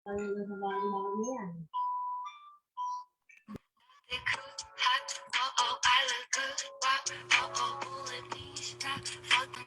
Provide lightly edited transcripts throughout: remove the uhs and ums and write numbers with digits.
They could have, oh, oh, I look good, wow, oh, oh, who let me stop, fuck them.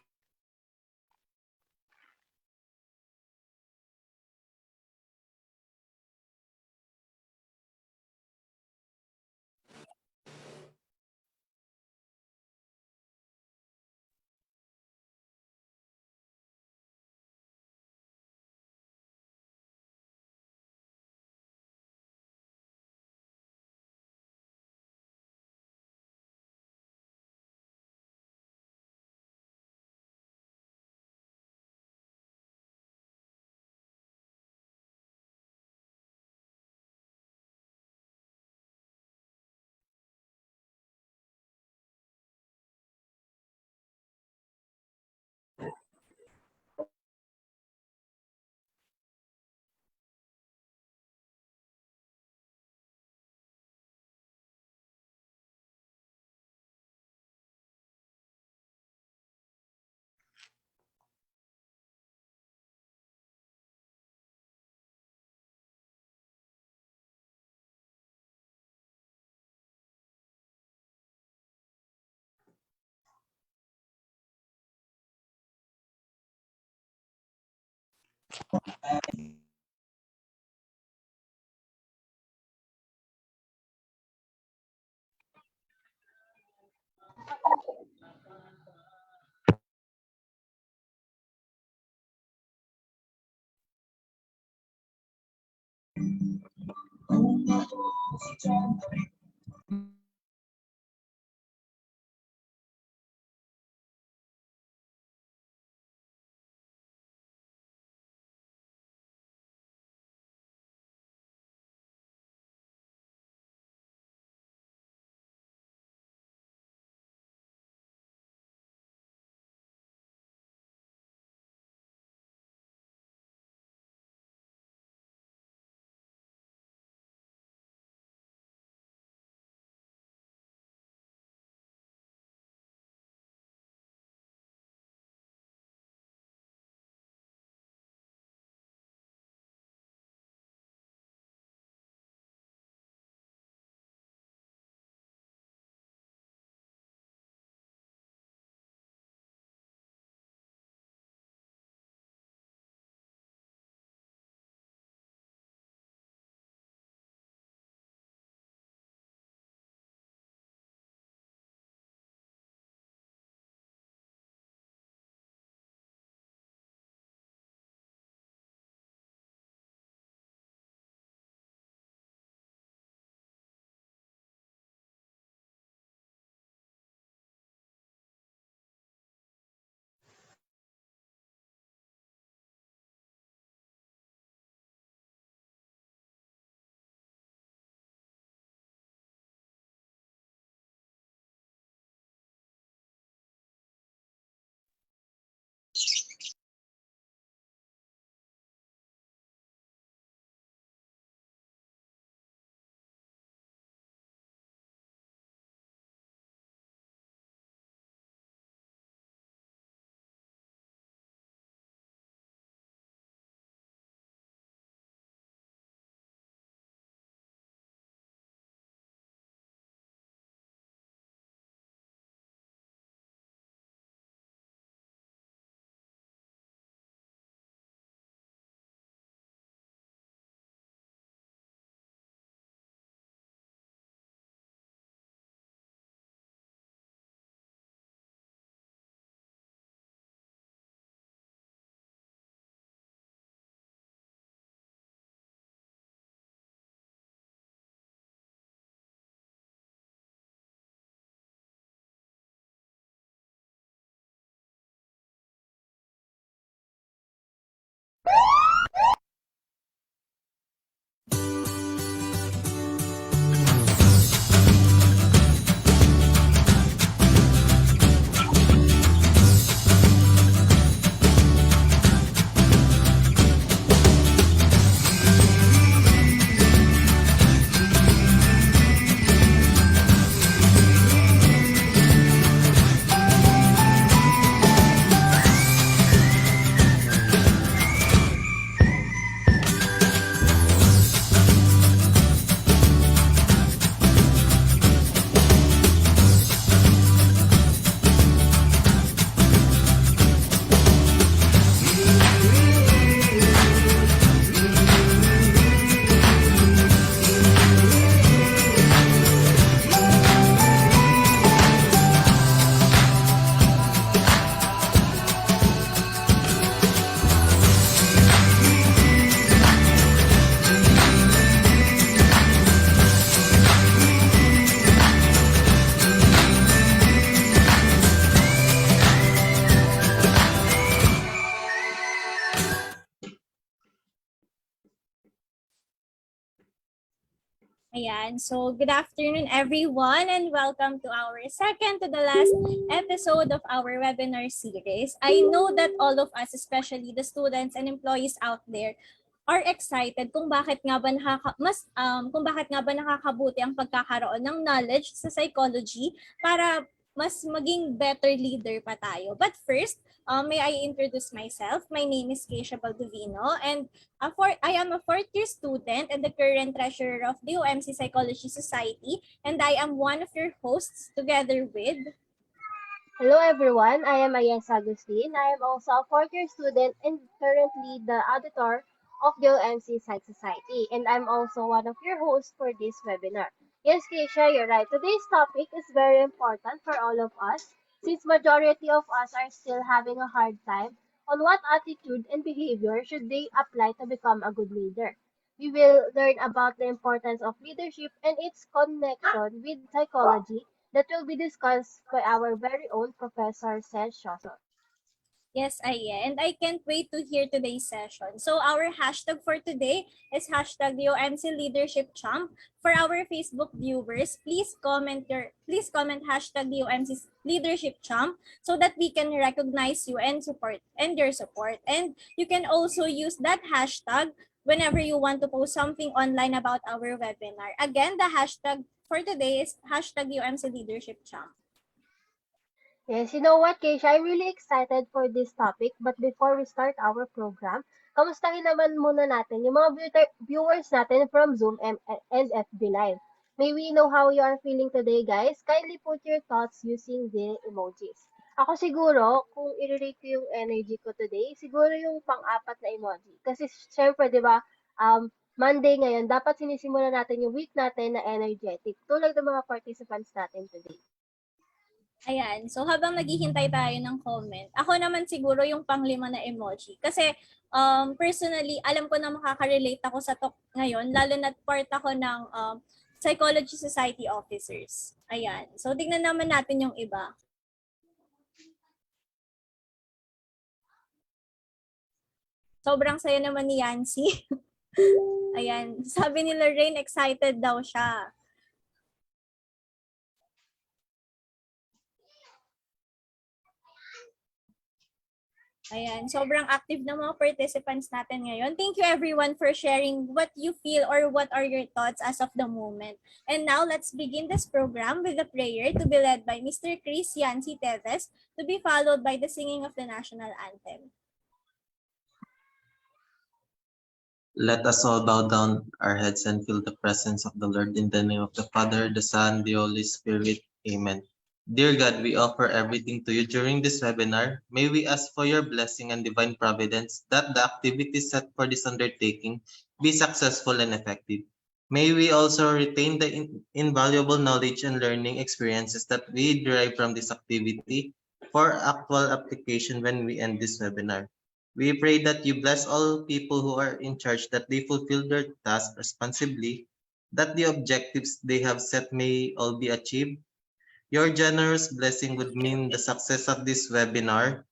Ayan, so good afternoon everyone and welcome to our second to the last episode of our webinar series. I know that all of us, especially the students and employees out there, are excited kung bakit nga ba nakakabuti ang pagkakaroon ng knowledge sa psychology para mas maging better leader pa tayo. But first, may I introduce myself? My name is Keisha Baldovino and I am a fourth year student and the current treasurer of the OMC Psychology Society, and I am one of your hosts together with... Hello everyone, I am Ayes Agustin. I am also a fourth year student and currently the auditor of the OMC Psych Society, and I'm also one of your hosts for this webinar. Yes, Keisha, you're right. Today's topic is very important for all of us since majority of us are still having a hard time on what attitude and behavior should they apply to become a good leader. We will learn about the importance of leadership and its connection with psychology that will be discussed by our very own Professor Seth Schossel. Yes, and I can't wait to hear today's session. So our hashtag for today is hashtag UMC Leadership Champ. For our Facebook viewers, please comment hashtag UMC Leadership Champ so that we can recognize you and your support. And you can also use that hashtag whenever you want to post something online about our webinar. Again, the hashtag for today is hashtag UMC Leadership Champ. Yes, you know what, Keisha? I'm really excited for this topic. But before we start our program, kamustahin naman muna natin yung mga viewers natin from Zoom and FB Live. May we know how you are feeling today, guys? Kindly put your thoughts using the emojis. Ako siguro, kung i-rate ko yung energy ko today, siguro yung pang-apat na emoji. Kasi syempre, di ba, Monday ngayon, dapat sinisimulan natin yung week natin na energetic. Tulad ng mga participants natin today. Ayan. So, habang naghihintay tayo ng comment, ako naman siguro yung panglima na emoji. Kasi, personally, alam ko na makaka-relate ako sa talk ngayon, lalo na't part ako ng Psychology Society Officers. Ayan. So, tignan naman natin yung iba. Sobrang saya naman ni Yancy. Ayan. Sabi ni Lorraine, excited daw siya. Ayan, sobrang active ng mga participants natin ngayon. Thank you everyone for sharing what you feel or what are your thoughts as of the moment. And now, let's begin this program with a prayer to be led by Mr. Chris Yancy Teves, to be followed by the singing of the national anthem. Let us all bow down our heads and feel the presence of the Lord in the name of the Father, the Son, the Holy Spirit. Amen. Dear God, we offer everything to you during this webinar. May we ask for your blessing and divine providence that the activities set for this undertaking be successful and effective. May we also retain the invaluable knowledge and learning experiences that we derive from this activity for actual application when we end this webinar. We pray that you bless all people who are in charge, that they fulfill their task responsibly, that the objectives they have set may all be achieved. Your generous blessing would mean the success of this webinar.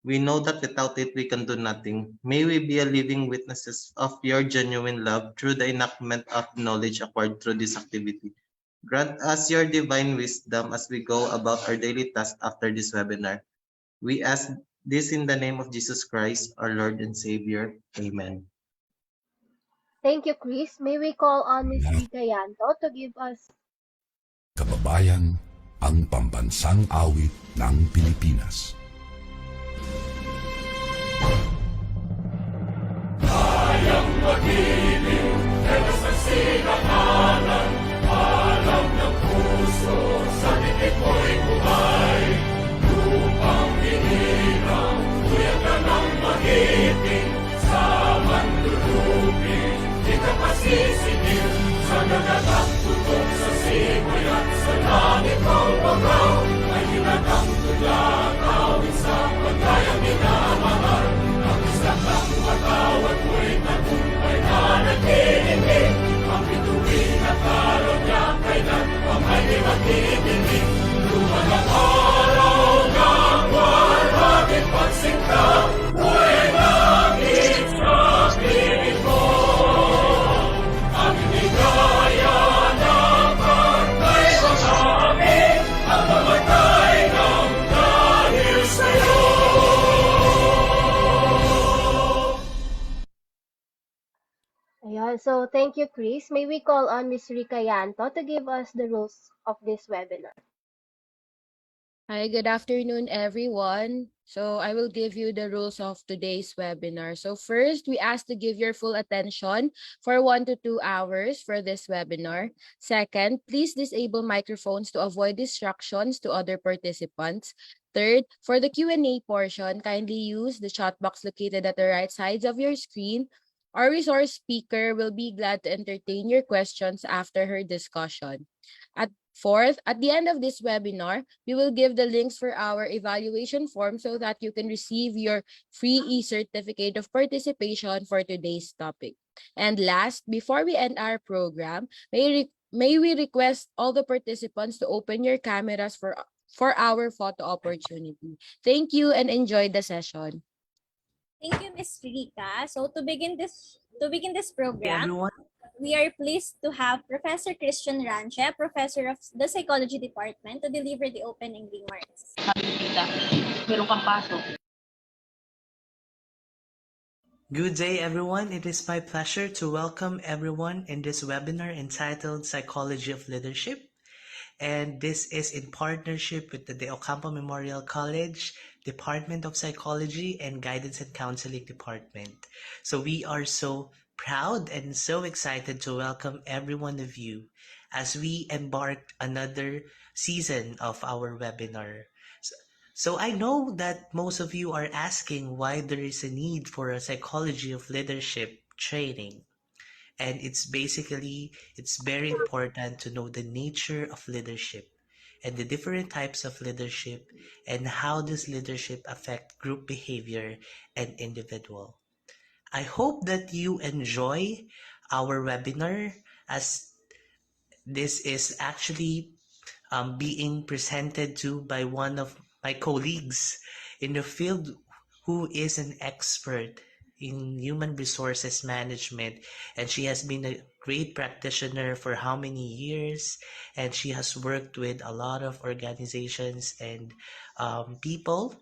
We know that without it, we can do nothing. May we be a living witnesses of your genuine love through the enactment of knowledge acquired through this activity. Grant us your divine wisdom as we go about our daily tasks after this webinar. We ask this in the name of Jesus Christ, our Lord and Savior. Amen. Thank you, Chris. May we call on Ms. Vika Yanto to give us Kababayan, ang pambansang awit ng Pilipinas. Kayang mag-ibig, pero sa sinakalan, alam ng puso, sa dikit mo'y buhay. Lupang hinirang, tuyag ka ng mag-ibig, sa manlulupin, di ka pasisingil, sa nagagang tutok sa simoy at sa langit ng bagaw, ay hinatang tulakaw. So thank you, Chris. May we call on Ms. Rika Yanto to give us the rules of this webinar. Hi, good afternoon, everyone. So I will give you the rules of today's webinar. So first, we ask to give your full attention for 1 to 2 hours for this webinar. Second, please disable microphones to avoid distractions to other participants. Third, for the Q&A portion, kindly use the chat box located at the right sides of your screen. Our resource speaker will be glad to entertain your questions after her discussion. At fourth, at the end of this webinar, we will give the links for our evaluation form so that you can receive your free e-certificate of participation for today's topic. And last, before we end our program, may we request all the participants to open your cameras for our photo opportunity. Thank you and enjoy the session. Thank you, Ms. Rika. So to begin this Hey program, everyone. we are pleased to have Professor Christian Ranche, Professor of the Psychology Department, to deliver the opening remarks. Meron kang pasok. Good day everyone. It is my pleasure to welcome everyone in this webinar entitled Psychology of Leadership. And this is in partnership with the De Ocampo Memorial College, Department of Psychology and Guidance and Counseling Department. So we are so proud and so excited to welcome every one of you as we embark another season of our webinar. So I know that most of you are asking why there is a need for a psychology of leadership training. And it's very important to know the nature of leadership and the different types of leadership and how does leadership affect group behavior and individual. I hope that you enjoy our webinar as this is actually being presented to by one of my colleagues in the field who is an expert in human resources management, and she has been a great practitioner for how many years, and she has worked with a lot of organizations and people.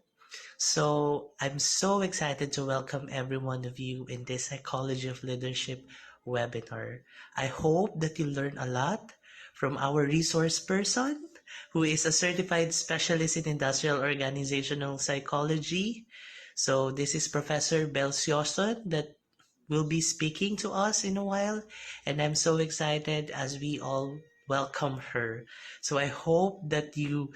So I'm so excited to welcome every one of you in this Psychology of Leadership webinar. I hope that you learn a lot from our resource person, who is a certified specialist in industrial organizational psychology. So this is Professor Belsioson that will be speaking to us in a while, and I'm so excited as we all welcome her. So I hope that you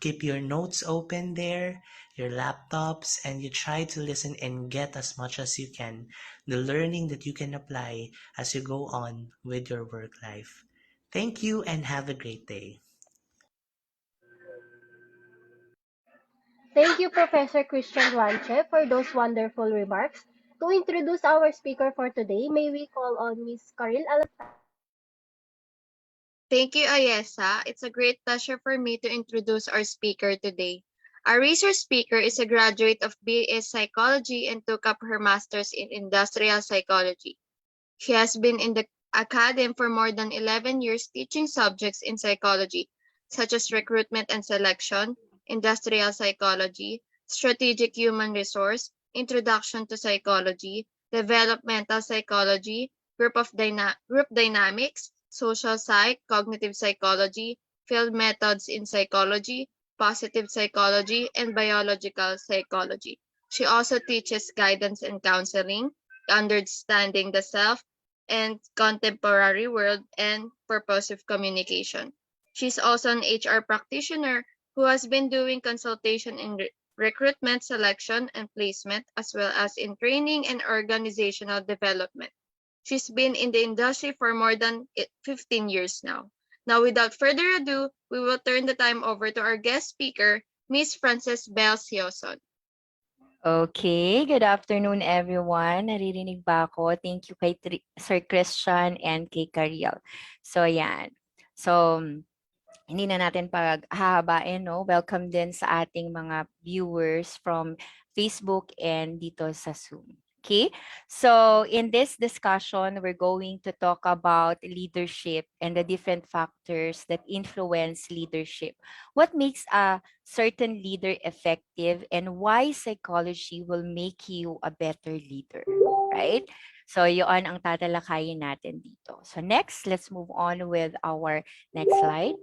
keep your notes open there, your laptops, and you try to listen and get as much as you can, the learning that you can apply as you go on with your work life. Thank you and have a great day. Thank you, Professor Christian Ranche, for those wonderful remarks. To introduce our speaker for today, may we call on Ms. Karil Alata. Thank you, Ayesa. It's a great pleasure for me to introduce our speaker today. Our research speaker is a graduate of BS Psychology and took up her master's in Industrial Psychology. She has been in the academy for more than 11 years teaching subjects in psychology, such as recruitment and selection, industrial psychology, strategic human resource, introduction to psychology, developmental psychology, group dynamics, social psych, cognitive psychology, field methods in psychology, positive psychology, and biological psychology. She also teaches guidance and counseling, understanding the self, and contemporary world and purposive communication. She's also an HR practitioner who has been doing consultation in recruitment, selection, and placement, as well as in training and organizational development. She's been in the industry for more than 15 years now. Now, without further ado, we will turn the time over to our guest speaker, Miss Frances Belsioson. Okay, good afternoon everyone. Naririnig ba ako? Thank you kay Sir Christian and kay Kariel. So yan. So hindi na natin paghahabain, no? Welcome din sa ating mga viewers from Facebook and dito sa Zoom. Okay, so in this discussion, we're going to talk about leadership and the different factors that influence leadership. What makes a certain leader effective and why psychology will make you a better leader, right? So yun ang tatalakayin natin dito. So next, let's move on with our next slide.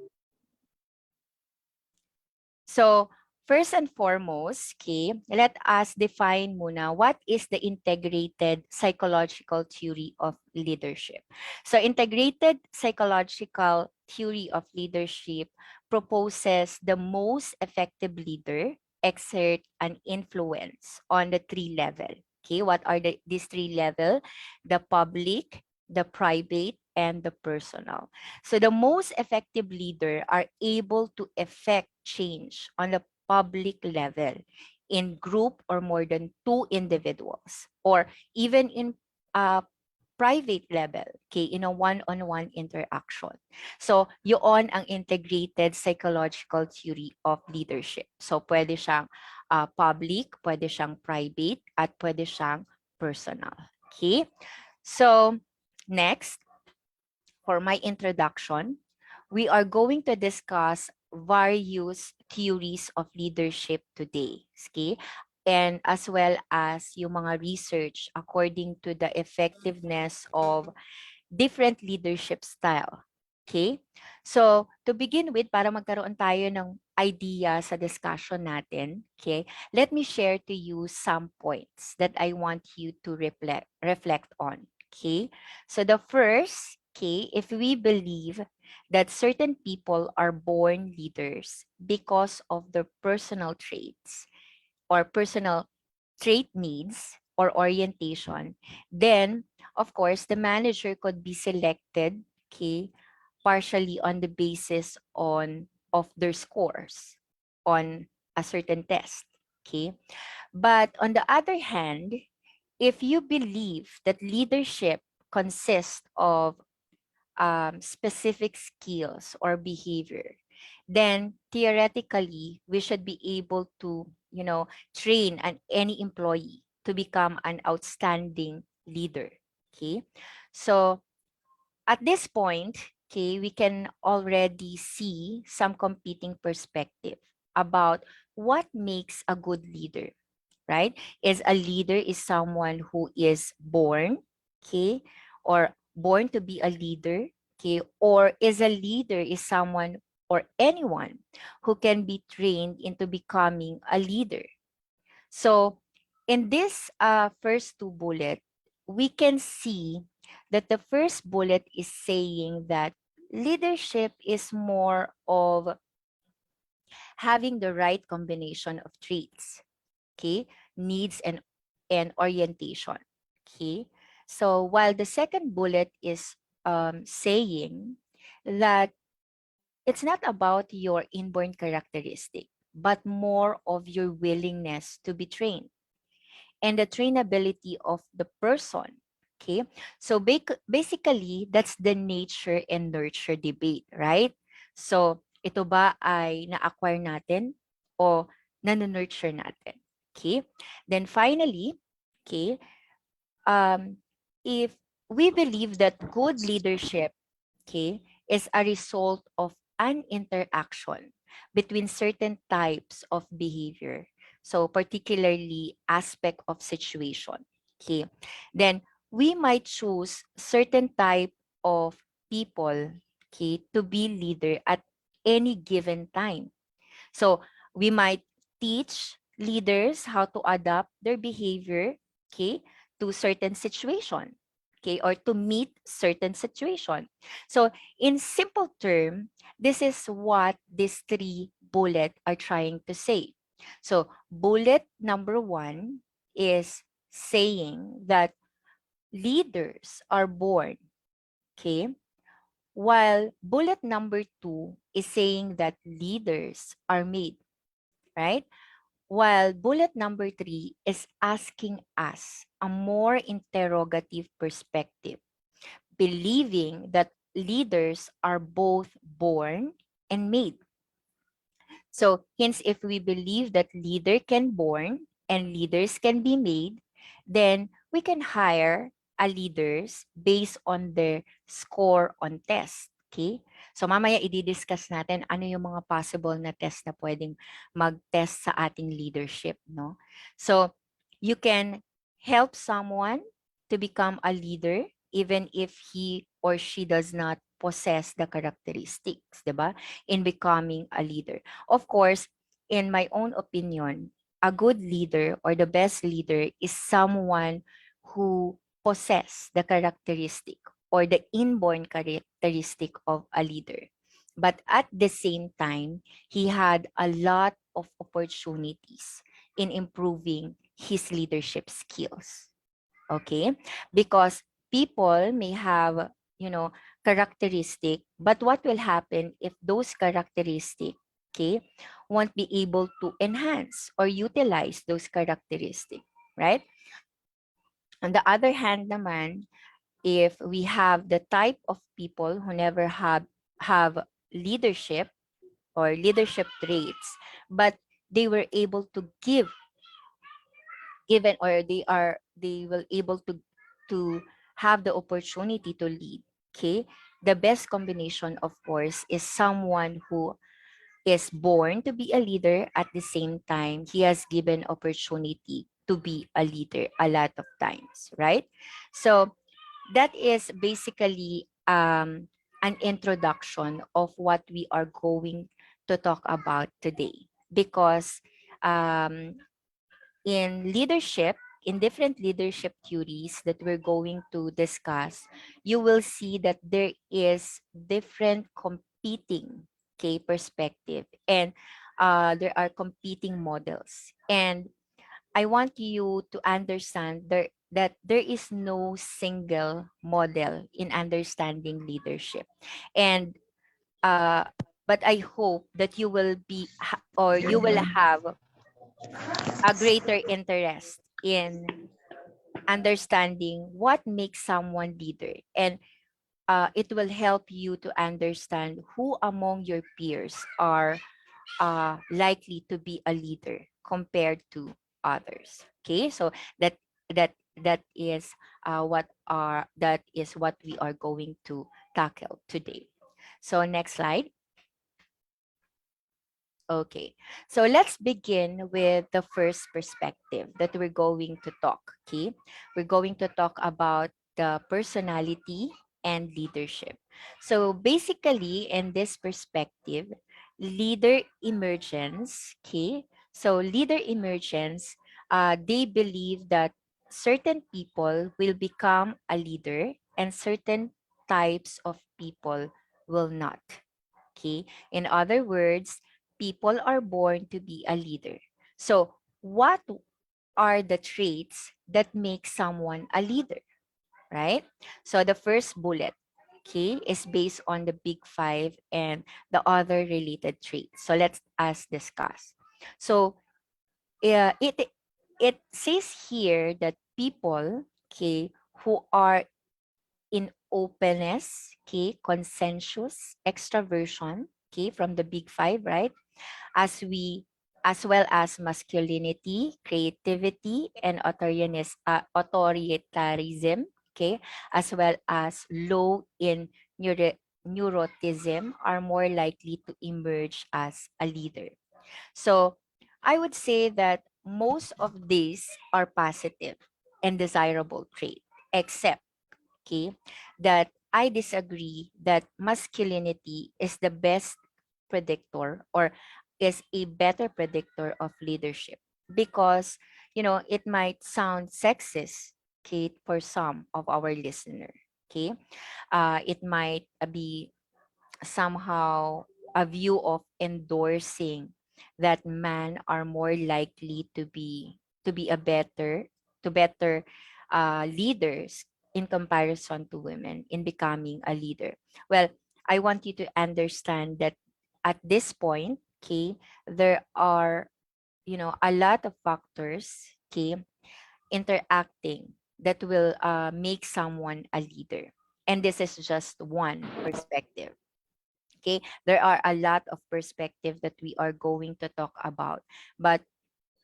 So first and foremost, okay, let us define muna what is the integrated psychological theory of leadership. So integrated psychological theory of leadership proposes the most effective leader exert an influence on the three level. Okay, what are these three level? The public, the private, and the personal. So the most effective leader are able to effect change on the public level in group or more than two individuals, or even in a private level, okay, in a one-on-one interaction. So yun ang integrated psychological theory of leadership. So pwede siyang public, pwede siyang private, at pwede siyang personal. Okay? So next, for my introduction, we are going to discuss various theories of leadership today. Okay? And as well as yung mga research according to the effectiveness of different leadership style. Okay? So, to begin with, para magkaroon tayo ng idea sa discussion natin, okay, let me share to you some points that I want you to reflect on. Okay? So, the first, okay, if we believe that certain people are born leaders because of their personal traits or personal trait needs or orientation, then of course the manager could be selected, okay, partially on the basis of their scores on a certain test. Okay. But on the other hand, if you believe that leadership consists of specific skills or behavior, then theoretically we should be able to, train any employee to become an outstanding leader. Okay, so at this point, okay, we can already see some competing perspective about what makes a good leader, right? Is a leader is someone who is born, okay, or born to be a leader, okay, or is a leader is someone or anyone who can be trained into becoming a leader. So in this first two bullet, we can see that the first bullet is saying that leadership is more of having the right combination of traits, okay, needs and orientation. Okay, so while the second bullet is saying that it's not about your inborn characteristic, but more of your willingness to be trained and the trainability of the person. Okay, so basically, that's the nature and nurture debate, right? So, ito ba ay na-acquire natin o nurture natin? Okay, then finally, okay, if we believe that good leadership, okay, is a result of an interaction between certain types of behavior, so particularly aspect of situation, okay, then we might choose certain type of people, okay, to be leader at any given time. So we might teach leaders how to adapt their behavior, okay, to certain situation, okay, or to meet certain situation. So in simple term, this is what these three bullet are trying to say. So bullet number one is saying that leaders are born, okay, while bullet number two is saying that leaders are made, right? While bullet number three is asking us a more interrogative perspective, believing that leaders are both born and made. So hence, if we believe that leader can born and leaders can be made, then we can hire a leaders based on their score on test. Okay? So mamaya i-discuss natin ano yung mga possible na test na pwedeng mag-test sa ating leadership, no? So you can help someone, to become a leader even if he or she does not possess the characteristics, 'di ba? In becoming a leader. Of course, in my own opinion, a good leader or the best leader is someone who possess the characteristic or the inborn characteristic of a leader. But at the same time, he had a lot of opportunities in improving his leadership skills. Okay? Because people may have, characteristic, but what will happen if those characteristic, okay, won't be able to enhance or utilize those characteristic, right? On the other hand naman, if we have the type of people who never have leadership or leadership traits, but they were able to give given or they will able to have the opportunity to lead. Okay, the best combination of course is someone who is born to be a leader. At the same time, he has given opportunity to be a leader a lot of times, right? So that is basically an introduction of what we are going to talk about today, because um, in leadership, in different leadership theories that we're going to discuss, you will see that there is different competing, okay, perspective, and there are competing models. And I want you to understand that there is no single model in understanding leadership. And uh, but I hope that you will or you will have a greater interest in understanding what makes someone leader, and it will help you to understand who among your peers are likely to be a leader compared to others. Okay, so that that is what we are going to tackle today. So next slide. Okay, so let's begin with the first perspective that we're going to talk. Okay, we're going to talk about the personality and leadership. So basically, in this perspective, leader emergence. Okay, so leader emergence, they believe that certain people will become a leader and certain types of people will not. Okay. In other words, people are born to be a leader. So, what are the traits that make someone a leader, right? So, the first bullet, okay, is based on the big five and the other related traits. So, let's us discuss. So, it says here that people, okay, who are in openness, okay, consensus, extraversion, okay, from the big five, right? As well as masculinity, creativity, and authoritarianism, okay, as well as low in neuroticism are more likely to emerge as a leader. So I would say that most of these are positive and desirable trait, except, okay, that I disagree that masculinity is the best predictor or is a better predictor of leadership, because it might sound sexist, okay, for some of our listener. Okay, it might be somehow a view of endorsing that men are more likely to be a better leaders in comparison to women in becoming a leader. Well, I want you to understand that at this point, okay, there are a lot of factors, okay, interacting that will make someone a leader, and this is just one perspective. Okay, there are a lot of perspective that we are going to talk about, but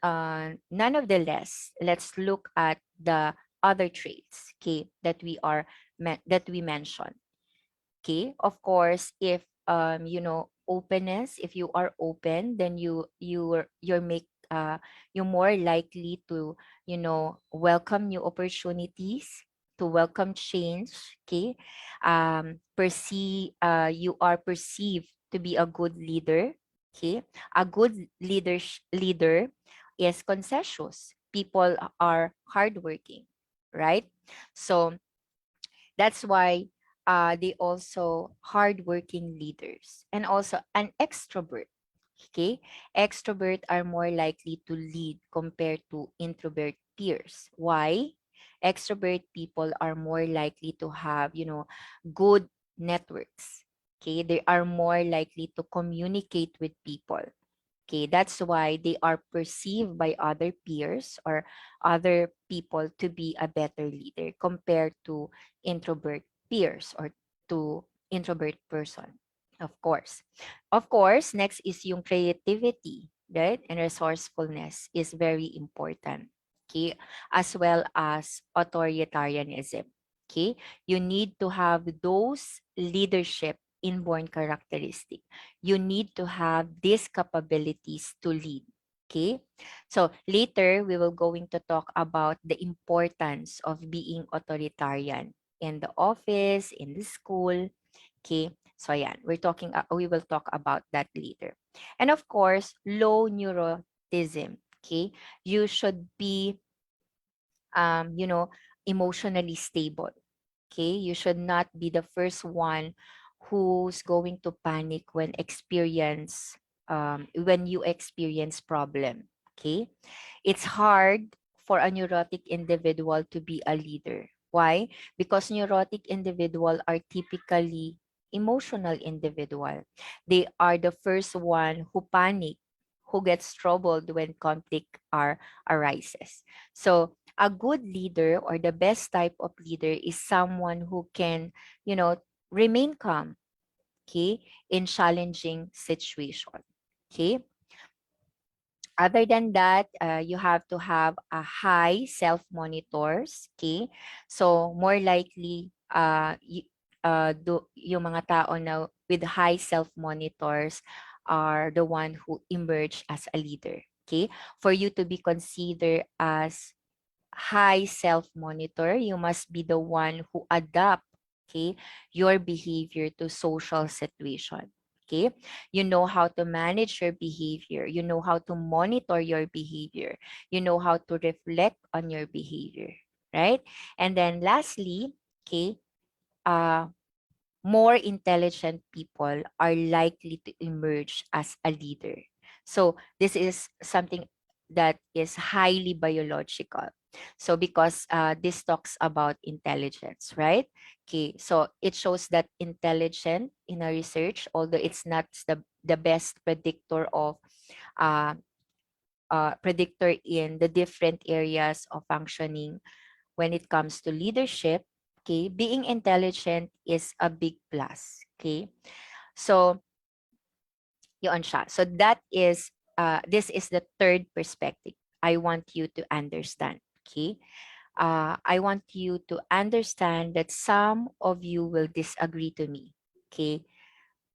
none of the less, let's look at the other traits, okay, that we mentioned. Okay, of course, if openness, if you are open, then you're more likely to welcome new opportunities, to welcome change. Okay, you are perceived to be a good leader. Okay, a good leader is conscientious. People are hardworking, right? So that's why they also hardworking leaders and also an extrovert. Okay, extrovert are more likely to lead compared to introvert peers. Why? Extrovert people are more likely to have, good networks. Okay, they are more likely to communicate with people. Okay, that's why they are perceived by other peers or other people to be a better leader compared to introvert peers or to introvert person. Of course. Of course, next is yung creativity, right? And resourcefulness is very important. Okay, as well as authoritarianism. Okay, you need to have those leadership inborn characteristic. You need to have these capabilities to lead. Okay, so later we will going to talk about the importance of being authoritarian in the office, in the school. Okay, so yeah, we will talk about that later. And of course, low neuroticism. Okay, you should be, um, you know, emotionally stable. Okay, you should not be the first one who's going to panic when you experience problem. Okay, it's hard for a neurotic individual to be a leader. Why? Because neurotic individual are typically emotional individual. They are the first one who panic, who gets troubled when arises. So a good leader or the best type of leader is someone who can, you know, remain calm, okay, in challenging situation. Okay. Other than that, you have to have a high self-monitors. Okay. So more likely, yung mga tao na with high self-monitors are the one who emerge as a leader. Okay. For you to be considered as high self-monitor, you must be the one who adapt, okay, your behavior to social situation. Okay, you know how to manage your behavior, you know how to monitor your behavior, you know how to reflect on your behavior, right? And then lastly, okay, uh more intelligent people are likely to emerge as a leader. So this is something that is highly biological. So because this talks about intelligence, right? Okay, so it shows that intelligent in a research, although it's not the best uh, predictor in the different areas of functioning when it comes to leadership, okay, being intelligent is a big plus. Okay. So, yun siya. So this is the third perspective I want you to understand. Okay. I want you to understand that some of you will disagree to me. Okay.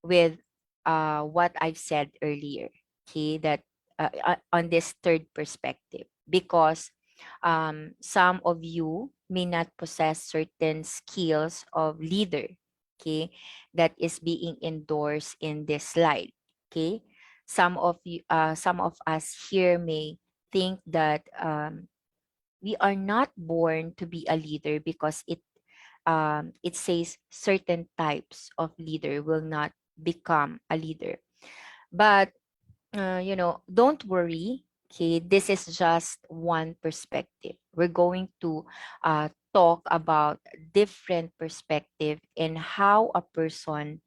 With what I've said earlier. Okay. That on this third perspective, because some of you may not possess certain skills of leader, okay, that is being endorsed in this slide. Okay, some of us here may think that we are not born to be a leader because it says certain types of leader will not become a leader. But don't worry. Okay, this is just one perspective. We're going to talk about different perspective in how a person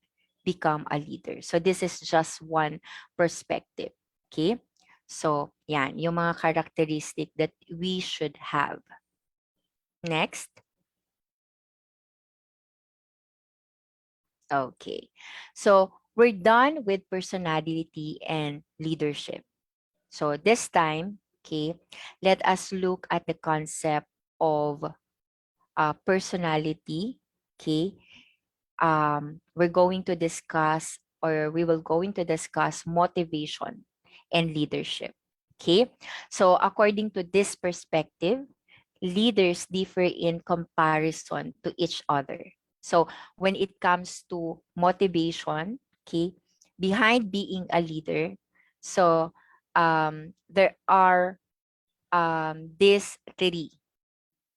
become a leader. So this is just one perspective. Okay, so yan, yung mga characteristic that we should have. Next. Okay, so we're done with personality and leadership. So this time, okay, let us look at the concept of personality. Okay, we're going to discuss, or we will going to discuss motivation and leadership. Okay, so according to this perspective, leaders differ in comparison to each other. So when it comes to motivation, okay, behind being a leader, so there are these three,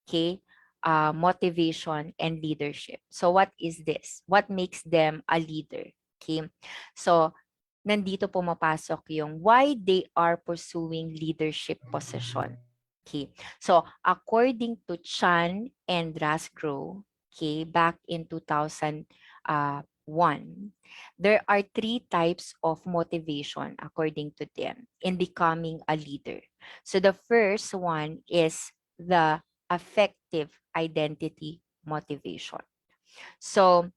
okay, motivation and leadership. So what is this? What makes them a leader? Okay, so nandito pumapasok yung why they are pursuing leadership position. Okay, so according to Chan and Rasgrove, okay, back in 2001, there are three types of motivation according to them in becoming a leader. So the first one is the affective identity motivation. So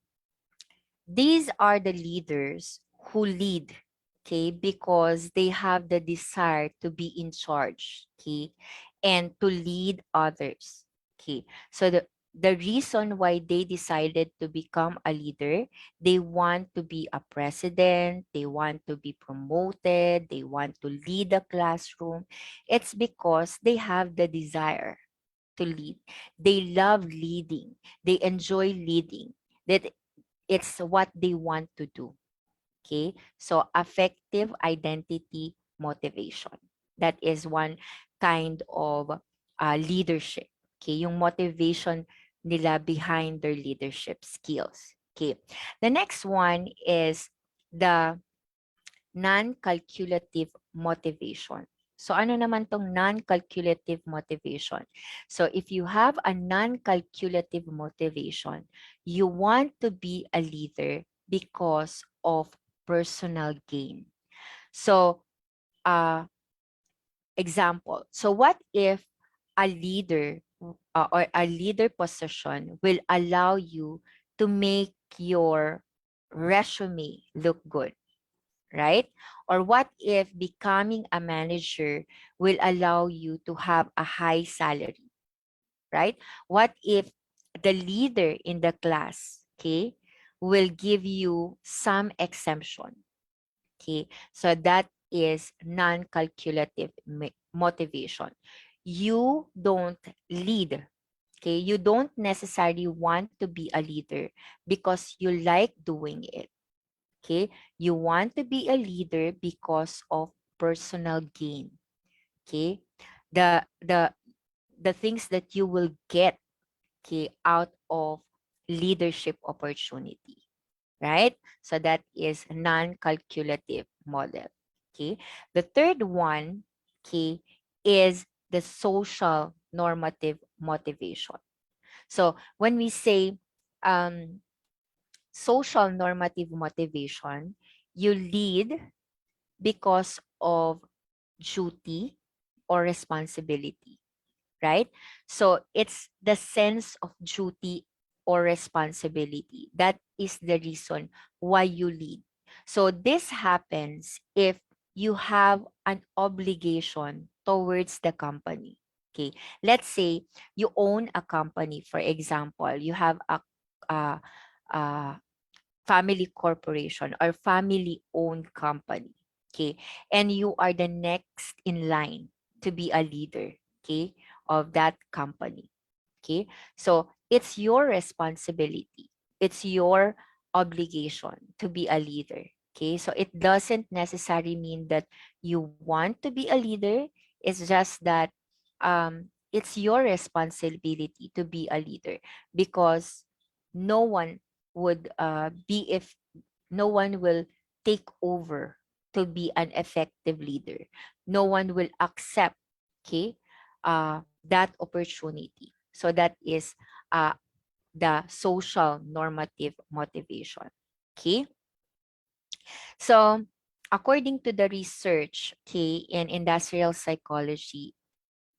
these are the leaders who lead, okay, because they have the desire to be in charge, okay, and to lead others, okay. So the reason why they decided to become a leader, they want to be a president, they want to be promoted, they want to lead a classroom. It's because they have the desire to lead. They love leading. They enjoy leading. That it's what they want to do. Okay. So affective identity motivation. That is one kind of leadership. Okay. Yung motivation nila behind their leadership skills. Okay. The next one is the non-calculative motivation. So ano naman tong non-calculative motivation? So if you have a non-calculative motivation, you want to be a leader because of personal gain. So example, so what if a leader or a leader position will allow you to make your resume look good? Right? Or what if becoming a manager will allow you to have a high salary, right? What if the leader in the class, okay, will give you some exemption, okay? So that is non-calculative motivation. You don't lead, okay? You don't necessarily want to be a leader because you like doing it. Okay, you want to be a leader because of personal gain. Okay, the the things that you will get, okay, out of leadership opportunity, right? So that is non-calculative model. Okay, the third one, okay, is the social normative motivation. So when we say social normative motivation, you lead because of duty or responsibility, right? So it's the sense of duty or responsibility. That is the reason why you lead. So this happens if you have an obligation towards the company. Okay, let's say you own a company, for example, you have a, a family corporation or family owned company, okay, and you are the next in line to be a leader, okay, of that company, okay. So it's your responsibility, it's your obligation to be a leader, okay. So it doesn't necessarily mean that you want to be a leader. It's just that it's your responsibility to be a leader, because no one would be if no one will take over to be an effective leader. No one will accept, okay, that opportunity. So that is the social normative motivation. Okay. So according to the research, okay, in industrial psychology,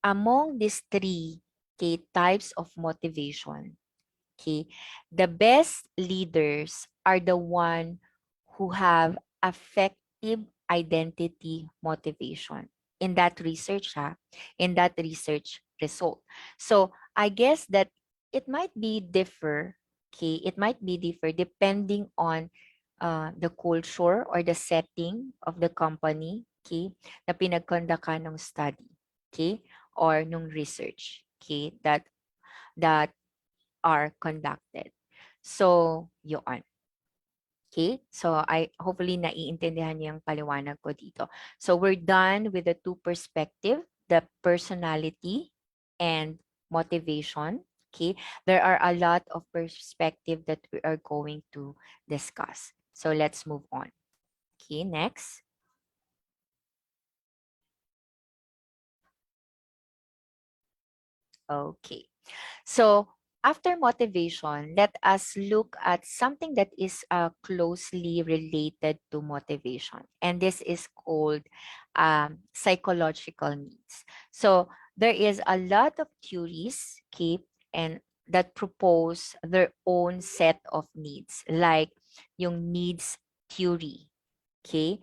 among these three, okay, types of motivation, okay, the best leaders are the one who have effective identity motivation in that research, in that research result. So I guess that it might be differ, okay, it might be differ depending on the culture or the setting of the company, okay, na pinagkondakan ng study, okay, or nung research. okay, that are conducted. So, yun. Okay? So, hopefully naiintindihan niyo yung paliwanag ko dito. So, we're done with the two perspective, the personality and motivation. Okay? There are a lot of perspective that we are going to discuss. So, let's move on. Okay, next. Okay. So, after motivation, let us look at something that is closely related to motivation. And this is called psychological needs. So, there is a lot of theories, okay, and that propose their own set of needs, like yung needs theory, okay?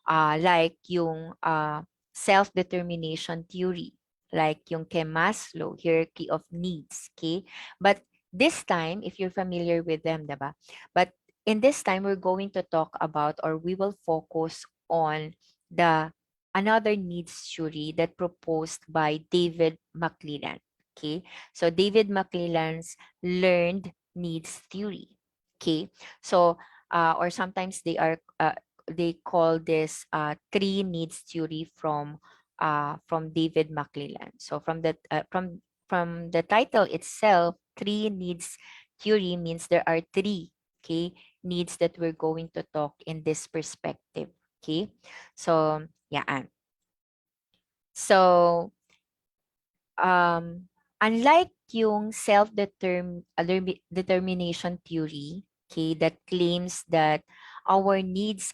Like yung self-determination theory, like yung kay Maslow, hierarchy of needs, okay? But this time, if you're familiar with them, diba? But in this time, we're going to talk about, or we will focus on the another needs theory that proposed by David McClelland, okay? So David McClelland's learned needs theory, okay? So, or sometimes they call this three needs theory from David McClelland. So from the title itself, three needs theory means there are three, okay, needs that we're going to talk in this perspective. Okay, so yeah. So unlike yung determination theory, okay, that claims that our needs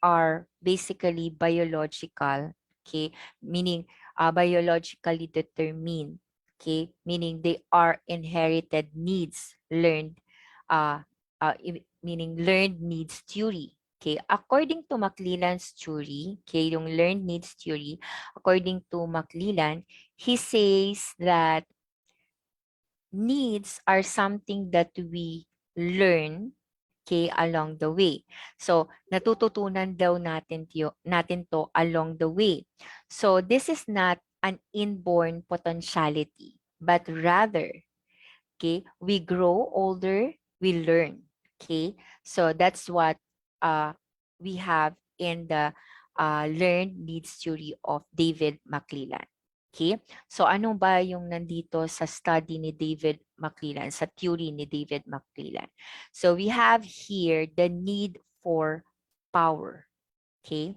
are basically biological, okay, meaning biologically determined, okay, meaning they are inherited needs, meaning learned needs theory. Okay, according to McClelland's theory, okay, yung learned needs theory, according to McClelland, he says that needs are something that we learn, okay, along the way. So, natututunan daw natin to along the way. So, this is not an inborn potentiality, but rather, okay, we grow older, we learn. Okay, so that's what we have in the learned needs theory of David McClelland. Okay, so ano ba yung nandito sa study ni David McClelland, sa theory ni David McClelland? So we have here the need for power, okay,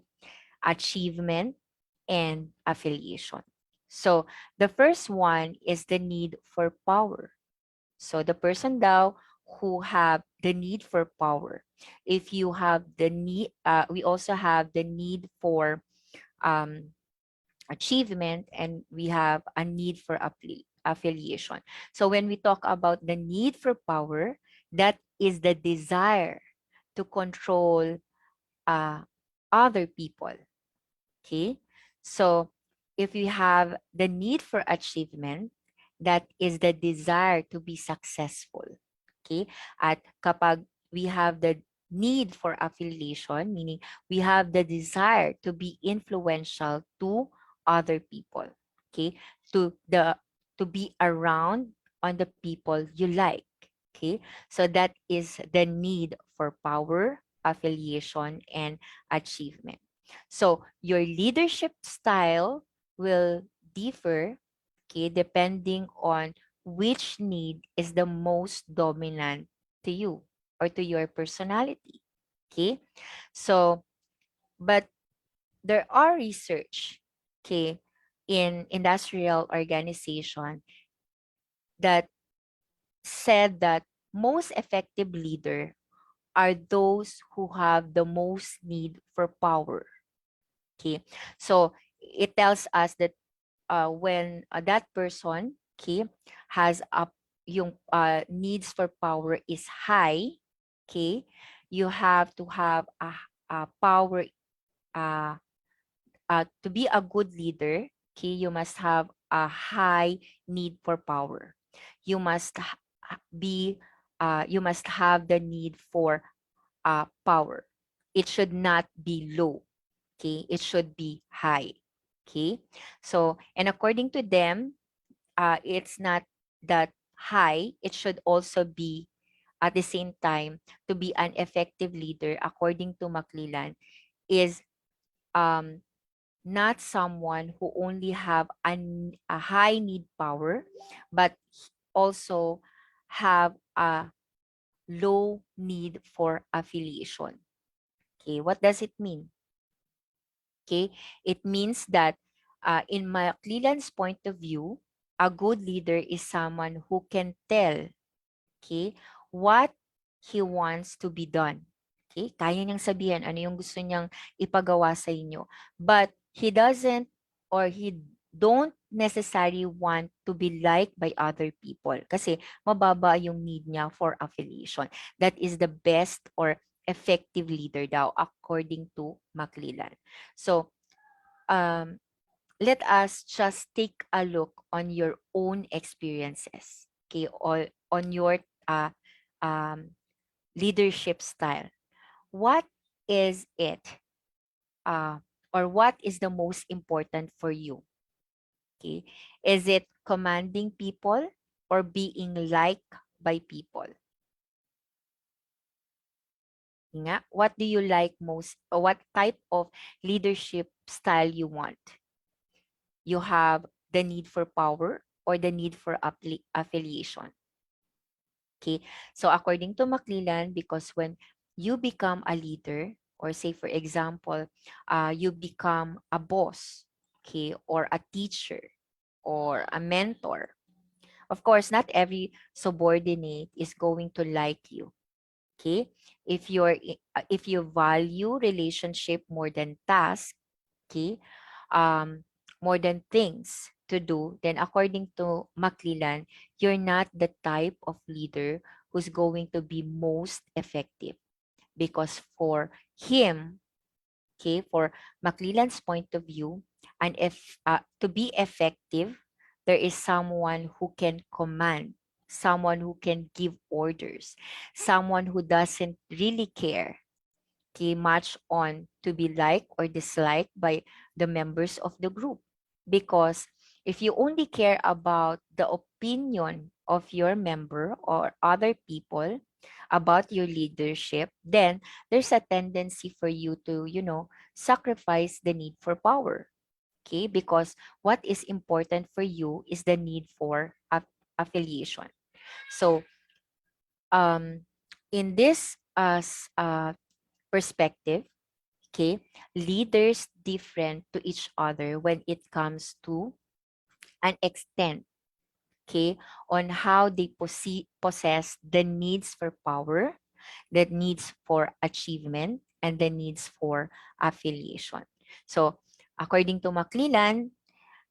achievement, and affiliation. So the first one is the need for power. So the person daw who have the need for power. If you have the need, we also have the need for achievement, and we have a need for affiliation. So when we talk about the need for power, that is the desire to control other people. Okay, so if we have the need for achievement, that is the desire to be successful. Okay, at kapag we have the need for affiliation, meaning we have the desire to be influential to other people. Okay, to be around on the people you like. Okay, so that is the need for power, affiliation, and achievement. So your leadership style will differ, okay, depending on which need is the most dominant to you or to your personality. Okay, so but there are research, okay, in industrial organization that said that most effective leader are those who have the most need for power. Okay, so it tells us that when that person, okay, has yung needs for power is high, okay, you have to have a power to be a good leader. Okay, you must have a high need for power. You must you must have the need for power. It should not be low. Okay, it should be high. Okay, so and according to them, it's not that high, it should also be at the same time to be an effective leader, according to McClellan, is um, not someone who only have a high need power, but also have a low need for affiliation. Okay, what does it mean? Okay, it means that in McClellan's point of view, a good leader is someone who can tell, okay, what he wants to be done. Okay, kaya niyang sabihan ano yung gusto niyang ipagawa sa inyo. But he doesn't, or he don't necessarily want to be liked by other people kasi mababa yung need niya for affiliation. That is the best or effective leader daw according to McClellan. So, let us just take a look on your own experiences, okay, or on your um, leadership style. What is it, uh, or what is the most important for you? Okay, is it commanding people or being liked by people? Nga, what do you like most, or what type of leadership style you want? You have the need for power or the need for affiliation. Okay, so according to McClellan, because when you become a leader, or say for example, you become a boss, okay, or a teacher, or a mentor, of course, not every subordinate is going to like you. Okay, if you value relationship more than task, okay, more than things to do, then according to McClellan, you're not the type of leader who's going to be most effective. Because for him, okay, for McClellan's point of view, and if to be effective, there is someone who can command, someone who can give orders, someone who doesn't really care, okay, much on to be liked or disliked by the members of the group. Because if you only care about the opinion of your member or other people about your leadership, then there's a tendency for you to, sacrifice the need for power. Okay, because what is important for you is the need for affiliation. So, in this perspective, okay, leaders different to each other when it comes to an extent, okay, on how they possess the needs for power, the needs for achievement, and the needs for affiliation. So, according to McClellan,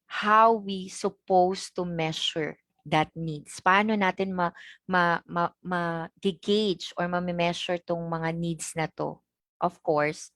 how we supposed to measure that needs? Paano natin ma-gauge or ma-measure tong mga needs na to? Of course,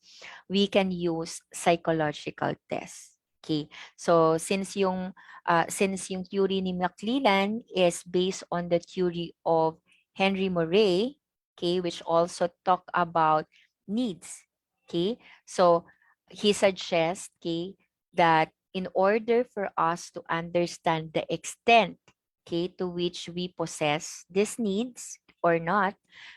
we can use psychological tests. Okay. So since yung theory ni McClellan is based on the theory of Henry Murray, okay, which also talk about needs. Okay. So he suggests, okay, that in order for us to understand the extent, okay, to which we possess these needs or not,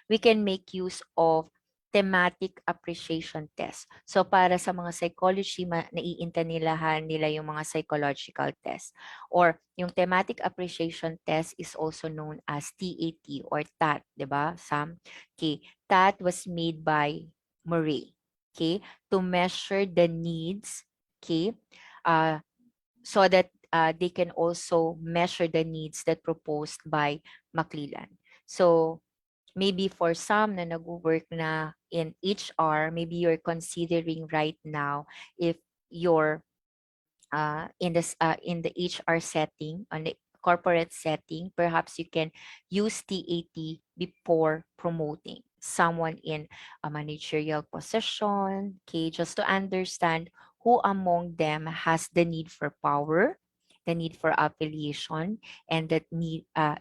we can make use of thematic appreciation test. So para sa mga psychology, naiintanilahan nila yung mga psychological test. Or yung thematic appreciation test is also known as TAT or TAT, di ba, Sam? Okay, TAT was made by Murray, okay, to measure the needs, okay, so that they can also measure the needs that proposed by McClellan. So maybe for some na nag-work na in HR, maybe you're considering right now if you're in the HR setting, on the corporate setting, perhaps you can use TAT before promoting someone in a managerial position, okay, just to understand who among them has the need for power, the need for affiliation, and the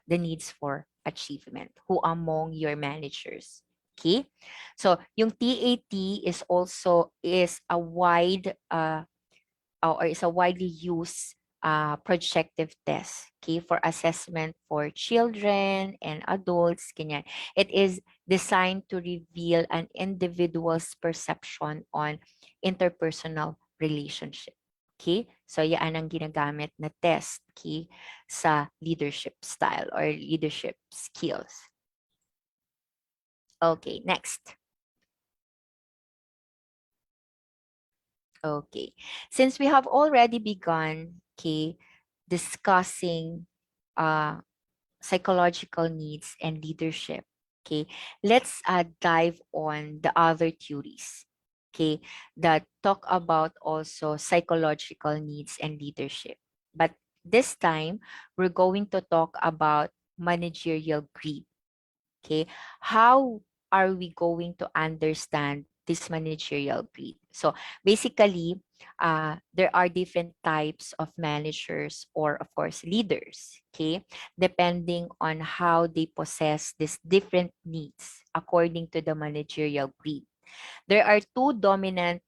needs for achievement. Who among your managers? Okay, so yung TAT is a wide or is a widely used projective test, okay, for assessment for children and adults, ganyan. It is designed to reveal an individual's perception on interpersonal relationship. Okay? So, yan ang ginagamit na test, okay, sa leadership style or leadership skills. Okay, next. Okay. Since we have already begun, okay, discussing psychological needs and leadership, okay, let's dive on the other theories, okay, that talk about also psychological needs and leadership. But this time, we're going to talk about managerial greed. Okay, how are we going to understand this managerial greed? So basically, there are different types of managers or of course leaders, okay, depending on how they possess these different needs according to the managerial greed. There are two dominant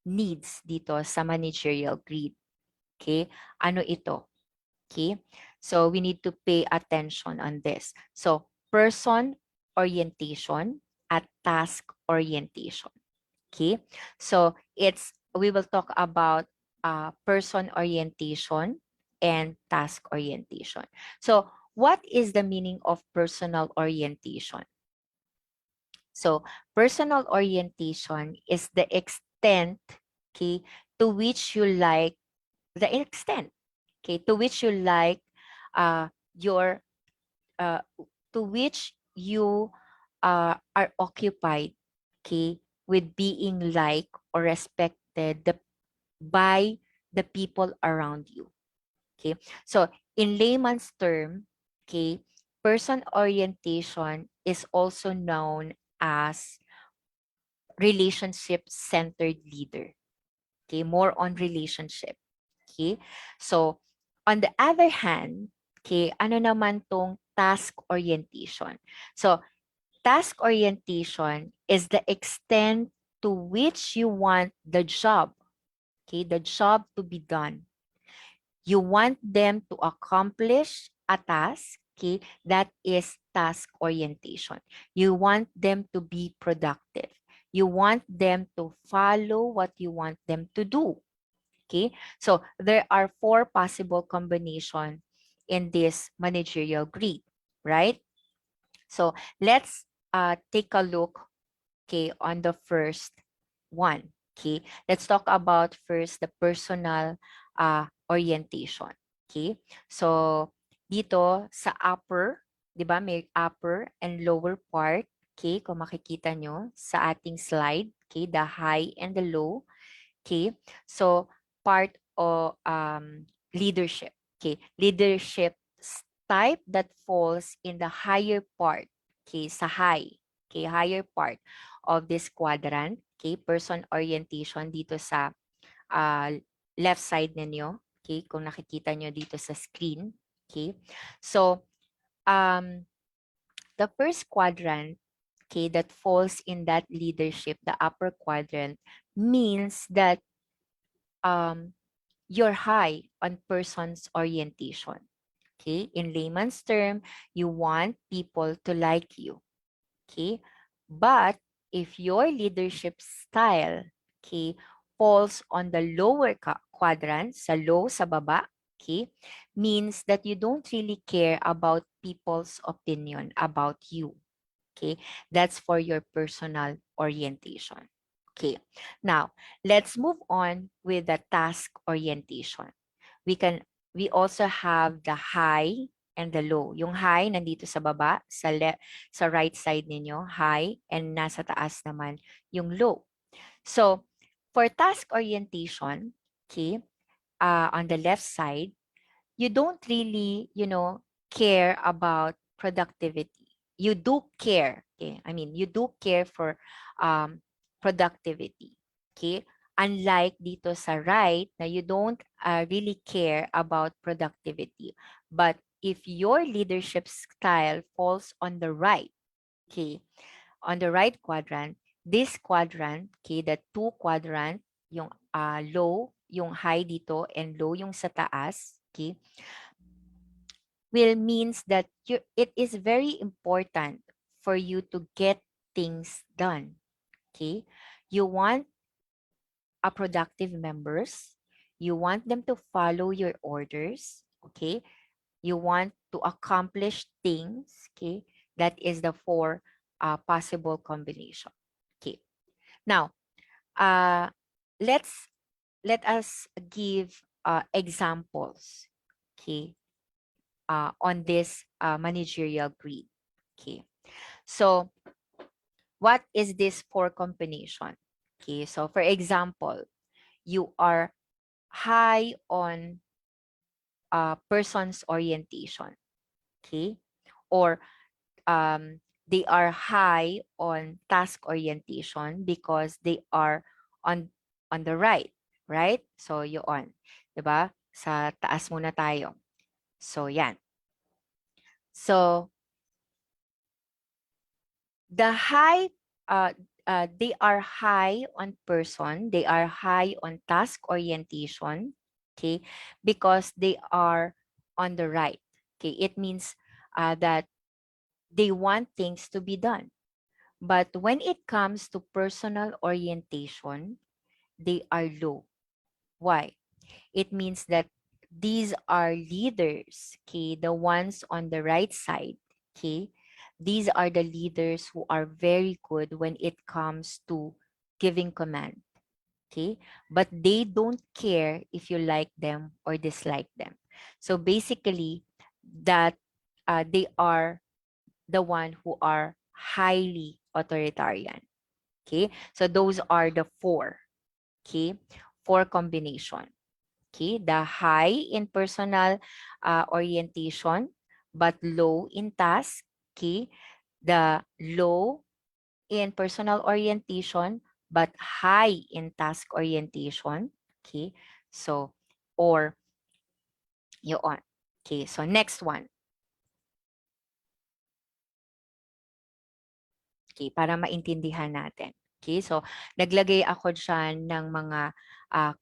needs dito sa managerial greed. Okay, ano ito? Okay, so we need to pay attention on this. So person orientation at task orientation. Okay, so we will talk about person orientation and task orientation. So what is the meaning of personal orientation? So personal orientation is the extent, okay, to which you like the extent, okay, to which you like your to which you are occupied, okay, with being liked or respected by the people around you. Okay, so in layman's term, okay, person orientation is also known as relationship centered leader. Okay, more on relationship. Okay, so on the other hand, okay, ano naman tong task orientation? So task orientation is the extent to which you want the job, okay, the job to be done. You want them to accomplish a task, okay, that is task orientation. You want them to be productive. You want them to follow what you want them to do. Okay, so there are 4 possible combinations in this managerial greed, right? So let's take a look, okay, on the first one. Okay, let's talk about first the personal orientation. Okay, so dito sa upper, di ba, may upper and lower part. Okay, kung makikita nyo sa ating slide, okay, the high and the low. Okay, so part of leadership. Okay, leadership type that falls in the higher part. Okay, sa high. Okay, higher part of this quadrant. Okay, person orientation dito sa left side ninyo. Okay, kung nakikita nyo dito sa screen. Okay, so the first quadrant, okay, that falls in that leadership, the upper quadrant, means that you're high on person's orientation. Okay, in layman's term, you want people to like you. Okay, but if your leadership style, okay, falls on the lower quadrant, sa low, sa baba, okay, means that you don't really care about people's opinion about you. Okay, that's for your personal orientation. Okay, now let's move on with the task orientation. We also have the high and the low. Yung high nandito sa baba, sa right side ninyo, high, and nasa taas naman yung low. So, for task orientation, okay, on the left side, you don't really, care about productivity. You do care, okay? I mean, you do care for productivity, okay? Unlike dito sa right, na you don't really care about productivity. But if your leadership style falls on the right, okay, on the right quadrant, this quadrant, okay, the 2 quadrant, yung low yung high dito and low yung sa taas, okay, will means that it is very important for you to get things done, okay? You want a productive members, you want them to follow your orders, okay? You want to accomplish things, okay? That is the four possible combination, okay? Now, let's let us give examples, okay, on this managerial grid, okay? So, what is this four combination? Okay, so for example, you are high on person's orientation, okay? Or they are high on task orientation because they are on the right? So yun, 'di ba? Sa taas muna tayo. So yan. So the high they are high on person, they are high on task orientation, okay? Because they are on the right. Okay, it means that they want things to be done. But when it comes to personal orientation, they are low. Why? It means that these are leaders, okay, the ones on the right side, okay. These are the leaders who are very good when it comes to giving command, okay, but they don't care if you like them or dislike them. So basically, that they are the one who are highly authoritarian, okay. So those are the four, okay, four combination. Okay, the high in personal orientation but low in task. Okay, the low in personal orientation but high in task orientation. Okay, so or yun. Okay, so next one. Okay, para maintindihan natin. Okay, so naglagay ako dyan ng mga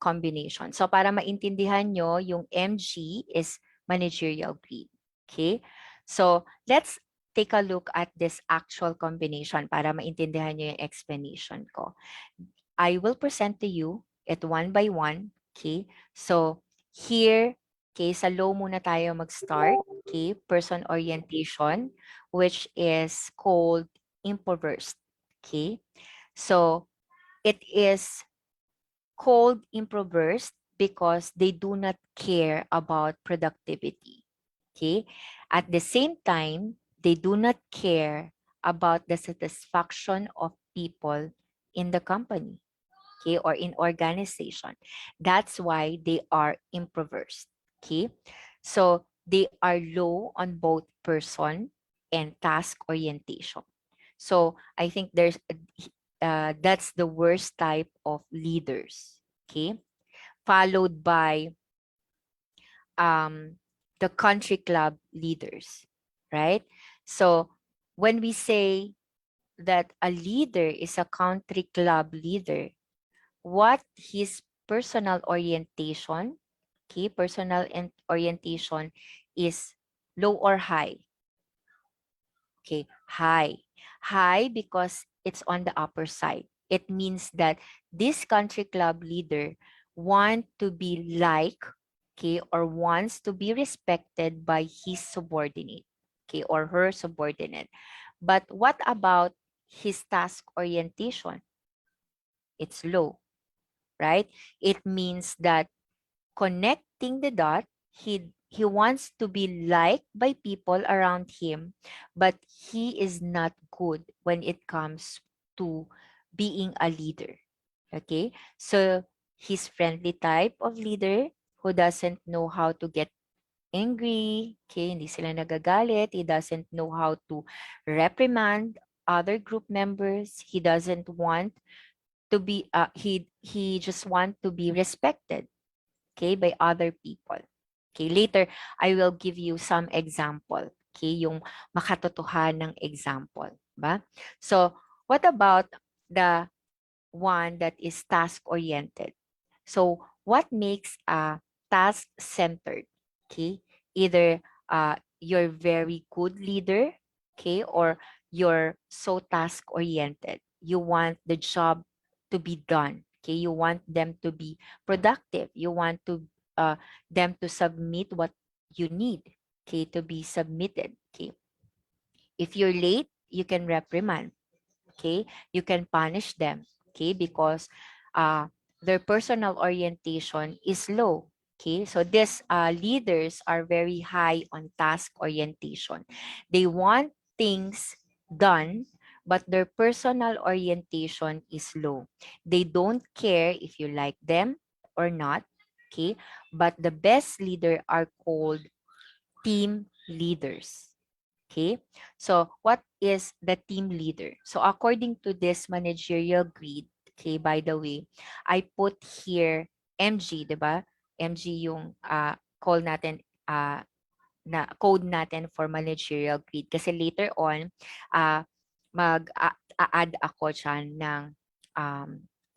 combination. So para maintindihan nyo, yung MG is managerial grid. Okay, so let's take a look at this actual combination para maintindihan nyo yung explanation ko. I will present to you it one by one. Okay, so here, okay, sa low muna tayo mag-start. Okay, person orientation, which is called impoverished. Okay, so it is called impoverished because they do not care about productivity. Okay, at the same time, they do not care about the satisfaction of people in the company, okay, or in organization. That's why they are impoverished. Okay, so they are low on both person and task orientation. So I think that's the worst type of leaders. Okay, followed by the country club leaders, right? So when we say that a leader is a country club leader, what his personal orientation, okay, orientation is low or high. Okay, high. High because it's on the upper side. It means that this country club leader want to be like, okay, or wants to be respected by his subordinate, okay, or her subordinate. But what about his task orientation? It's low, right? It means that connecting the dot, he wants to be liked by people around him, but he is not good when it comes to being a leader. Okay? So he's friendly type of leader who doesn't know how to get angry, okay, hindi sila nagagalit, he doesn't know how to reprimand other group members, he doesn't want to be he just want to be respected, okay, by other people. Okay, later I will give you some example, okay, yung makatotohanang example, ba? So, what about the one that is task oriented? So, what makes a task centered? Okay, either you're very good leader, okay, or you're so task oriented. You want the job to be done. Okay, you want them to be productive. You want to them to submit what you need. Okay, to be submitted. Okay, if you're late, you can reprimand. Okay, you can punish them. Okay, because uh, their personal orientation is low. Okay, so these leaders are very high on task orientation. They want things done, but their personal orientation is low. They don't care if you like them or not. Okay, but the best leader are called team leaders. Okay, so what is the team leader? So according to this managerial grid, okay, by the way, I put here MG, di ba? MG yung call natin, na code natin for managerial grid. Kasi later on, mag-add ako dyan ng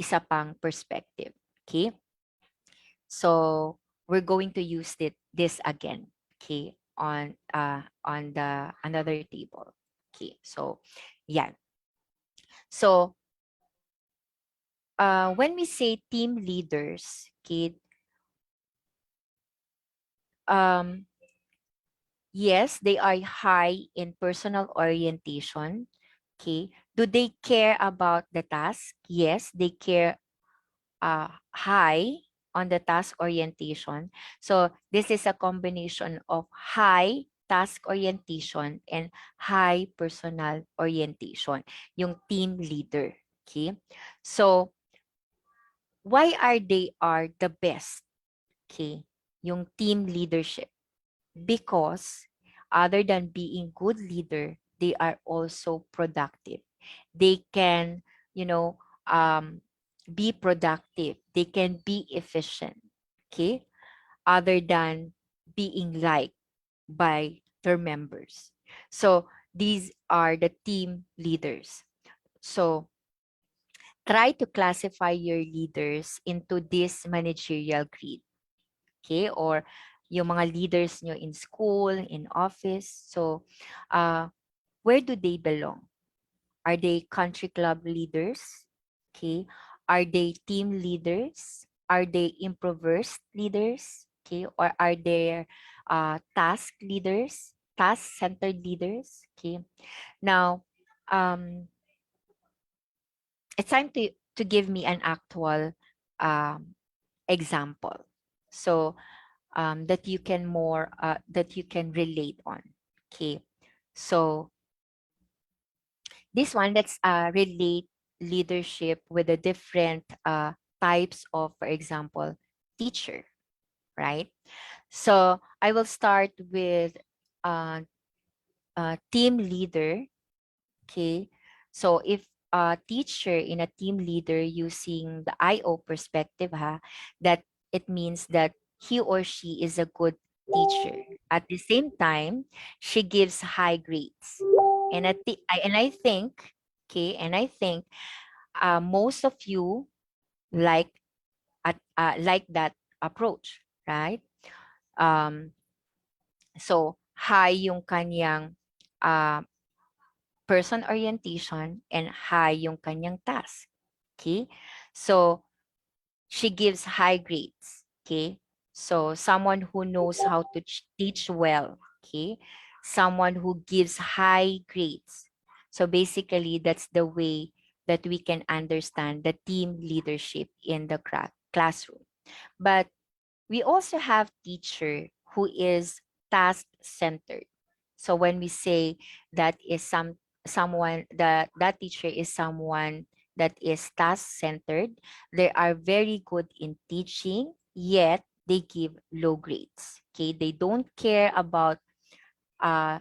isa pang perspective. Okay? So we're going to use this again, okay, on the another table. Okay, so yeah. So when we say team leaders, okay, yes, they are high in personal orientation. Okay, do they care about the task? Yes, they care high on the task orientation. So this is a combination of high task orientation and high personal orientation, yung team leader. Okay? So why are the best? Okay? Yung team leadership. Because other than being good leader, they are also productive. They can, you know, be productive. They can be efficient. Okay, other than being liked by their members. So these are the team leaders. So try to classify your leaders into this managerial grid. Okay, or yung mga leaders nyo in school, in office. So, where do they belong? Are they country club leaders? Okay. Are they team leaders? Are they improvised leaders? Okay. Or are they task leaders? Task-centered leaders? Okay. Now, it's time to give me an actual example. So, that you can that you can relate on. Okay, so this one, let's relate leadership with the different types of, for example, teacher, right? So I will start with uh, team leader. Okay, so if a teacher in a team leader using the IO perspective, that it means that he or she is a good teacher. At the same time, she gives high grades. And I think, okay, and I think most of you like like that approach, right? Um, so high yung kanyang uh, person orientation and high yung kanyang task. Okay? So, she gives high grades. Okay? So, someone who knows how to teach well. Okay? Someone who gives high grades. So, basically, that's the way that we can understand the team leadership in the classroom. But we also have teacher who is task-centered. So when we say that is someone that teacher is someone that is task-centered, they are very good in teaching, yet they give low grades. Okay, they don't care about uh,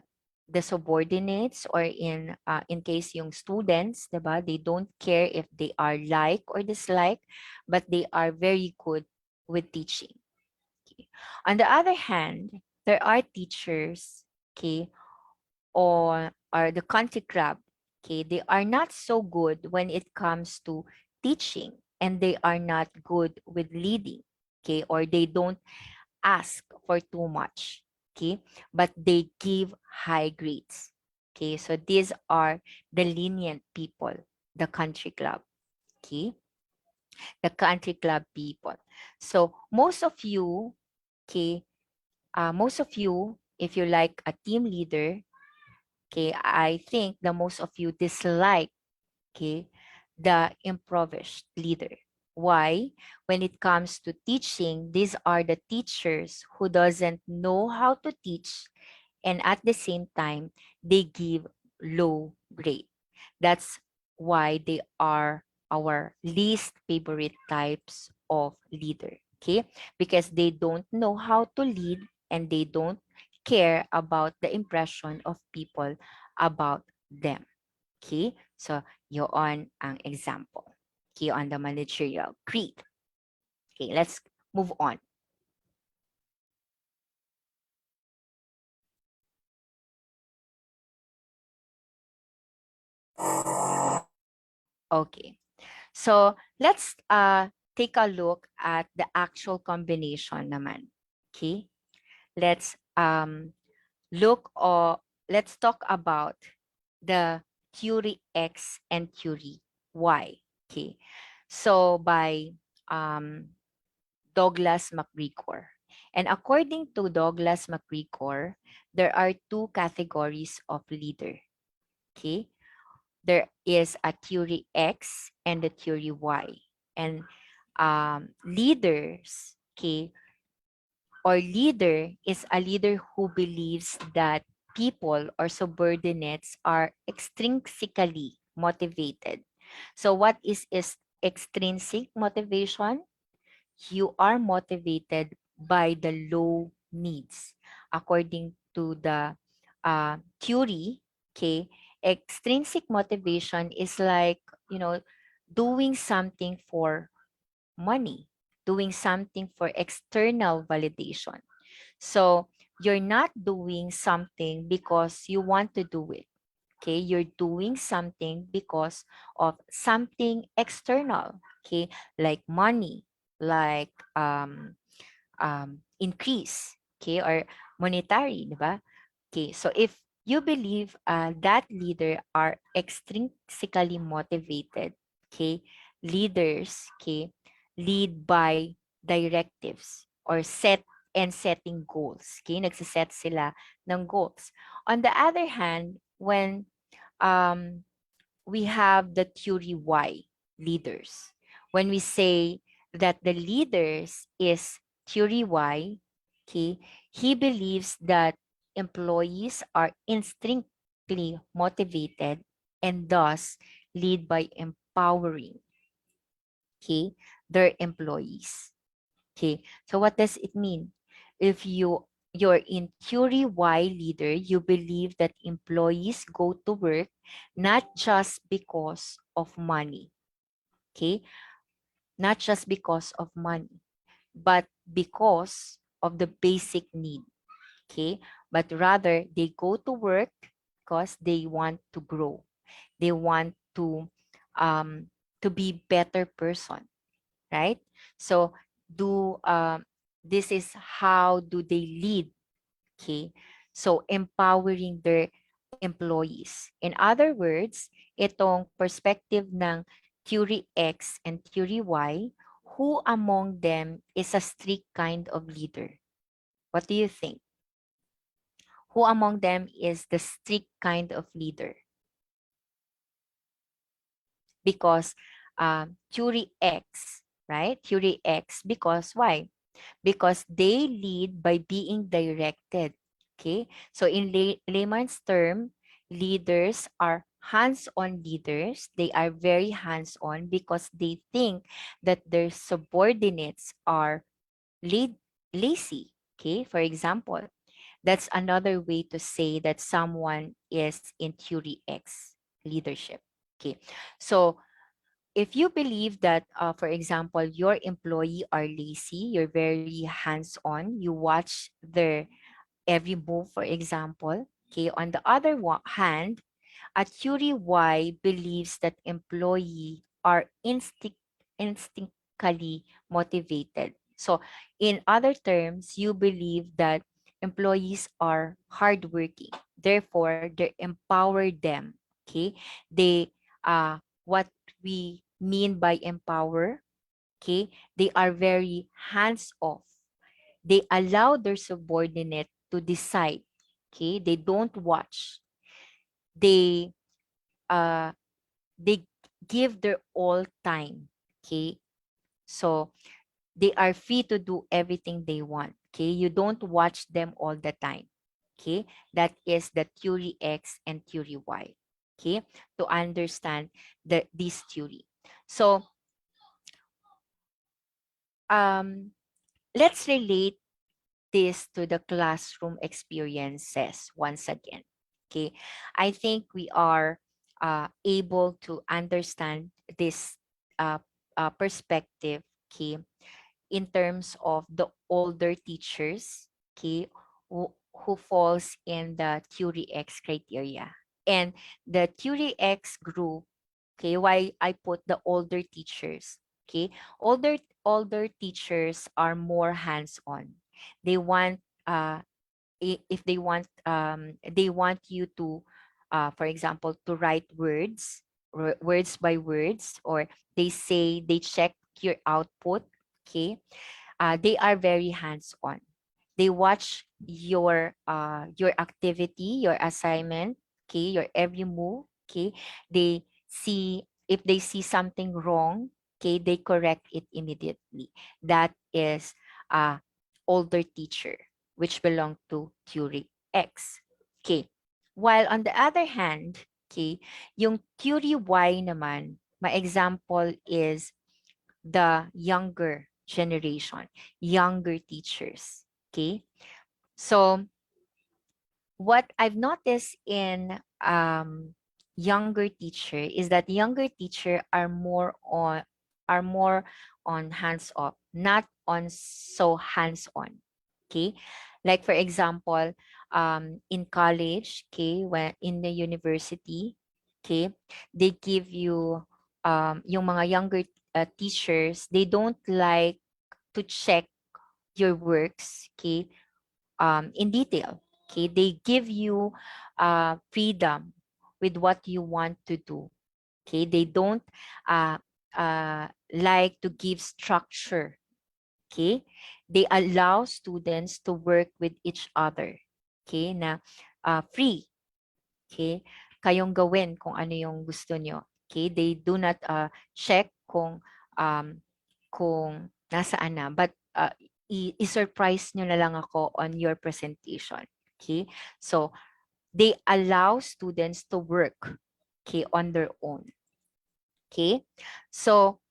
the subordinates, or in case yung students, diba? They don't care if they are like or dislike, but they are very good with teaching. Okay. On the other hand, there are teachers, okay, or the country club, okay, they are not so good when it comes to teaching, and they are not good with leading. okay, or they don't ask for too much, okay, but they give high grades. Okay, so these are the lenient people, the country club, okay, the country club people. So most of you, okay, most of you, if you're like a team leader, okay, I think the most of you dislike, okay, the impoverished leader. Why? When it comes to teaching, these are the teachers who doesn't know how to teach, and at the same time they give low grade. That's why they are our least favorite types of leader, okay, because they don't know how to lead and they don't care about the impression of people about them. Okay, so yun ang example, okay, on the managerial creed. Okay, let's move on. Okay, so let's take a look at the actual combination naman. Okay, let's look or let's talk about the theory X and theory Y. Okay, so by um, Douglas MacGregor. And according to Douglas MacGregor, there are two categories of leader. Okay, there is a theory X and the theory Y. And leaders, okay, or leader is a leader who believes that people or subordinates are extrinsically motivated. So what is extrinsic motivation? You are motivated by the low needs. According to the theory, okay, extrinsic motivation is like, doing something for money, doing something for external validation. So you're not doing something because you want to do it. Okay, you're doing something because of something external, okay, like money, like increase, okay, or monetary, di ba? Okay, so if you believe that leader are extrinsically motivated, okay, leaders, okay, lead by directives or setting goals. Okay, nagsiset sila ng goals. On the other hand, when um, we have the theory Y, leaders. When we say that the leaders is theory Y, okay, he believes that employees are instinctively motivated and thus lead by empowering, okay, their employees. Okay, so what does it mean? If you're in theory Y leader, you believe that employees go to work not just because of money, okay? Not just because of money, but because of the basic need, okay? But rather they go to work because they want to grow. They want to be better person, right? So do this is how do they lead, okay? So empowering their employees. In other words, itong perspective ng theory X and theory Y, who among them is a strict kind of leader? What do you think? Who among them is the strict kind of leader? Because theory X, right? Theory X, because why? Because they lead by being directed. Okay, so in layman's term, leaders are hands-on leaders. They are very hands-on because they think that their subordinates are lazy. Okay, for example, that's another way to say that someone is in theory X leadership. Okay, so if you believe that, for example, your employee are lazy, you're very hands-on, you watch their every move, for example. Okay, on the other hand, a theory Y believes that employee are instinctively motivated. So in other terms, you believe that employees are hardworking. Therefore, they empower them. Okay. They what we mean by empower, okay, they are very hands off. They allow their subordinate to decide. Okay. They don't watch. They uh they give their all time. Okay. So they are free to do everything they want. Okay. You don't watch them all the time. Okay. That is the theory X and theory Y. Okay. To understand this theory. So um let's relate this to the classroom experiences once again. Okay. I think we are able to understand this uh, perspective, okay, in terms of the older teachers, okay, who falls in the Theory X criteria. And the Theory X group, okay, why I put the older teachers, okay, older teachers are more hands-on. They want if they want you to for example to write words by words, or they say they check your output, okay, they are very hands-on. They watch your activity, your assignment, okay, your every move, okay. They see if they see something wrong, okay, they correct it immediately. That is older teacher, which belong to theory X. Okay. While on the other hand, okay, yung theory Y naman, my example is the younger generation, younger teachers. Okay. So what I've noticed in younger teacher is that younger teacher are more on hands off, not on so hands on. Okay, like for example, in college, okay, when in the university, okay, they give you yung mga younger teachers, they don't like to check your works, okay, in detail. Okay, they give you freedom with what you want to do. Okay, they don't uh, like to give structure. Okay, they allow students to work with each other. Okay, na free. Okay, kayong gawin kung ano yung gusto nyo. Okay, they do not check um, kung nasaan na. But i-surprise nyo na lang ako on your presentation. Okay, so they allow students to work, okay, on their own. Okay, so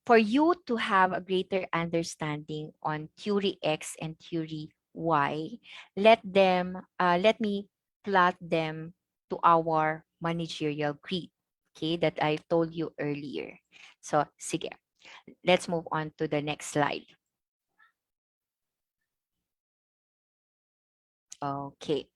for you to have a greater understanding on theory X and theory Y, let me plot them to our managerial grid, okay, that I told you earlier. So, sige, let's move on to the next slide. Okay,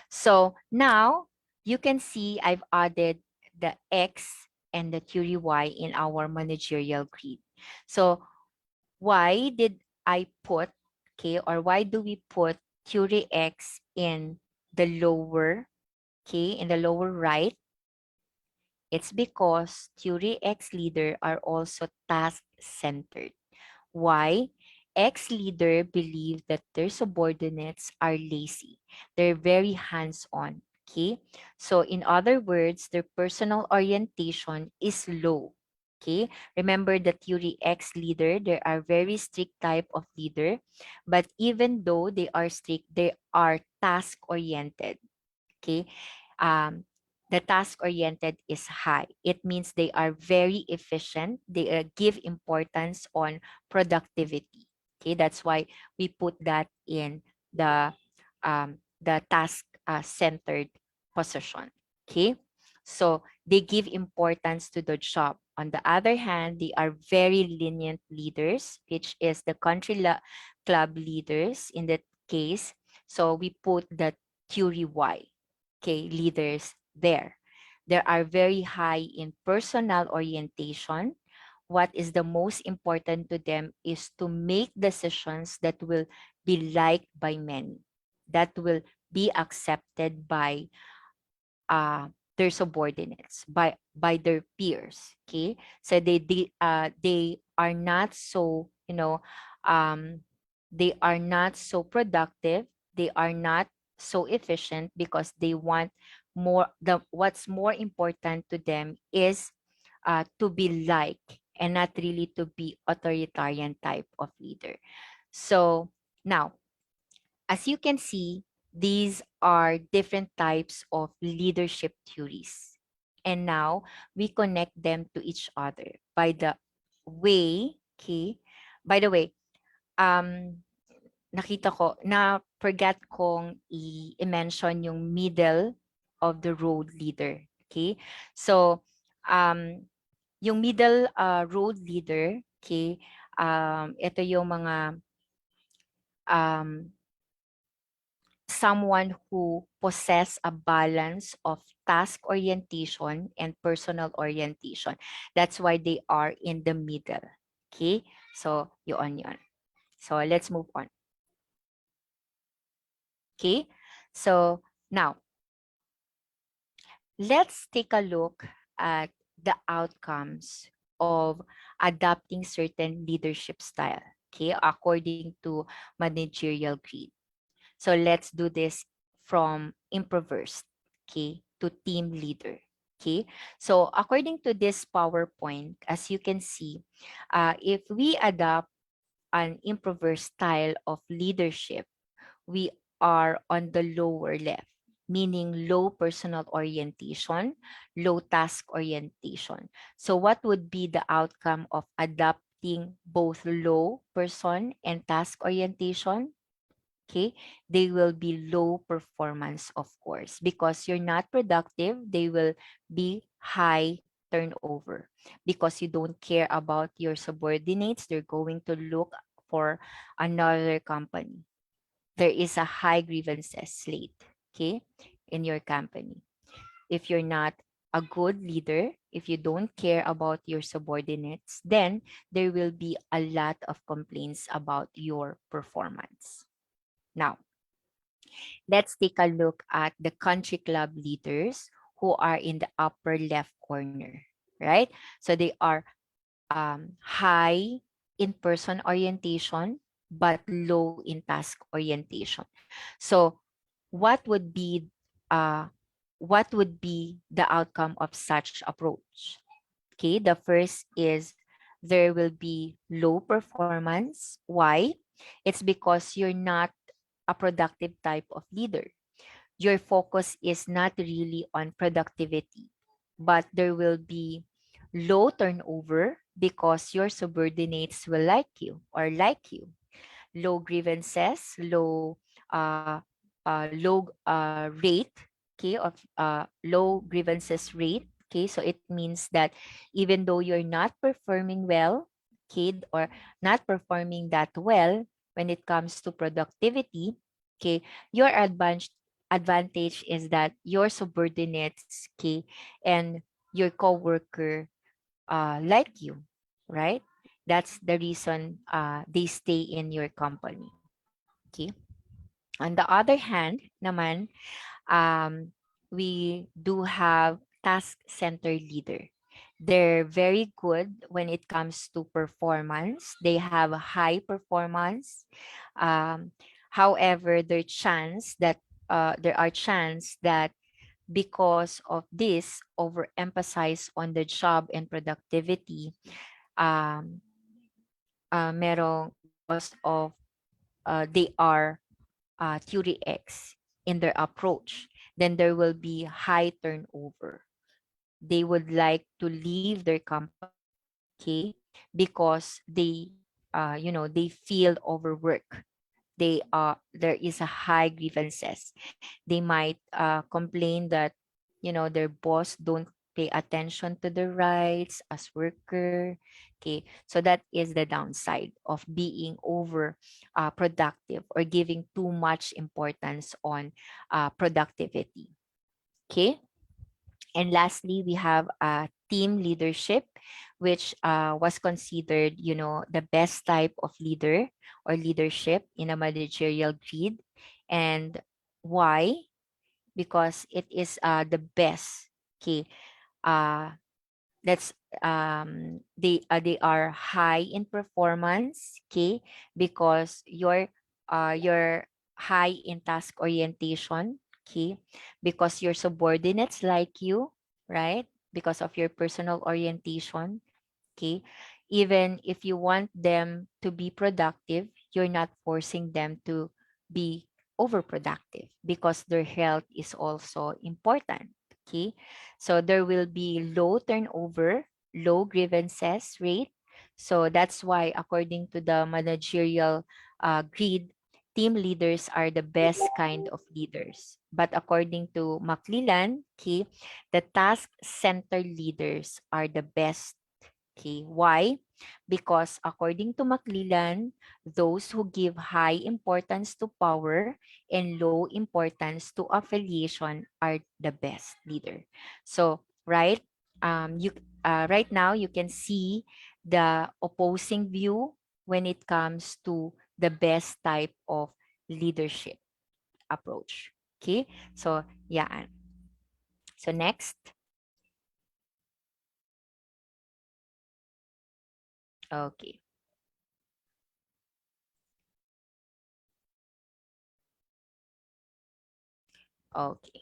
so now you can see I've added the X and the theory Y in our managerial grid. So why did I put, okay, or why do we put theory X in the lower, okay, in the lower right? It's because theory X leader are also task-centered. Why? Ex-leader believe that their subordinates are lazy. They're very hands-on. Okay. So in other words, their personal orientation is low. Okay. Remember the theory X leader, there are very strict type of leader, but even though they are strict, they are task-oriented. Okay. Um, the task-oriented is high. It means they are very efficient. They give importance on productivity. Okay, that's why we put that in the task centered position. Okay, so they give importance to the job. On the other hand, they are very lenient leaders, which is the club leaders in that case. So we put the theory Y, okay, leaders there. They are very high in personal orientation. What is the most important to them is to make decisions that will be liked by many, that will be accepted by their subordinates, by their peers. Okay, so they are not so, um, they are not so productive. They are not so efficient because they want more. The what's more important to them is to be liked and not really to be authoritarian type of leader. So now, as you can see, these are different types of leadership theories. And now we connect them to each other by the way, okay? By the way, um, nakita ko, forget kong i-mention yung middle of the road leader. Okay? So, yung middle road leader, okay, ito yung mga um, someone who possess a balance of task orientation and personal orientation. That's why they are in the middle. Okay? So, yun. So, let's move on. Okay? So, now, let's take a look at the outcomes of adopting certain leadership style, okay, according to managerial grade. So let's do this from improvised, okay, to team leader. Okay, so according to this PowerPoint, as you can see, if we adopt an improvised style of leadership, we are on the lower left, meaning low personal orientation, low task orientation. So what would be the outcome of adopting both low person and task orientation? Okay, they will be low performance, of course, because you're not productive. They will be high turnover because you don't care about your subordinates. They're going to look for another company. There is a high grievances slate, okay, in your company. If you're not a good leader, if you don't care about your subordinates, then there will be a lot of complaints about your performance. Now, let's take a look at the country club leaders who are in the upper left corner, right? So they are high in person orientation, but low in task orientation. So what would be uh, the outcome of such approach? Okay, the first is there will be low performance. Why? It's because you're not a productive type of leader. Your focus is not really on productivity, but there will be low turnover because your subordinates will like you or like you. Low grievances, low rate, okay, of low grievances rate. Okay, so it means that even though you're not performing well, kid, or not performing that well when it comes to productivity, okay, your advantage is that your subordinates, okay, and your coworker like you, right? That's the reason they stay in your company. Okay. On the other hand, naman, we do have task center leader. They're very good when it comes to performance. They have a high performance. Um, however, there are chance that because of this overemphasize on the job and productivity, um, merong because of they are theory X in their approach, then there will be high turnover. They would like to leave their company, okay, because they feel overwork. There is a high grievances. They might complain that their boss don't pay attention to their rights as worker. Okay, so that is the downside of being over productive or giving too much importance on productivity. Okay, And lastly, we have team leadership, which was considered, the best type of leader or leadership in a managerial grid. And why? Because it is the best. Okay. Uh, that's they are high in performance. Okay, because you're high in task orientation. Okay, because your subordinates like you, right? Because of your personal orientation. Okay, even if you want them to be productive, you're not forcing them to be overproductive because their health is also important. Okay, so there will be low turnover, low grievances rate. So that's why, according to the managerial grid, team leaders are the best kind of leaders. But according to McClellan, okay, the task center leaders are the best. Okay, why? Because according to McClellan, those who give high importance to power and low importance to affiliation are the best leader. So, right, you right now you can see the opposing view when it comes to the best type of leadership approach. Okay, so yeah. So next, okay, okay.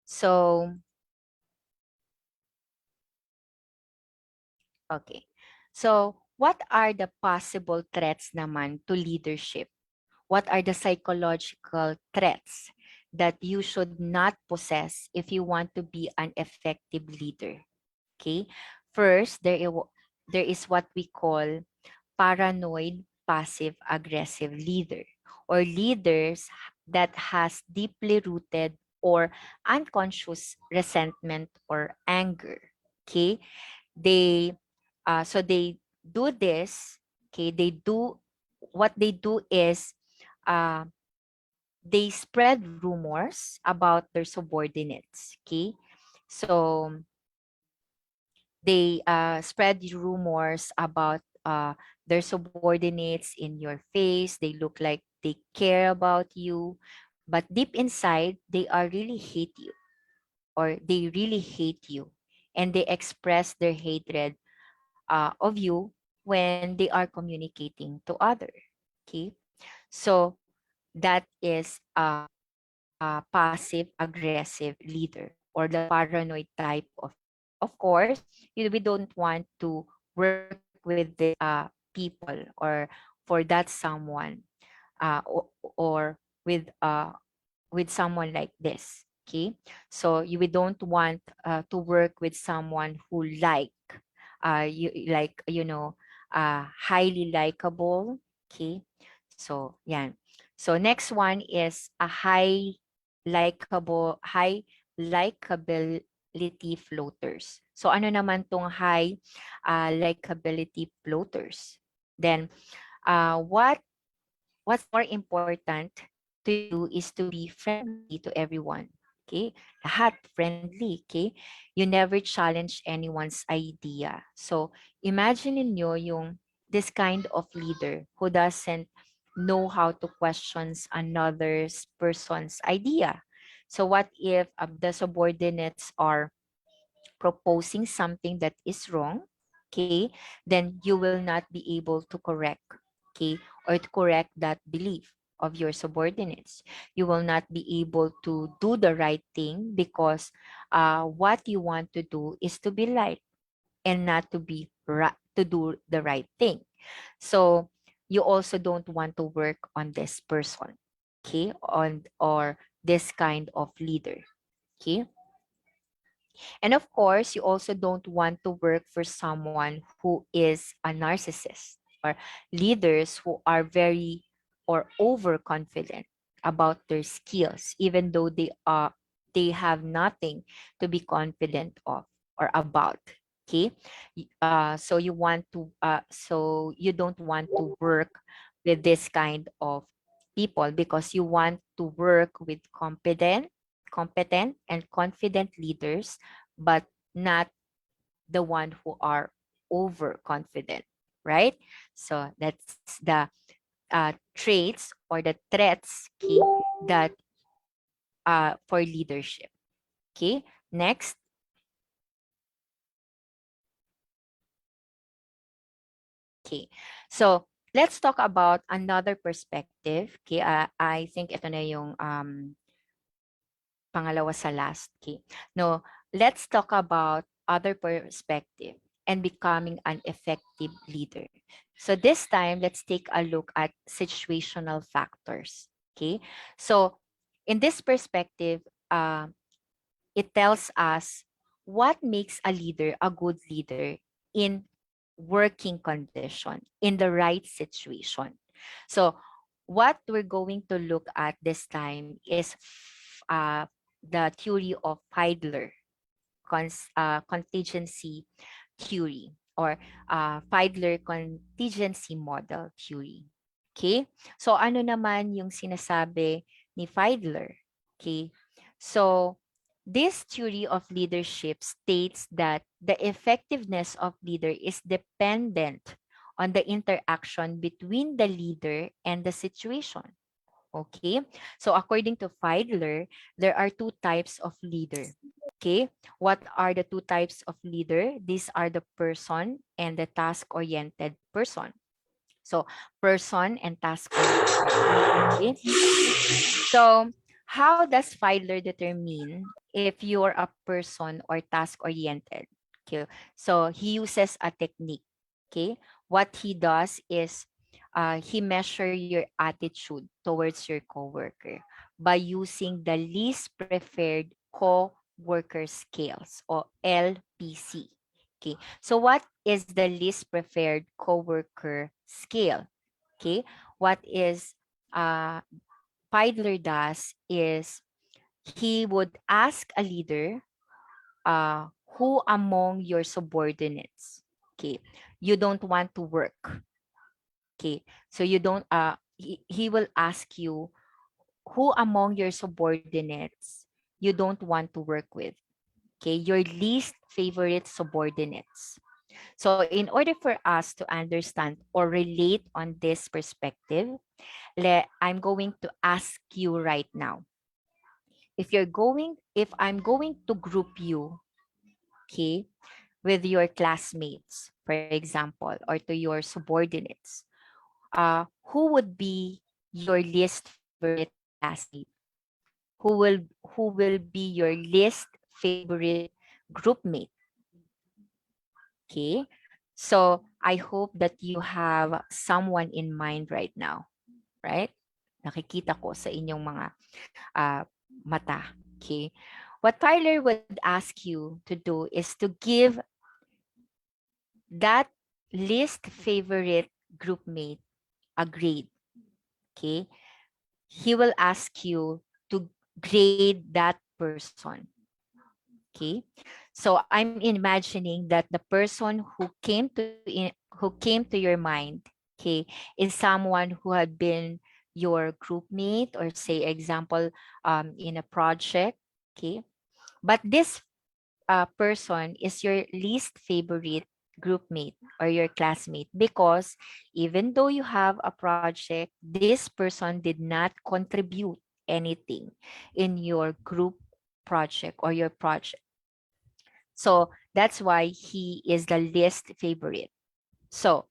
So okay. So, what are the possible threats naman to leadership? What are the psychological threats that you should not possess if you want to be an effective leader? Okay. First, there is what we call paranoid passive aggressive leader, or leaders that has deeply rooted or unconscious resentment or anger. Okay, they do this. Okay, what they do is uh, they spread rumors about their subordinates. Okay, so they spread rumors about their subordinates in your face. They look like they care about you, but deep inside they are really hate you, or they really hate you, and they express their hatred of you when they are communicating to other. Okay, so that is a passive aggressive leader, or the paranoid type of leader. Of course, we don't want to work with this people, or for that someone, or with someone like this. Okay, so we don't want to work with someone who highly likable. Okay, so yeah. So next one is a high likability floaters. So ano naman tong high likability floaters? Then what's more important to you is to be friendly to everyone. Okay? Lahat friendly. Okay? You never challenge anyone's idea. So, imagine niyo yung this kind of leader who doesn't know how to question another's person's idea. So, what if the subordinates are proposing something that is wrong? Okay, then you will not be able to correct, okay, or to correct that belief of your subordinates. You will not be able to do the right thing because what you want to do is to be right and not to be to do the right thing. So you also don't want to work on this person, okay, on or this kind of leader. Okay, and of course, you also don't want to work for someone who is a narcissist, or leaders who are very or overconfident about their skills, even though they have nothing to be confident of or about. Okay, so you don't want to work with this kind of people, because you want to work with competent, competent and confident leaders, but not the one who are overconfident, right? So that's the traits or the threats, okay, that for leadership. Okay, next. Okay, so let's talk about another perspective. Okay, I think ito na yung pangalawa sa last. Okay, no, let's talk about other perspective and becoming an effective leader. So this time, let's take a look at situational factors. Okay, so in this perspective, it tells us what makes a leader a good leader in working condition, in the right situation. So what we're going to look at this time is the theory of Feidler, contingency theory, or Feidler contingency model theory. Okay? So ano naman yung sinasabi ni Feidler? Okay? So this theory of leadership states that the effectiveness of leader is dependent on the interaction between the leader and the situation. Okay, so according to Feidler, there are two types of leader. Okay, what are the two types of leader? These are the person and the task-oriented person. So person and task-oriented. Okay. So how does Feidler determine if you're a person or task-oriented? Okay, so he uses a technique. Okay, what he does is he measure your attitude towards your coworker by using the least preferred co-worker scales, or LPC. Okay, so what is the least preferred coworker scale? Okay, what is Feidler does is he would ask a leader, who among your subordinates, okay, you don't want to work. Okay, so you don't he will ask you, who among your subordinates you don't want to work with. Okay, your least favorite subordinates. So in order for us to understand or relate on this perspective, I'm going to ask you right now, if I'm going to group you, okay, with your classmates, for example, or to your subordinates, who would be your least favorite classmate? Who will be your least favorite groupmate? Okay. So I hope that you have someone in mind right now, right? Nakikita ko sa inyong mga mata. Okay. What Tyler would ask you to do is to give that least favorite groupmate a grade. Okay. He will ask you to grade that person. Okay. So I'm imagining that the person who came to your mind, okay, is someone who had been your groupmate, or say example in a project. Okay. But this person is your least favorite groupmate or your classmate, because even though you have a project, this person did not contribute anything in your group project or your project. So that's why he is the least favorite. So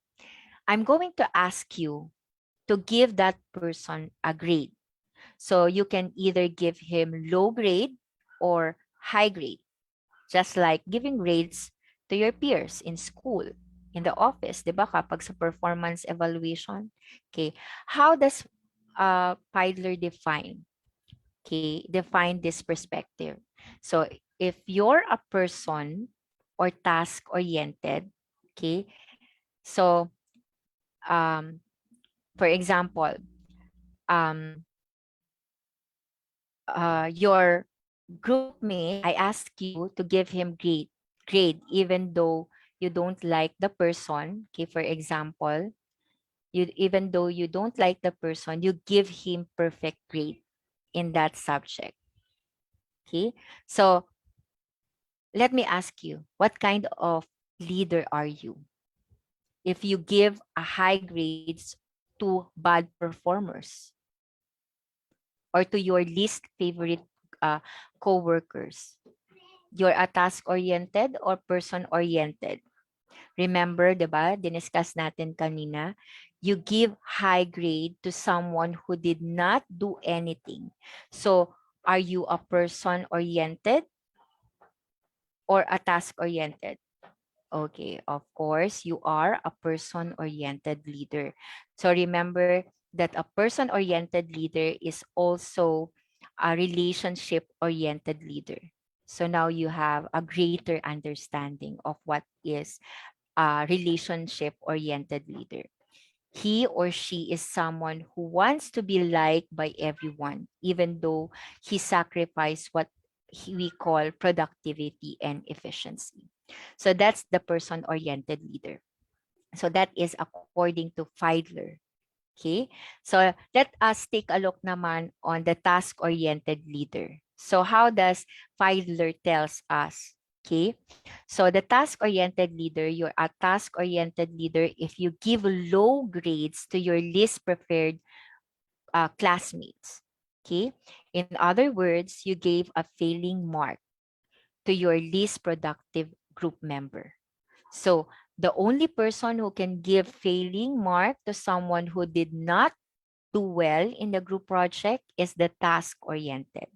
I'm going to ask you to give that person a grade. So you can either give him low grade or high grade, just like giving grades to your peers in school, in the office, di ba? Kapag sa performance evaluation. Okay. How does Feidler define this perspective? So if you're a person or task-oriented, okay, so for example, your groupmate, I ask you to give him grade, even though you don't like the person. Okay, for example, even though you don't like the person, you give him perfect grade in that subject. Okay, so let me ask you, what kind of leader are you? If you give a high grades to bad performers or to your least favorite uh, co-workers, you're a task-oriented or person-oriented? Remember, di ba, diniscuss natin kanina, you give high grade to someone who did not do anything. So, are you a person-oriented or a task-oriented? Okay, of course, you are a person-oriented leader. So remember that a person-oriented leader is also a relationship-oriented leader. So now you have a greater understanding of what is a relationship-oriented leader. He or she is someone who wants to be liked by everyone, even though he sacrificed what we call productivity and efficiency. So that's the person-oriented leader. So that is according to Feidler. Okay, so let us take a look naman on the task-oriented leader. So how does Feidler tells us? Okay, so the task-oriented leader, you're a task-oriented leader if you give low grades to your least preferred classmates. Okay, in other words, you gave a failing mark to your least productive group member. So the only person who can give failing mark to someone who did not do well in the group project is the task-oriented,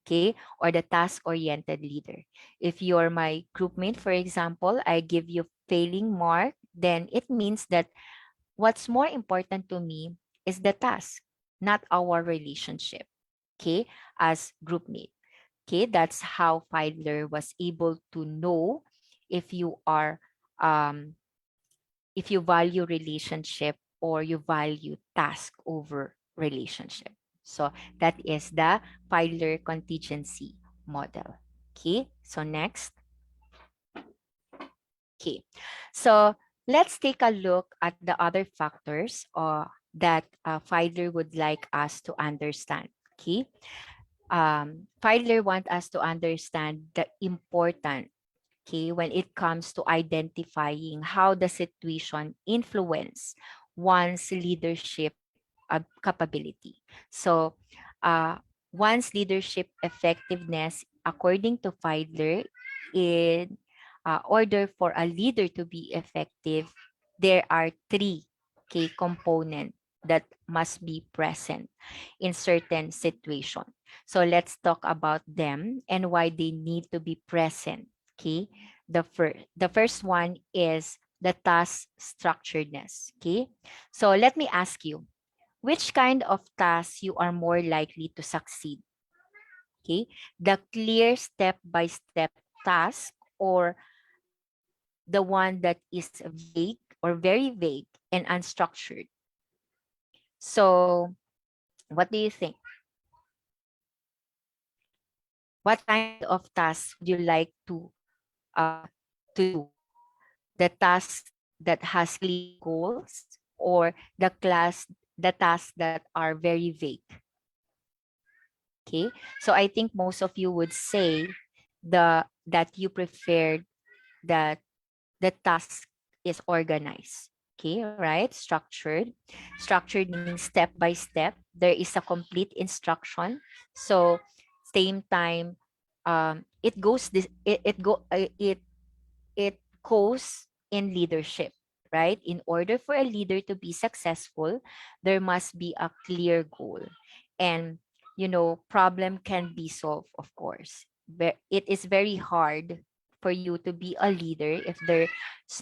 okay, or the task-oriented leader. If you're my groupmate, for example, I give you failing mark, then it means that what's more important to me is the task, not our relationship, okay, as groupmate. Okay, that's how Feidler was able to know if you are um, if you value relationship or you value task over relationship. So that is the Feidler contingency model. Okay, so next. Okay, so let's take a look at the other factors that Feidler would like us to understand. Okay, Feidler want us to understand the important, okay, when it comes to identifying how the situation influence one's leadership capability. So, uh, one's leadership effectiveness, according to Feidler, in order for a leader to be effective, there are three key components that must be present in certain situation. So let's talk about them and why they need to be present. Okay, the first one is the task structuredness. Okay, so let me ask you, which kind of task you are more likely to succeed? Okay, the clear step-by-step task or the one that is vague or very vague and unstructured. So, what do you think? What kind of task would you like to do? The task that has clear goals or the tasks that are very vague? Okay, so I think most of you would say that you preferred that the task is organized. Okay, right? Structured meaning step by step. There is a complete instruction. So same time, it goes this it goes in leadership, right? In order for a leader to be successful, there must be a clear goal. And, problem can be solved, of course. It is very hard for you to be a leader if there's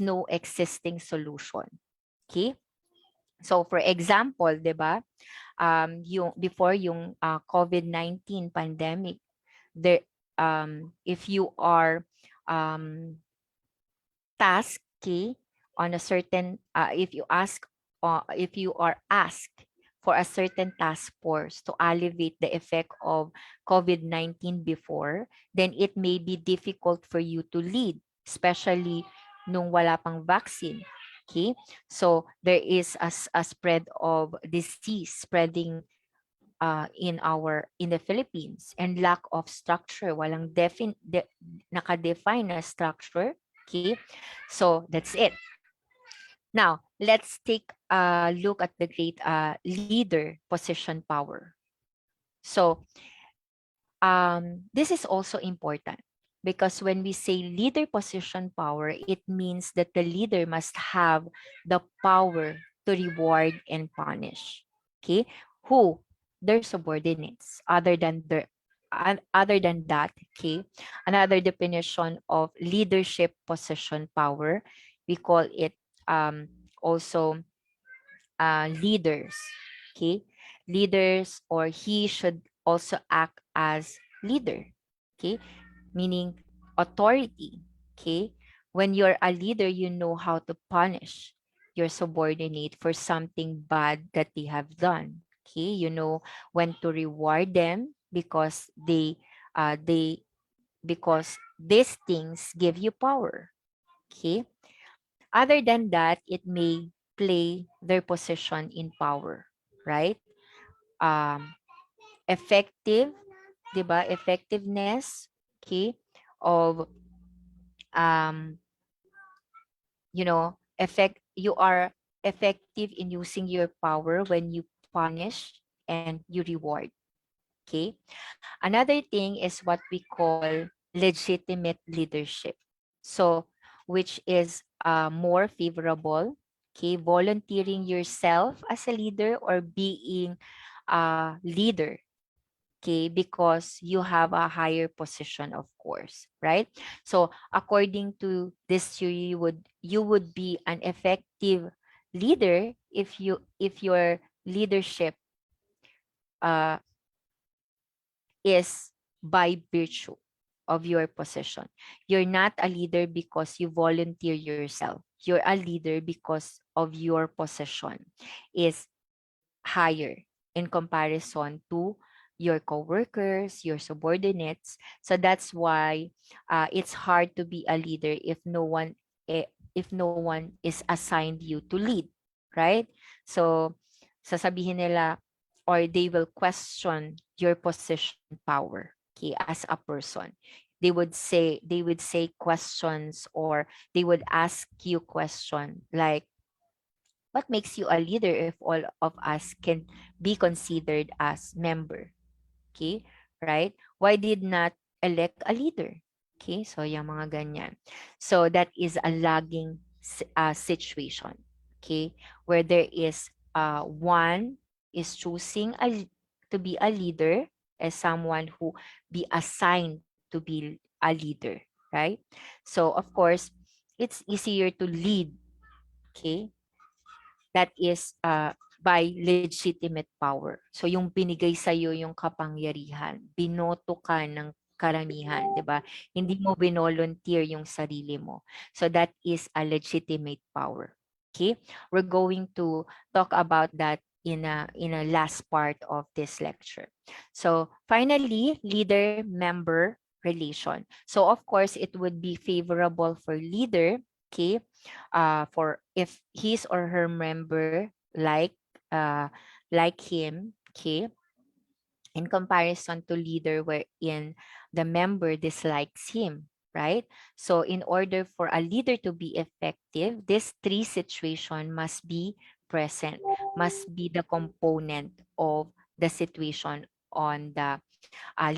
no existing solution. Okay? So, for example, di ba, before yung COVID-19 pandemic, there, if you are um, tasky on a certain if you are asked for a certain task force to alleviate the effect of COVID-19 before, then it may be difficult for you to lead, especially nung wala pang vaccine. Okay? So there is a spread of disease spreading in the Philippines, and lack of structure, walang naka-define na structure. Okay, so that's it. Now let's take a look at the great leader position power. So this is also important, because when we say leader position power, it means that the leader must have the power to reward and punish. Okay, who? Their subordinates. Other than that, okay, another definition of leadership position power, we call it also leaders. Okay, leaders, or he should also act as leader. Okay, meaning authority. Okay, when you're a leader, you know how to punish your subordinate for something bad that they have done. Okay, you know when to reward them because they because these things give you power. Okay, other than that, it may play their position in power, right? Um, effective, diba? Effectiveness, okay, of um, you are effective in using your power when you punish and you reward. Okay. Another thing is what we call legitimate leadership. So, which is more favorable. Okay, volunteering yourself as a leader or being a leader. Okay, because you have a higher position, of course, right? So, according to this theory, you would be an effective leader if your leadership uh, is by virtue of your position. You're not a leader because you volunteer yourself. You're a leader because of your position is higher in comparison to your coworkers, your subordinates. So that's why it's hard to be a leader if no one is assigned you to lead, right? So sasabihin nila, or they will question your position power, okay, as a person. They would say questions, or they would ask you question like, what makes you a leader if all of us can be considered as member? Okay, right? Why did not elect a leader? Okay, so yung mga ganyan. So that is a lagging situation. Okay, where there is one is choosing to be a leader as someone who be assigned to be a leader, right? So of course, it's easier to lead. Okay, that is by legitimate power. So yung binigay sa iyo yung kapangyarihan, binoto ka ng karamihan, 'di ba? Hindi mo binolunteer yung sarili mo. So that is a legitimate power. Okay? We're going to talk about that in a last part of this lecture. So finally, leader member relation. So of course, it would be favorable for leader, okay, for if his or her member uh, like him, okay, in comparison to leader wherein the member dislikes him, right? So in order for a leader to be effective, this three situation must be present, must be the component of the situation on the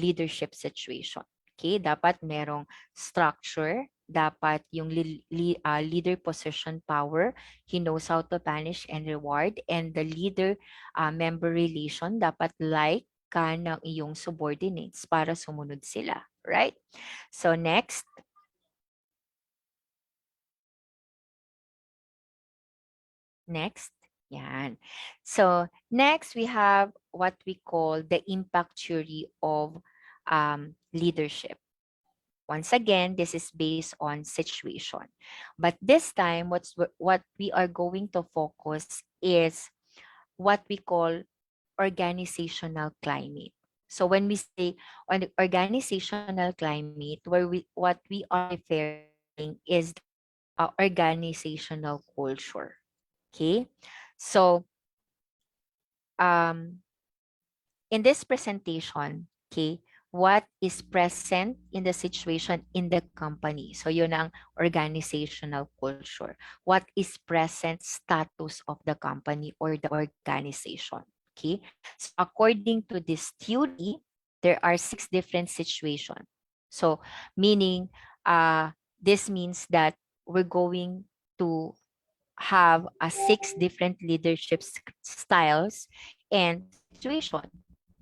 leadership situation. Okay, dapat merong structure, dapat yung leader position power, he knows how to punish and reward, and the leader member relation, dapat like ka ng iyong subordinates para sumunod sila, right? So next. Next. Yan. So next we have what we call the impact theory of leadership. Once again, this is based on situation. But this time, what we are going to focus is what we call organizational climate. So when we say on the organizational climate, what we are referring is organizational culture. Okay, so um, in this presentation, okay, what is present in the situation in the company. So yun ang organizational culture. What is present status of the company or the organization. Okay. So according to this theory, there are 6 different situations. So meaning this means that we're going to have 6 different leadership styles and situation,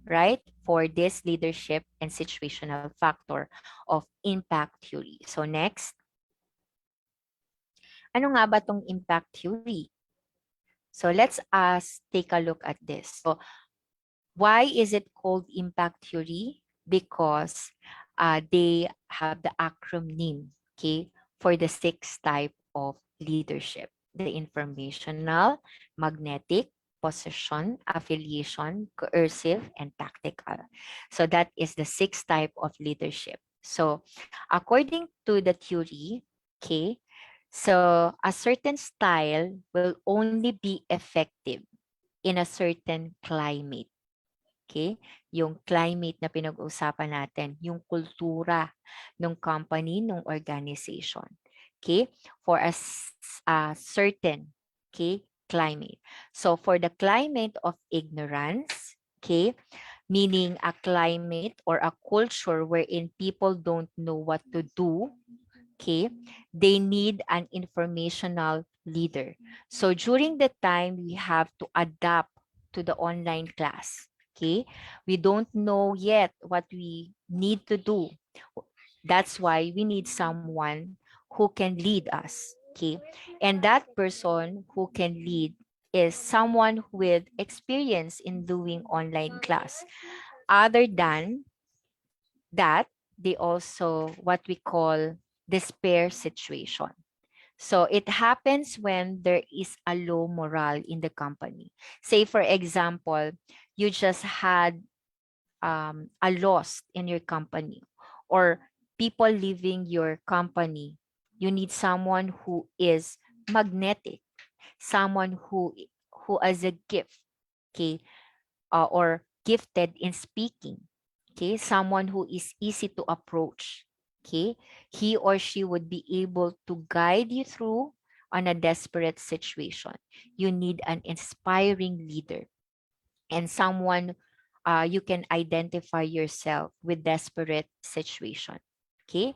right? For this leadership and situational factor of impact theory. So next, ano nga ba tong impact theory? So let's take a look at this. So why is it called impact theory? Because they have the acronym, okay, for the 6 type of leadership: the informational, magnetic, possession, affiliation, coercive, and tactical. So that is the 6 type of leadership. So according to the theory, okay, so a certain style will only be effective in a certain climate. Okay? Yung climate na pinag-uusapan natin, yung kultura ng company, ng organization. Okay? For a certain, okay, climate. So for the climate of ignorance, okay, meaning a climate or a culture wherein people don't know what to do, okay, they need an informational leader. So during the time we have to adapt to the online class, okay, we don't know yet what we need to do. That's why we need someone who can lead us, okay, and that person who can lead is someone with experience in doing online class. Other than that, they also what we call despair situation. So it happens when there is a low morale in the company. Say, for example, you just had a loss in your company, or people leaving your company. You need someone who is magnetic, someone who has a gift, okay, or gifted in speaking, okay, someone who is easy to approach, okay, he or she would be able to guide you through on a desperate situation. You need an inspiring leader and someone you can identify yourself with desperate situation, okay.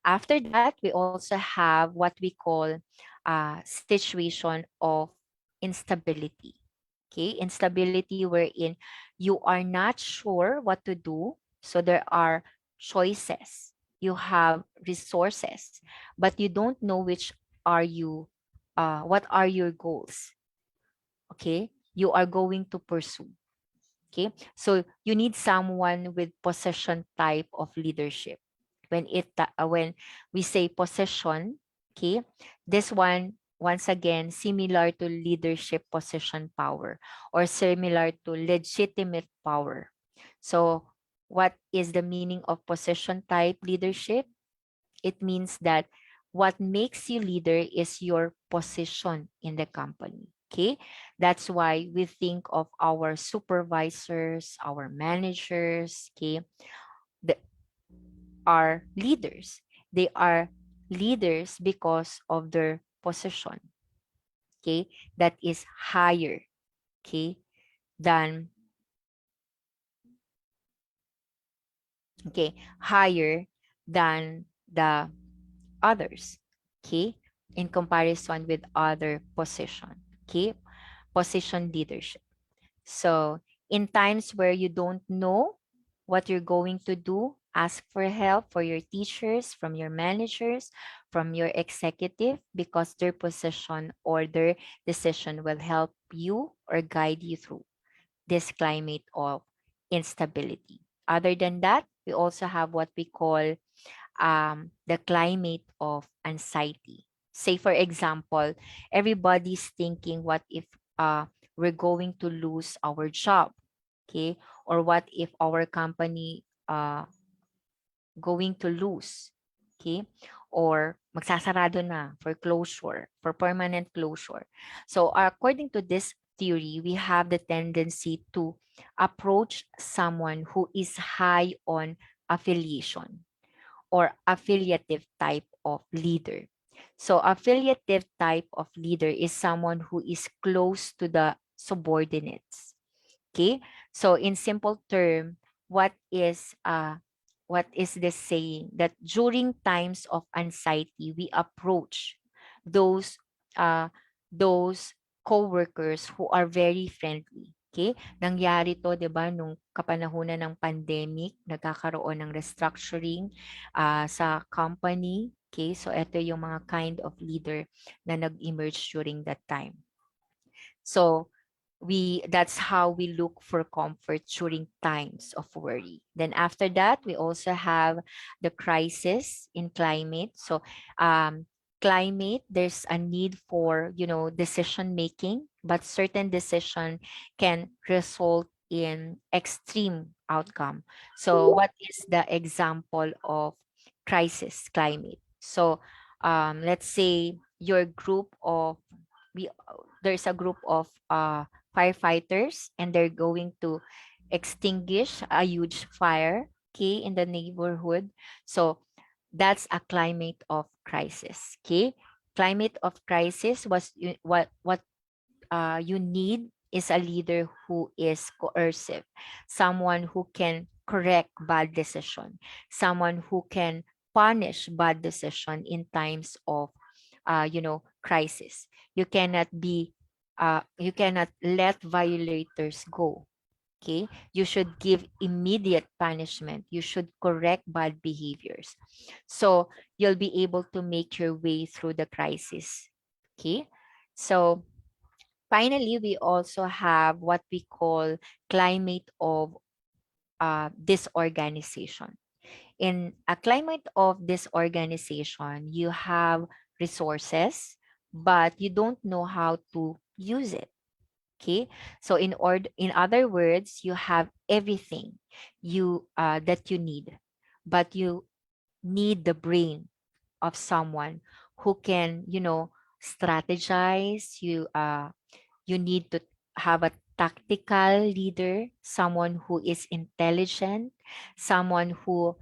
After that, we also have what we call situation of instability. Okay, instability wherein you are not sure what to do. So there are choices. You have resources, but you don't know which are you, what are your goals. Okay, you are going to pursue. Okay, so you need someone with possession type of leadership. When we say possession, okay, this one once again similar to leadership possession power or similar to legitimate power. So what is the meaning of possession type leadership? It means that what makes you leader is your position in the company. Okay, that's why we think of our supervisors, our managers, okay, the, are leaders. They are leaders because of their position, okay, that is higher, okay, than, okay, higher than the others, okay, in comparison with other position, okay, position leadership. So in times where you don't know what you're going to do, ask for help for your teachers, from your managers, from your executive, because their position or their decision will help you or guide you through this climate of instability. Other than that, we also have what we call the climate of anxiety. Say, for example, everybody's thinking, what if we're going to lose our job? Okay. Or what if our company going to lose? Okay. Or magsasarado na for closure, for permanent closure. So according to this theory, we have the tendency to approach someone who is high on affiliation or affiliative type of leader. So affiliative type of leader is someone who is close to the subordinates. Okay? So in simple term, what is this saying? That during times of anxiety, we approach those uh those co-workers who are very friendly. Okay? Nangyari to, 'di ba, nung kapanahunan ng pandemic, nagkakaroon ng restructuring sa company. Okay? So ito yung mga kind of leader na nag-emerge during that time. So that's how we look for comfort during times of worry. Then after that, we also have the crisis in climate. So climate, there's a need for, decision making, but certain decision can result in extreme outcome. So what is the example of crisis climate? So let's say your group of we there's a group of firefighters, and they're going to extinguish a huge fire, okay, in the neighborhood. So that's a climate of crisis. Okay, climate of crisis was what you need is a leader who is coercive, someone who can correct bad decision, someone who can punish bad decision in times of crisis. You cannot let violators go. Okay, you should give immediate punishment. You should correct bad behaviors, so you'll be able to make your way through the crisis. Okay, so finally, we also have what we call climate of disorganization. In a climate of disorganization, you have resources, but you don't know how to use it. Okay, so in other words, you have everything that you need, but you need the brain of someone who can, strategize. You need to have a tactical leader, someone who is intelligent, someone who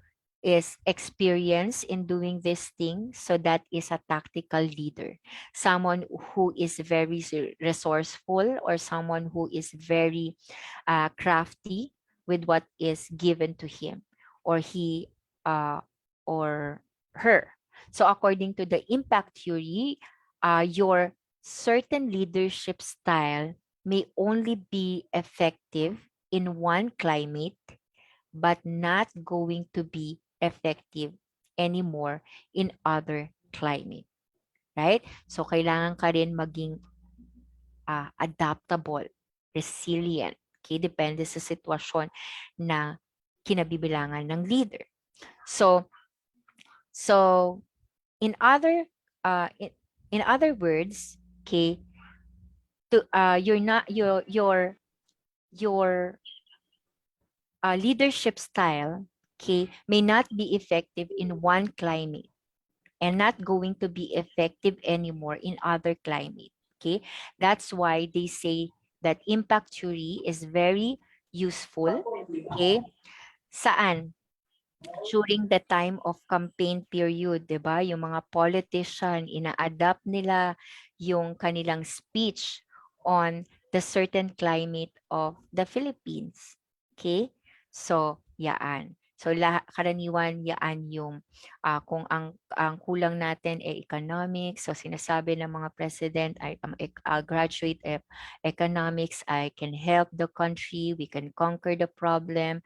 is experienced in doing this thing. So that is a tactical leader. Someone who is very resourceful, or someone who is very crafty with what is given to him, or he or her. So according to the impact theory, your certain leadership style may only be effective in one climate, but not going to be effective anymore in other climate. Right? So kailangan ka rin maging adaptable, resilient. Okay? Depende sa sitwasyon na kinabibilangan ng leader. So in other words, okay, you're not your leadership style, okay, may not be effective in one climate and not going to be effective anymore in other climate. Okay, that's why they say that impact theory is very useful. Okay, saan? During the time of campaign period, 'di ba? Yung mga politician, ina-adapt nila yung kanilang speech on the certain climate of the Philippines. Okay? So, yaan. So, karaniwan yaan yung kung ang kulang natin ay economics. So, sinasabi ng mga president ay graduate economics, I can help the country, we can conquer the problem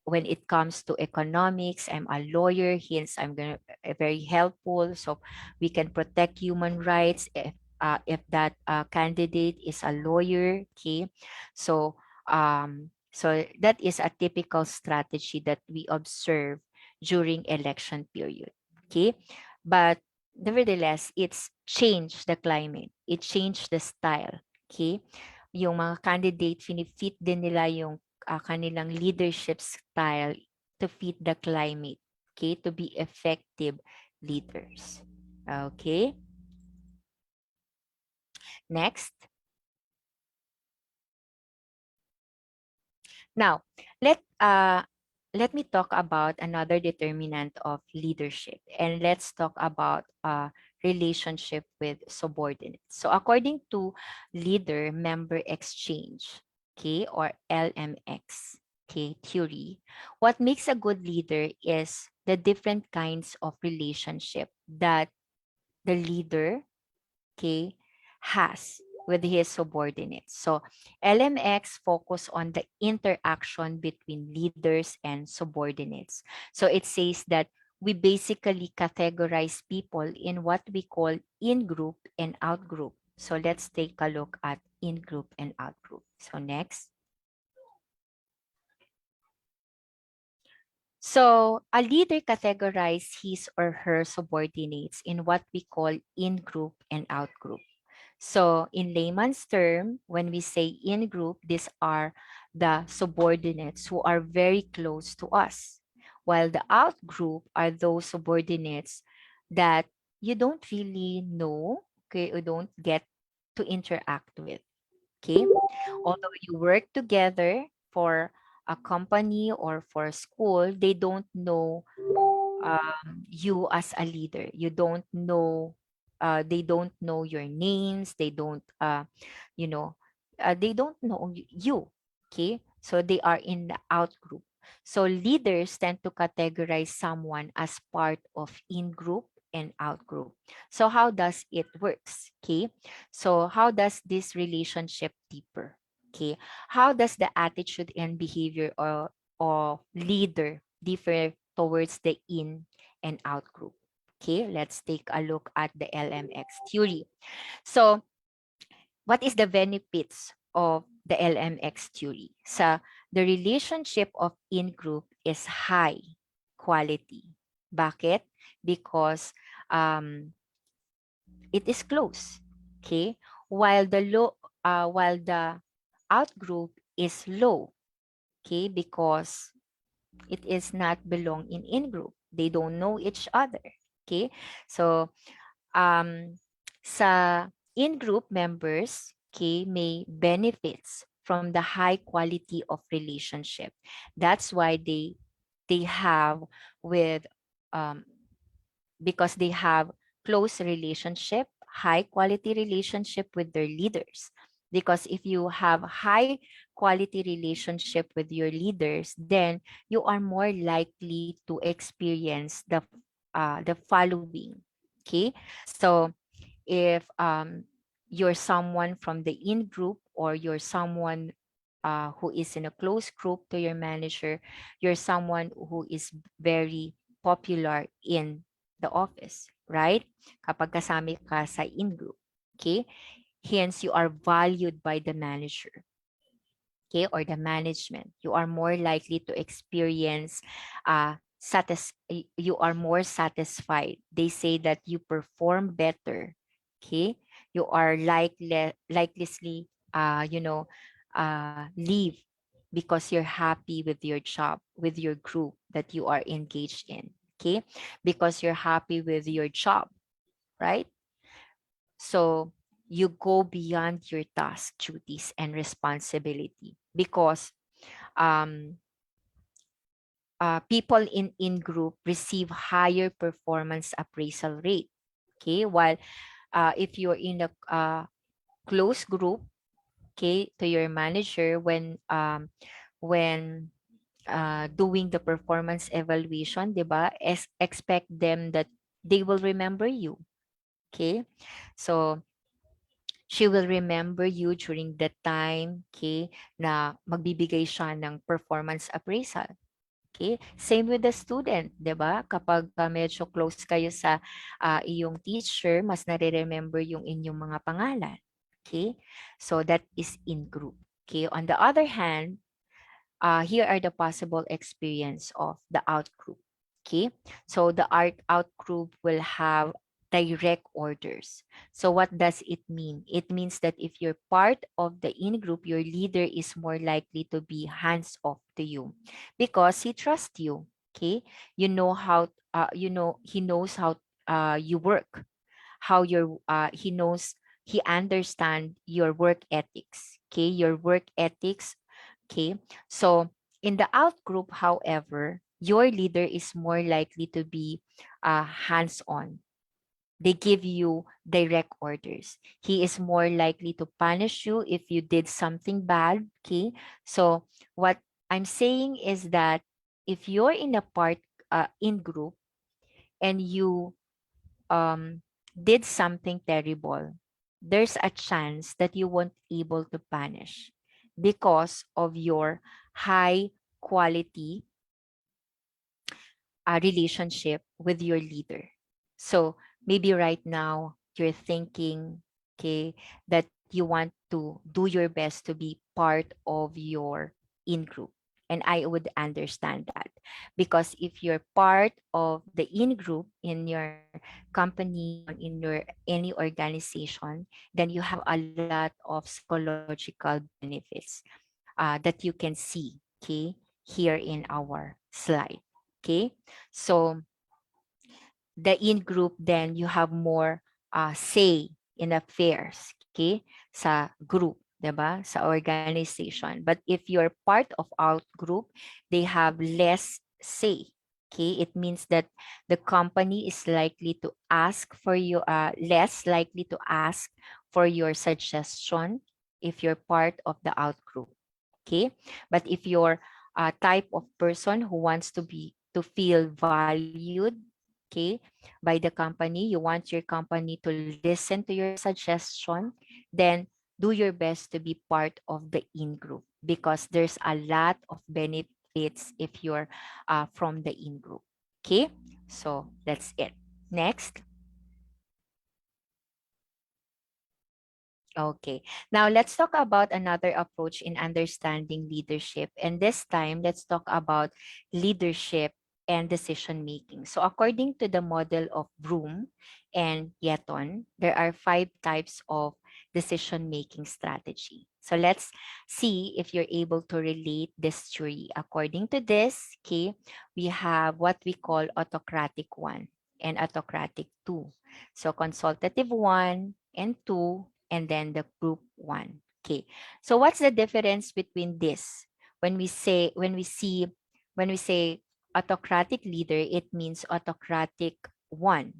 when it comes to economics. I'm a lawyer, hence I'm gonna very helpful. So we can protect human rights if that candidate is a lawyer. Okay, so that is a typical strategy that we observe during election period. Okay, but nevertheless, it's changed the climate. It changed the style. Okay, yung mga candidate, finifit din nila yung kanilang leadership style to fit the climate, okay, to be effective leaders. Okay. Next. Now, let me talk about another determinant of leadership, and let's talk about relationship with subordinates. So according to leader member exchange, okay, or LMX, okay, theory, what makes a good leader is the different kinds of relationship that the leader, okay, has with his subordinates. So LMX focus on the interaction between leaders and subordinates. So it says that we basically categorize people in what we call in-group and out-group. So let's take a look at in-group and out-group. So next. So a leader categorizes his or her subordinates in what we call in-group and out-group. So in layman's term, when we say in-group, these are the subordinates who are very close to us, while the out-group are those subordinates that you don't really know, okay, or don't get to interact with, okay? Although you work together for a company or for school, they don't know you as a leader. You don't know, they don't know your names. They don't, you know, they don't know you. Okay, so they are in the out group. So leaders tend to categorize someone as part of in group and out group. So how does it works? Okay, so how does this relationship deeper? Okay, how does the attitude and behavior or leader differ towards the in and out group? Okay, let's take a look at the LMX theory. So what is the benefits of the LMX theory? So the relationship of in-group is high quality. Bakit? Because it is close. Okay, while the out group is low. Okay, because it is not belong in group. They don't know each other. Okay, so sa in-group members, okay, may benefits from the high quality of relationship. That's why they have with um, because they have close relationship, high quality relationship with their leaders. Because if you have high quality relationship with your leaders, then you are more likely to experience the following. Okay, so if you're someone from the in group, or you're someone who is in a close group to your manager, you're someone who is very popular in the office, right? Kapag kasama ka sa in-group. Okay? Hence, you are valued by the manager, okay, or the management. You are more likely to experience you are more satisfied. They say that you perform better. Okay? You are likely leave because you're happy with your job, with your group that you are engaged in. Okay? Because you're happy with your job, right? So you go beyond your task, duties, and responsibility because um, people in group receive higher performance appraisal rate. Okay, while if you're in a close group, okay, to your manager when doing the performance evaluation, diba, expect them that they will remember you. Okay, so she will remember you during the time, okay, na magbibigay siya ng performance appraisal. Okay? Same with the student, 'di ba? Kapag medyo close kayo sa iyong teacher, mas nare-remember yung inyong mga pangalan. Okay? So that is in group. Okay? On the other hand, here are the possible experience of the out group. Okay? So the out group will have direct orders. So what does it mean? It means that if you're part of the in group, your leader is more likely to be hands off to you because he trusts you. Okay, you know how he knows how you work, how he knows, he understand your work ethics. Okay, your work ethics Okay, so in the out group, however, your leader is more likely to be hands-on. They give you direct orders. He is more likely to punish you if you did something bad. Okay, so what I'm saying is that if you're in a part in group and you did something terrible, there's a chance that you won't able to punish because of your high quality relationship with your leader. So maybe right now you're thinking, okay, that you want to do your best to be part of your in group. And I would understand that because if you're part of the in group in your company or in your any organization, then you have a lot of psychological benefits that you can see, okay, here in our slide. Okay, so the in group, then you have more say in affairs, okay, sa group, 'di ba? Sa organization. But if you're part of out group, they have less say. Okay, it means that the company is likely to ask for you, less likely to ask for your suggestion if you're part of the out group. Okay, but if you're a type of person who wants to feel valued, okay, by the company, you want your company to listen to your suggestion, then do your best to be part of the in group because there's a lot of benefits if you're from the in group. Okay, so that's it. Next. Okay, now let's talk about another approach in understanding leadership. And this time, let's talk about leadership and decision making. So according to the model of Broom and Yeton, there are 5 types of decision making strategy. So let's see if you're able to relate this theory. According to this, okay, we have what we call autocratic 1 and autocratic 2. So consultative 1 and 2, and then the group 1. Okay. So what's the difference between this? When we say autocratic leader, it means autocratic 1.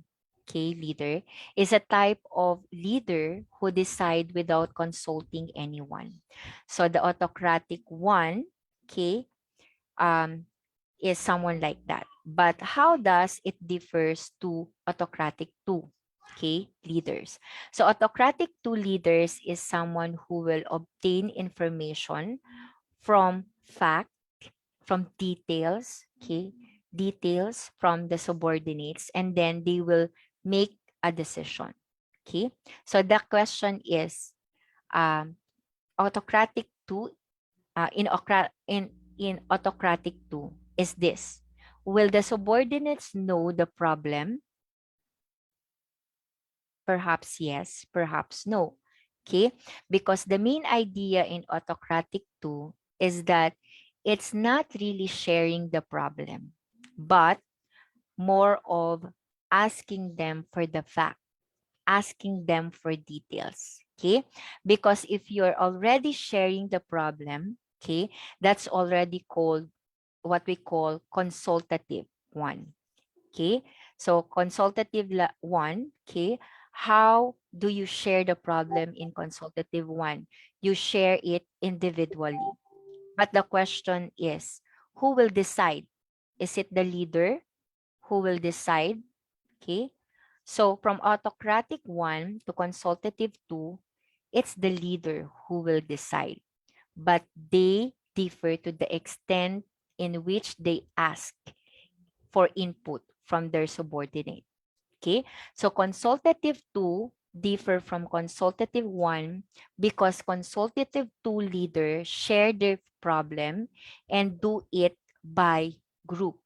Okay, leader is a type of leader who decide without consulting anyone. So the autocratic 1, okay, um, is someone like that. But how does it differs to autocratic 2? Okay, leaders. So autocratic 2 leaders is someone who will obtain information from fact, from details, okay, details from the subordinates, and then they will make a decision. Okay, so the question is, um, autocratic 2 in autocratic 2 is this: will the subordinates know the problem? Perhaps yes, perhaps no. Okay, because the main idea in autocratic 2 is that it's not really sharing the problem, but more of asking them for the fact, asking them for details. Okay, because if you're already sharing the problem, okay, that's already called what we call consultative 1. Okay, so consultative 1, okay, how do you share the problem in consultative 1? You share it individually. But the question is, who will decide? Is it the leader who will decide? Okay, so from autocratic 1 to consultative 2, it's the leader who will decide, but they differ to the extent in which they ask for input from their subordinate. Okay, so consultative 2 differ from consultative 1 because consultative 2 leaders share their problem and do it by group.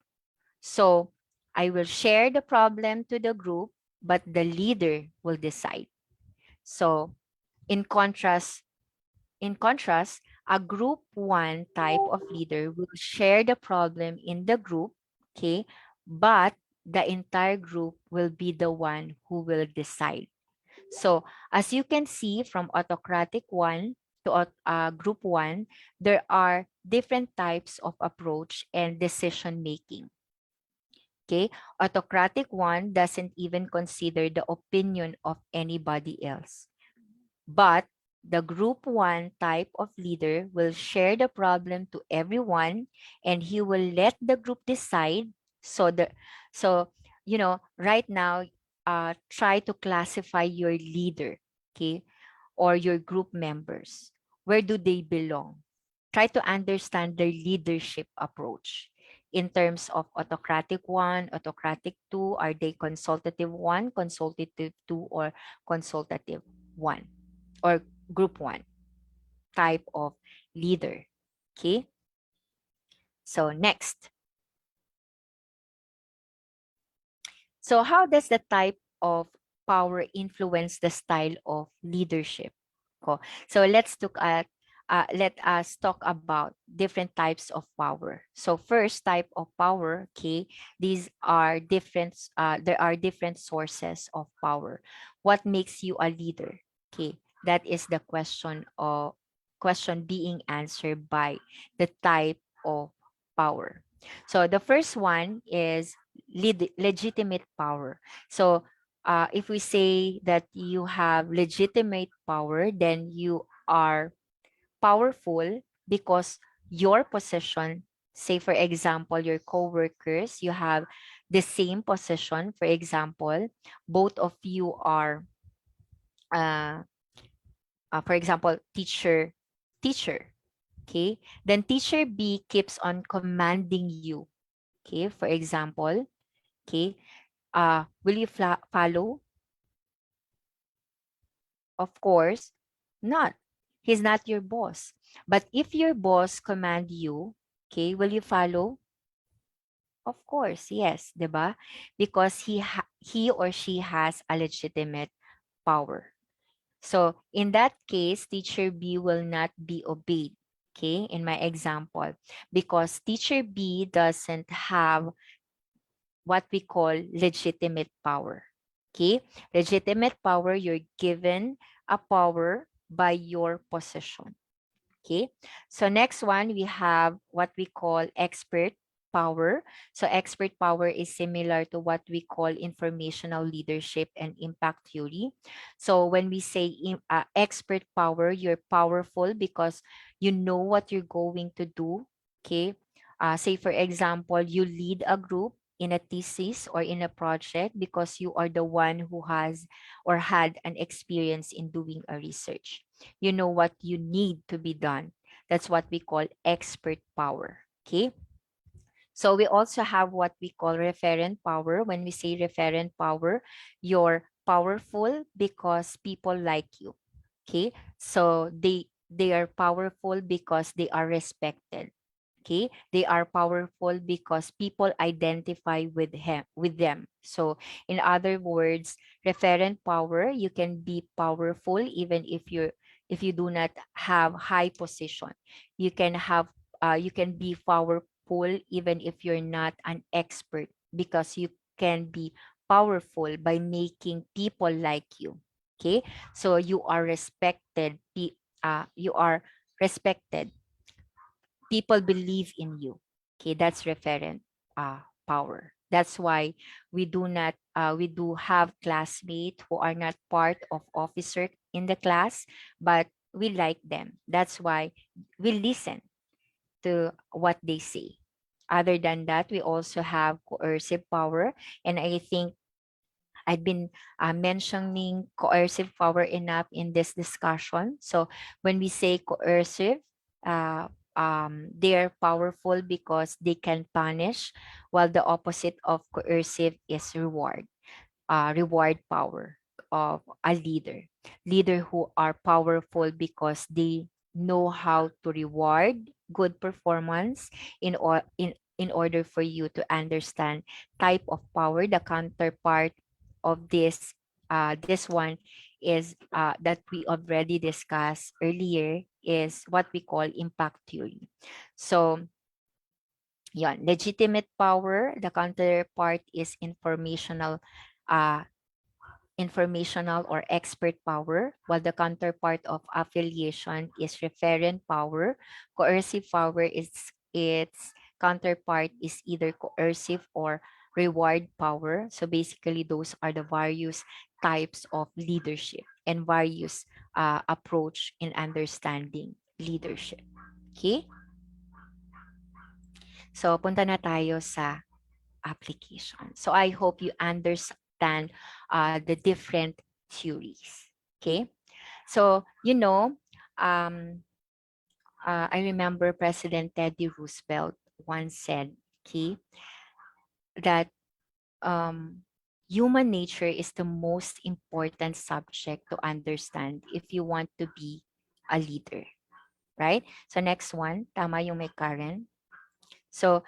So I will share the problem to the group, but the leader will decide. So in contrast, a group 1 type of leader will share the problem in the group, okay, but the entire group will be the one who will decide. So as you can see from autocratic 1, group 1, there are different types of approach and decision making. Okay, autocratic one doesn't even consider the opinion of anybody else. But the group 1 type of leader will share the problem to everyone, and he will let the group decide. So right now, try to classify your leader, okay, or your group members. Where do they belong? Try to understand their leadership approach. In terms of autocratic 1, autocratic 2, are they consultative 1, consultative 2, or consultative 1, or group 1 type of leader? Okay. So next. So how does the type of power influence the style of leadership? So let us talk about different types of power. So first type of power, okay, these are different, there are different sources of power. What makes you a leader? Okay, that is the question being answered by the type of power. So the first one is legitimate power. So if we say that you have legitimate power, then you are powerful because your position, say for example, your co-workers, you have the same position. For example, both of you are, uh, for example, teacher. Okay, then teacher B keeps on commanding you. Okay, for example, okay, will you follow? Of course, not. He's not your boss. But if your boss command you, okay, will you follow? Of course, yes, 'di ba? Because he or she has a legitimate power. So in that case, teacher B will not be obeyed. Okay, in my example, because teacher B doesn't have what we call legitimate power. Okay, legitimate power, you're given a power by your position. Okay, so next one, we have what we call expert power. So expert power is similar to what we call informational leadership and impact theory. So when we say expert power, you're powerful because you know what you're going to do. Okay, say for example, you lead a group in a thesis or in a project because you are the one who has or had an experience in doing a research. You know what you need to be done. That's what we call expert power. Okay. So we also have what we call referent power. When we say referent power, you're powerful because people like you. Okay. So they are powerful because they are respected. Okay, they are powerful because people identify with them. So in other words, referent power, you can be powerful even if you do not have high position. You can be powerful even if you're not an expert, because you can be powerful by making people like you. Okay, so you are respected. You are respected, people believe in you. Okay, that's referent power. That's why we do have classmates who are not part of officer in the class, but we like them. That's why we listen to what they say. Other than that, we also have coercive power. And I think I've been mentioning coercive power enough in this discussion. So when we say coercive, uh, they're powerful because they can punish, while the opposite of coercive is reward power of a leader. Leader who are powerful because they know how to reward good performance in order for you to understand type of power. The counterpart of this one is that we already discussed earlier, is what we call impact theory. So yeah, legitimate power, the counterpart is uh, informational or expert power, while the counterpart of affiliation is referent power. Coercive power is its counterpart is either coercive or reward power. So basically, those are the various types of leadership and various approach in understanding leadership. Okay? So punta na tayo sa application. So I hope you understand the different theories. Okay? So, I remember President Teddy Roosevelt once said, okay, that human nature is the most important subject to understand if you want to be a leader, right? So next one, tama yung may Karen. So,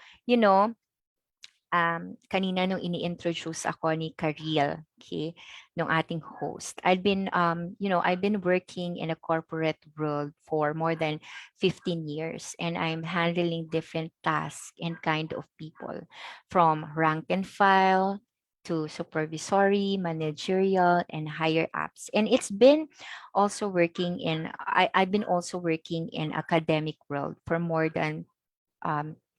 kanina nung ini-introduce ako ni Karil, okay, nung ating host. I've been working in a corporate world for more than 15 years, and I'm handling different tasks and kind of people, from rank and file to supervisory, managerial, and higher ups. And it's been also I've been also working in academic world for more than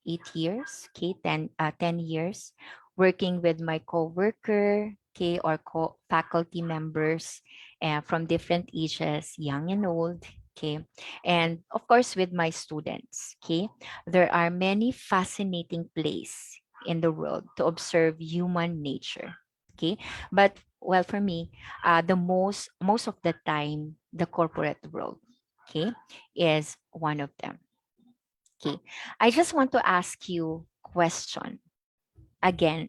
8 years, okay, 10 years, working with my co-worker, okay, or faculty members from different ages, young and old, okay, and of course with my students, okay. There are many fascinating places in the world to observe human nature, okay, but well, for me, the most of the time, the corporate world, okay, is one of them. Okay, I just want to ask you question again.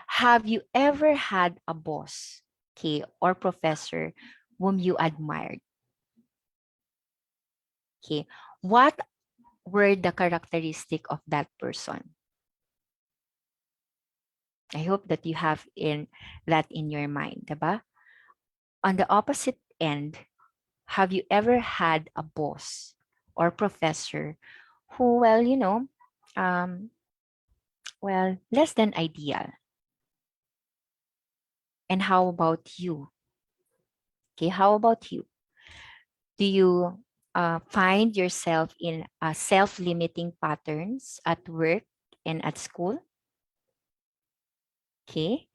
Have you ever had a boss, okay, or professor whom you admired? Okay, what were the characteristic of that person? I hope that you have that in your mind, diba? On the opposite end, have you ever had a boss or professor who, um, less than ideal? And how about you? Okay, how about you? Do you find yourself in self-limiting patterns at work and at school? Okay,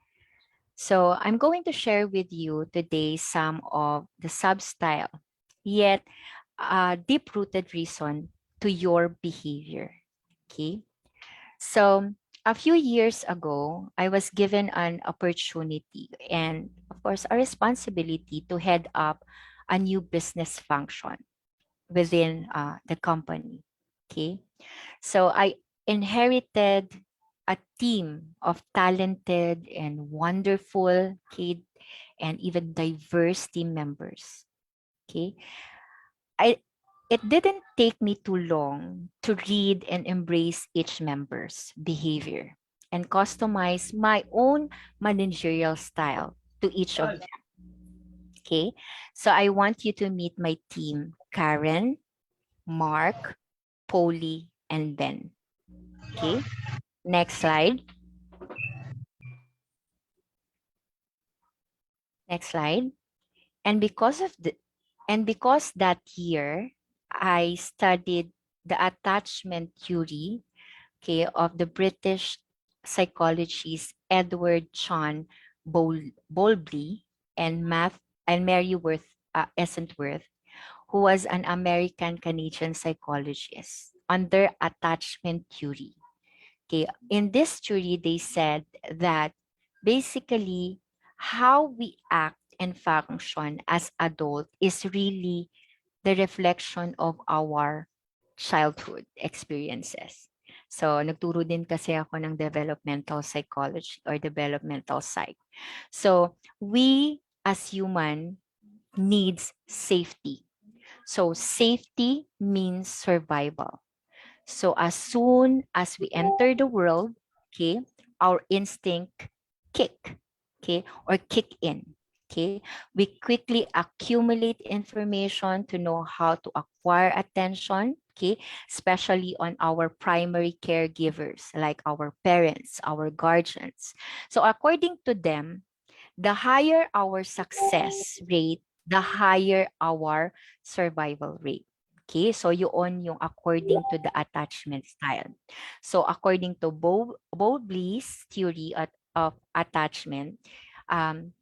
so I'm going to share with you today some of the substyle, yet deep-rooted reason to your behavior. Okay, so a few years ago, I was given an opportunity and, of course, a responsibility to head up a new business function within the company. Okay, so I inherited a team of talented and wonderful, okay, and even diverse team members. Okay, it didn't take me too long to read and embrace each member's behavior and customize my own managerial style to each of them. Okay, so I want you to meet my team: Karen, Mark, Polly, and Ben. Okay, next slide. Next slide. And because that year I studied the attachment theory, okay, of the British psychologist Edward John Bowlby and Mary Essentworth, who was an American Canadian psychologist, under attachment theory. Okay, in this theory, they said that basically how we act and function as adult is really the reflection of our childhood experiences. So, nagturo din kasi ako ng developmental psychology or developmental psych. So, we as human needs safety. So, safety means survival. So, as soon as we enter the world, okay, our instinct kick, okay, or kick in. Okay, we quickly accumulate information to know how to acquire attention, okay, especially on our primary caregivers like our parents, our guardians. So according to them, The higher our success rate, the higher our survival rate. Okay, so yun yung according to the attachment style. So according to Bowlby's theory of attachment, um,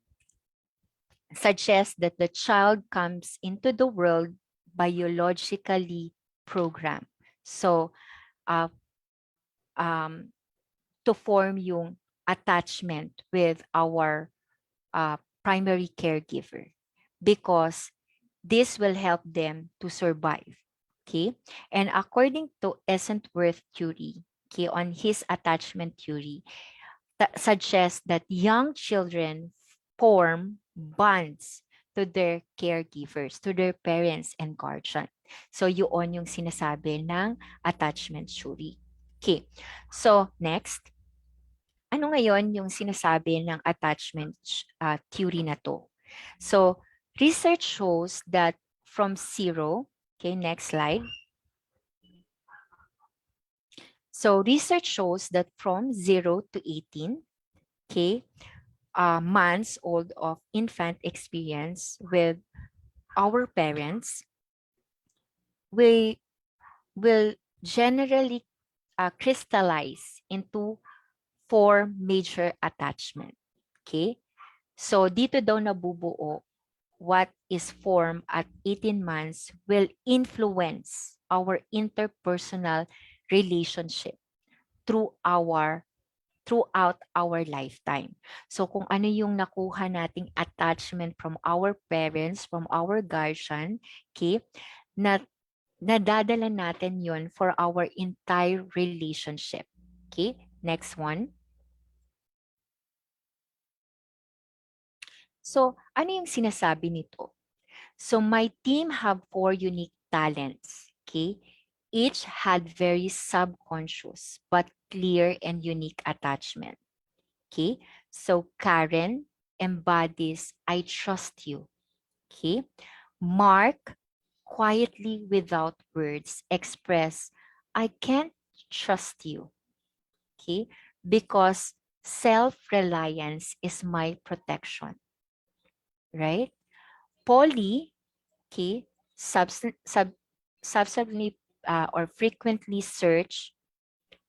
suggests that the child comes into the world biologically programmed. So uh, um, to form yung attachment with our primary caregiver, because this will help them to survive. Okay. And according to Essentworth theory, okay, on his attachment theory, that suggests that young children form bonds to their caregivers, to their parents and guardian. So yun yung sinasabi ng attachment theory. Okay. So next, ano ngayon yung sinasabi ng attachment theory na to? So research shows that from 0, okay, next slide. So research shows that from 0 to 18, okay, months old of infant experience with our parents, we will generally crystallize into 4 major attachment. Okay? So dito daw nabubuo what is formed at 18 months will influence our interpersonal relationship throughout our lifetime. So kung ano yung nakuha nating attachment from our parents, from our guardian, okay, nadadala natin yon for our entire relationship. Okay, next one. So, ano yung sinasabi nito? So, my team have 4 unique talents. Okay? Each had very subconscious but clear and unique attachment. Okay? So, Karen embodies I trust you. Okay? Mark, quietly without words, express I can't trust you. Okay? Because self-reliance is my protection. Right? Polly, okay, subsequently or frequently search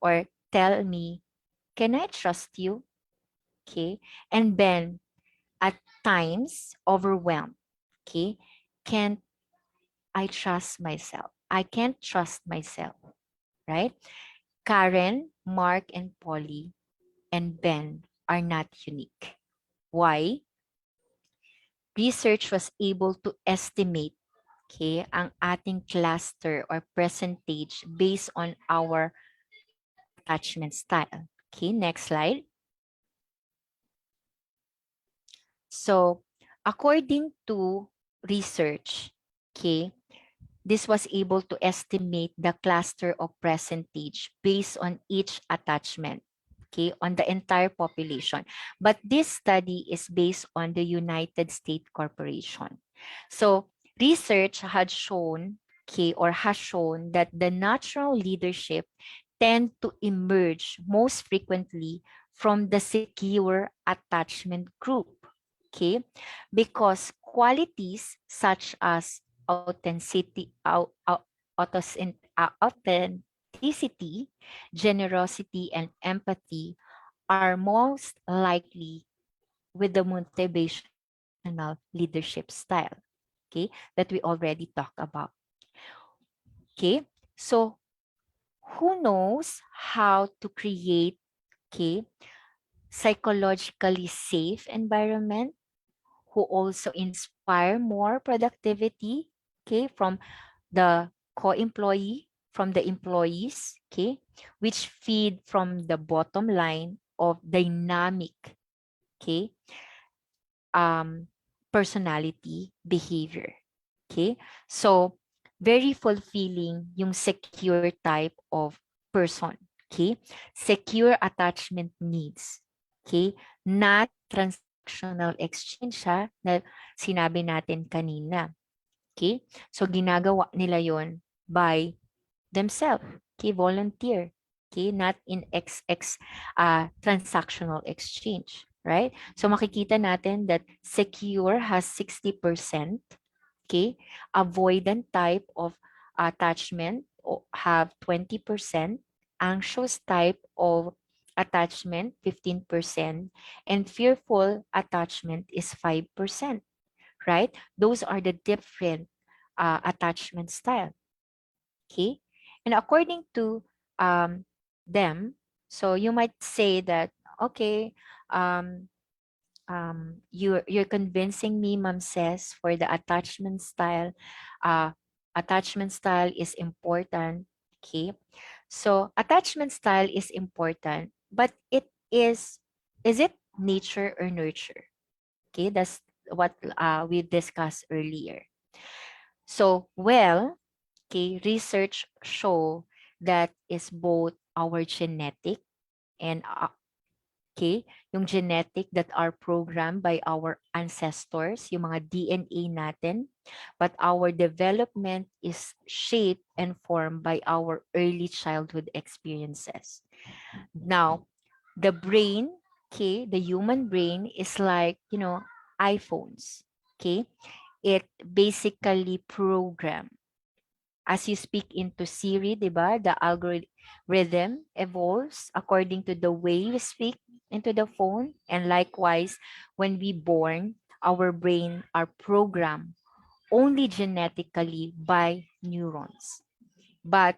or tell me, can I trust you? Okay, and Ben, at times overwhelmed. Okay, can't I trust myself? I can't trust myself, right? Karen, Mark, and Polly, and Ben are not unique. Why? Research was able to estimate, okay, ang ating cluster or percentage based on our attachment style. Okay, next slide. So, according to research, okay, this was able to estimate the cluster of percentage based on each attachment, okay, on the entire population. But this study is based on the United States Corporation. So research had shown, okay, or has shown that the natural leadership tend to emerge most frequently from the secure attachment group, okay, because qualities such as authenticity, generosity, and empathy are most likely with the motivational leadership style, okay, that we already talked about. Okay, so who knows how to create, okay, psychologically safe environment, who also inspire more productivity, okay, from the co-employee, from the employees, okay, which feed from the bottom line of dynamic, okay, personality behavior. Okay, so very fulfilling yung secure type of person. Okay, secure attachment needs. Okay, not transactional exchange siya na sinabi natin kanina. Okay, so ginagawa nila yon by themselves. Okay, volunteer. Okay, not in transactional exchange. right? So makikita natin that secure has 60%, okay? Avoidant type of attachment have 20%, anxious type of attachment 15%, and fearful attachment is 5%, right? Those are the different attachment style, okay? And according to um, them, so you might say that, okay, um, you're convincing me, Mom says, for the uh, attachment style is important, okay? So attachment style is important, but is it nature or nurture? Okay, that's what we discussed earlier. So, well, okay, research show that is both our genetic and okay, yung genetic that are programmed by our ancestors, yung mga DNA natin, but our development is shaped and formed by our early childhood experiences. Now, the brain, okay, the human brain is like, iPhones, okay? It basically program. As you speak into Siri, di ba? The algorithm evolves according to the way you speak into the phone. And likewise, when we born, our brain are programmed only genetically by neurons. But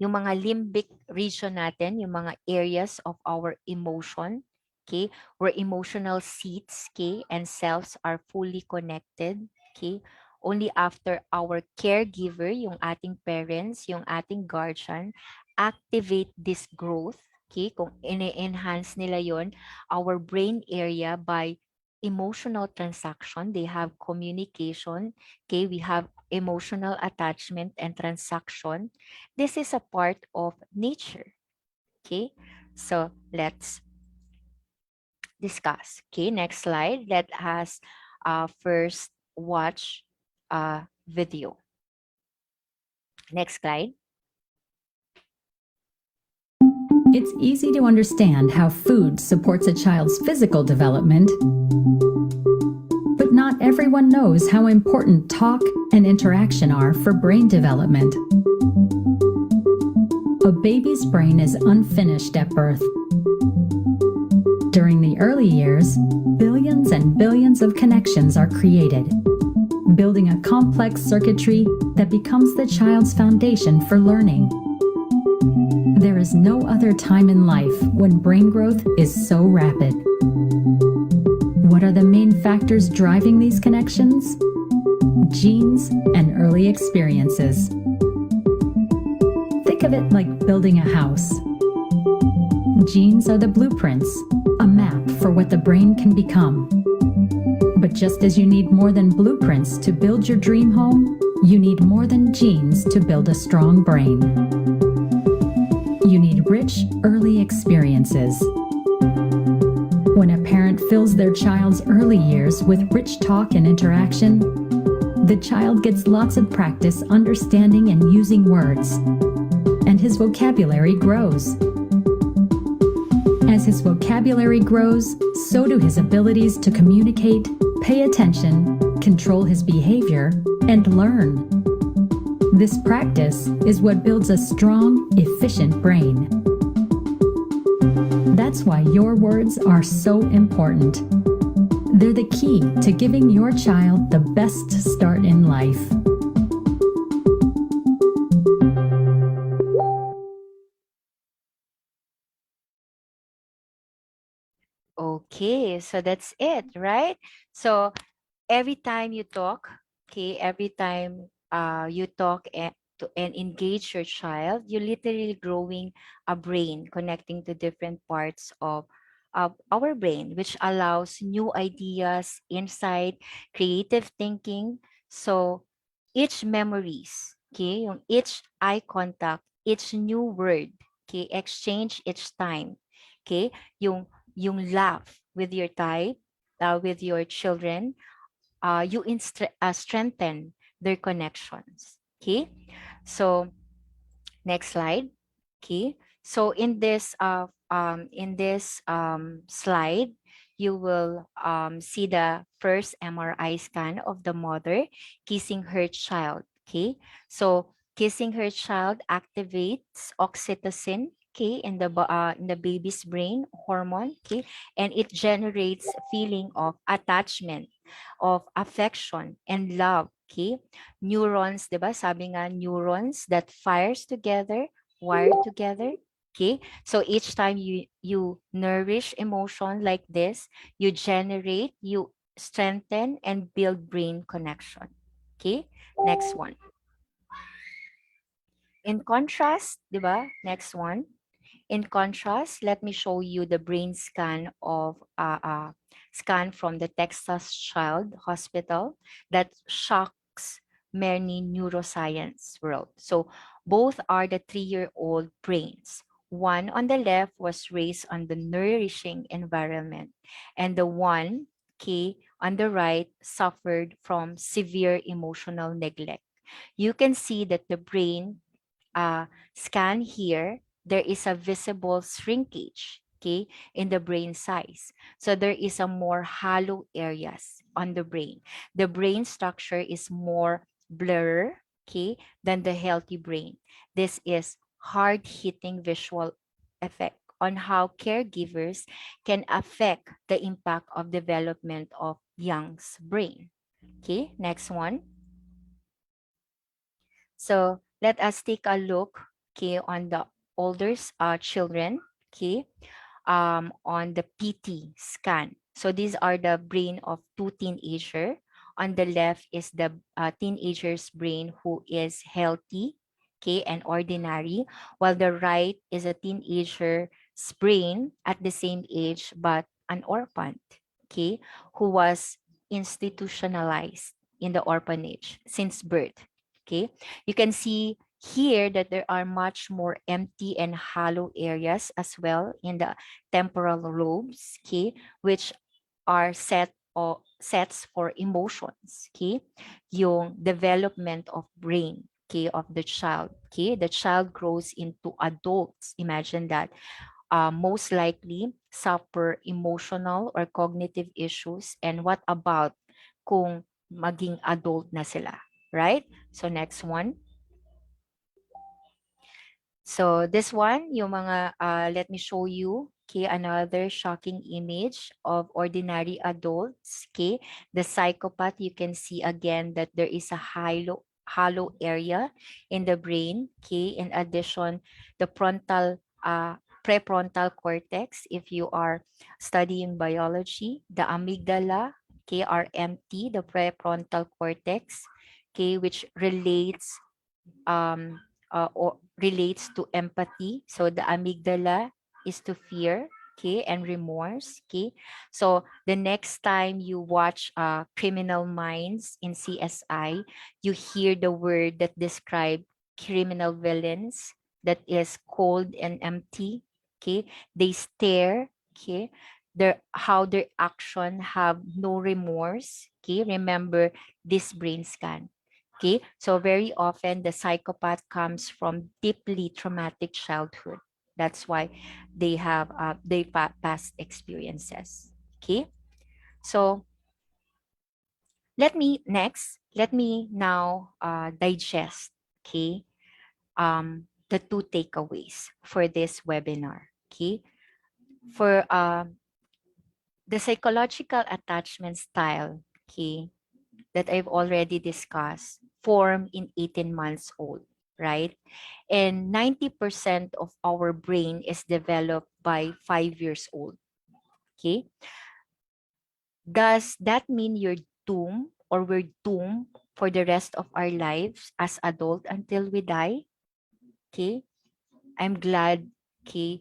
yung mga limbic region natin, yung mga areas of our emotion, okay, where emotional seats, okay, and selves are fully connected, okay, only after our caregiver, yung ating parents, yung ating guardian, activate this growth, okay, kung ine-enhance nila yon, our brain area by emotional transaction, they have communication, okay, we have emotional attachment and transaction. This is a part of nature, okay? So let's discuss. Okay, next slide. Let us first watch a video. Next slide. It's easy to understand how food supports a child's physical development, but not everyone knows how important talk and interaction are for brain development. A baby's brain is unfinished at birth. During the early years, billions and billions of connections are created, building a complex circuitry that becomes the child's foundation for learning. There is no other time in life when brain growth is so rapid. What are the main factors driving these connections? Genes and early experiences. Think of it like building a house. Genes are the blueprints, a map for what the brain can become. But just as you need more than blueprints to build your dream home, you need more than genes to build a strong brain. You need rich, early experiences. When a parent fills their child's early years with rich talk and interaction, the child gets lots of practice understanding and using words, and his vocabulary grows. As his vocabulary grows, so do his abilities to communicate, pay attention, control his behavior, and learn. This practice is what builds a strong, efficient brain. That's why your words are so important. They're the key to giving your child the best start in life. Okay, so that's it, right? So every time you talk, okay, every time you talk and engage your child, you're literally growing a brain, connecting to different parts of our brain, which allows new ideas, insight, creative thinking. So each memories, okay, yung each eye contact, each new word, okay, exchange each time, okay, yung laugh with your with your children, you strengthen their connections. Okay, so next slide. Okay, so in this slide, you will see the first MRI scan of the mother kissing her child. Okay, so kissing her child activates oxytocin, okay, in the baby's brain hormone, okay, and it generates feeling of attachment, of affection and love, okay. Neurons, 'di ba? Sabi nga, neurons that fires together, wire together. Okay, so each time you nourish emotion like this, you generate, you strengthen and build brain connection. Okay, next one. In contrast, di ba? Next one. In contrast, let me show you the brain scan of scan from the Texas Child Hospital that shocks many neuroscience world. So both are the 3-year-old brains. One on the left was raised on the nourishing environment, and the one, okay, on the right suffered from severe emotional neglect. You can see that the brain scan here, there is a visible shrinkage, okay, in the brain size. So there is a more hollow areas on the brain. The brain structure is more blur, okay, than the healthy brain. This is hard-hitting visual effect on how caregivers can affect the impact of development of young's brain. Okay, next one. So let us take a look, okay, on the older children, okay, on the PT scan. So these are the brain of two teenager. On the left is the teenager's brain who is healthy, okay, and ordinary, while the right is a teenager's brain at the same age but an orphan, okay, who was institutionalized in the orphanage since birth. Okay, you can see here that there are much more empty and hollow areas as well in the temporal lobes, okay, which are sets for emotions, okay, yung development of brain, okay, of the child, okay. The child grows into adults, imagine that, most likely suffer emotional or cognitive issues. And what about kung maging adult na sila, right? So next one. So this one, yung mga, let me show you, okay, another shocking image of ordinary adults, okay. The psychopath, you can see again that there is a hollow area in the brain, okay. In addition, the prefrontal cortex, if you are studying biology, the amygdala, okay, are empty, the prefrontal cortex, okay, which or relates to empathy. So the amygdala is to fear, okay, and remorse, okay. So the next time you watch Criminal Minds in CSI, you hear the word that describe criminal villains, that is cold and empty, okay. They stare, okay. How their action have no remorse, okay. Remember this brain scan. Okay, so very often the psychopath comes from deeply traumatic childhood. That's why they have past experiences. Okay, so let me now digest, okay, the two takeaways for this webinar. Okay, for the psychological attachment style, okay, that I've already discussed form in 18 months old, right? And 90% of our brain is developed by 5 years old. Okay? Does that mean you're doomed or we're doomed for the rest of our lives as adult until we die? Okay? I'm glad, okay,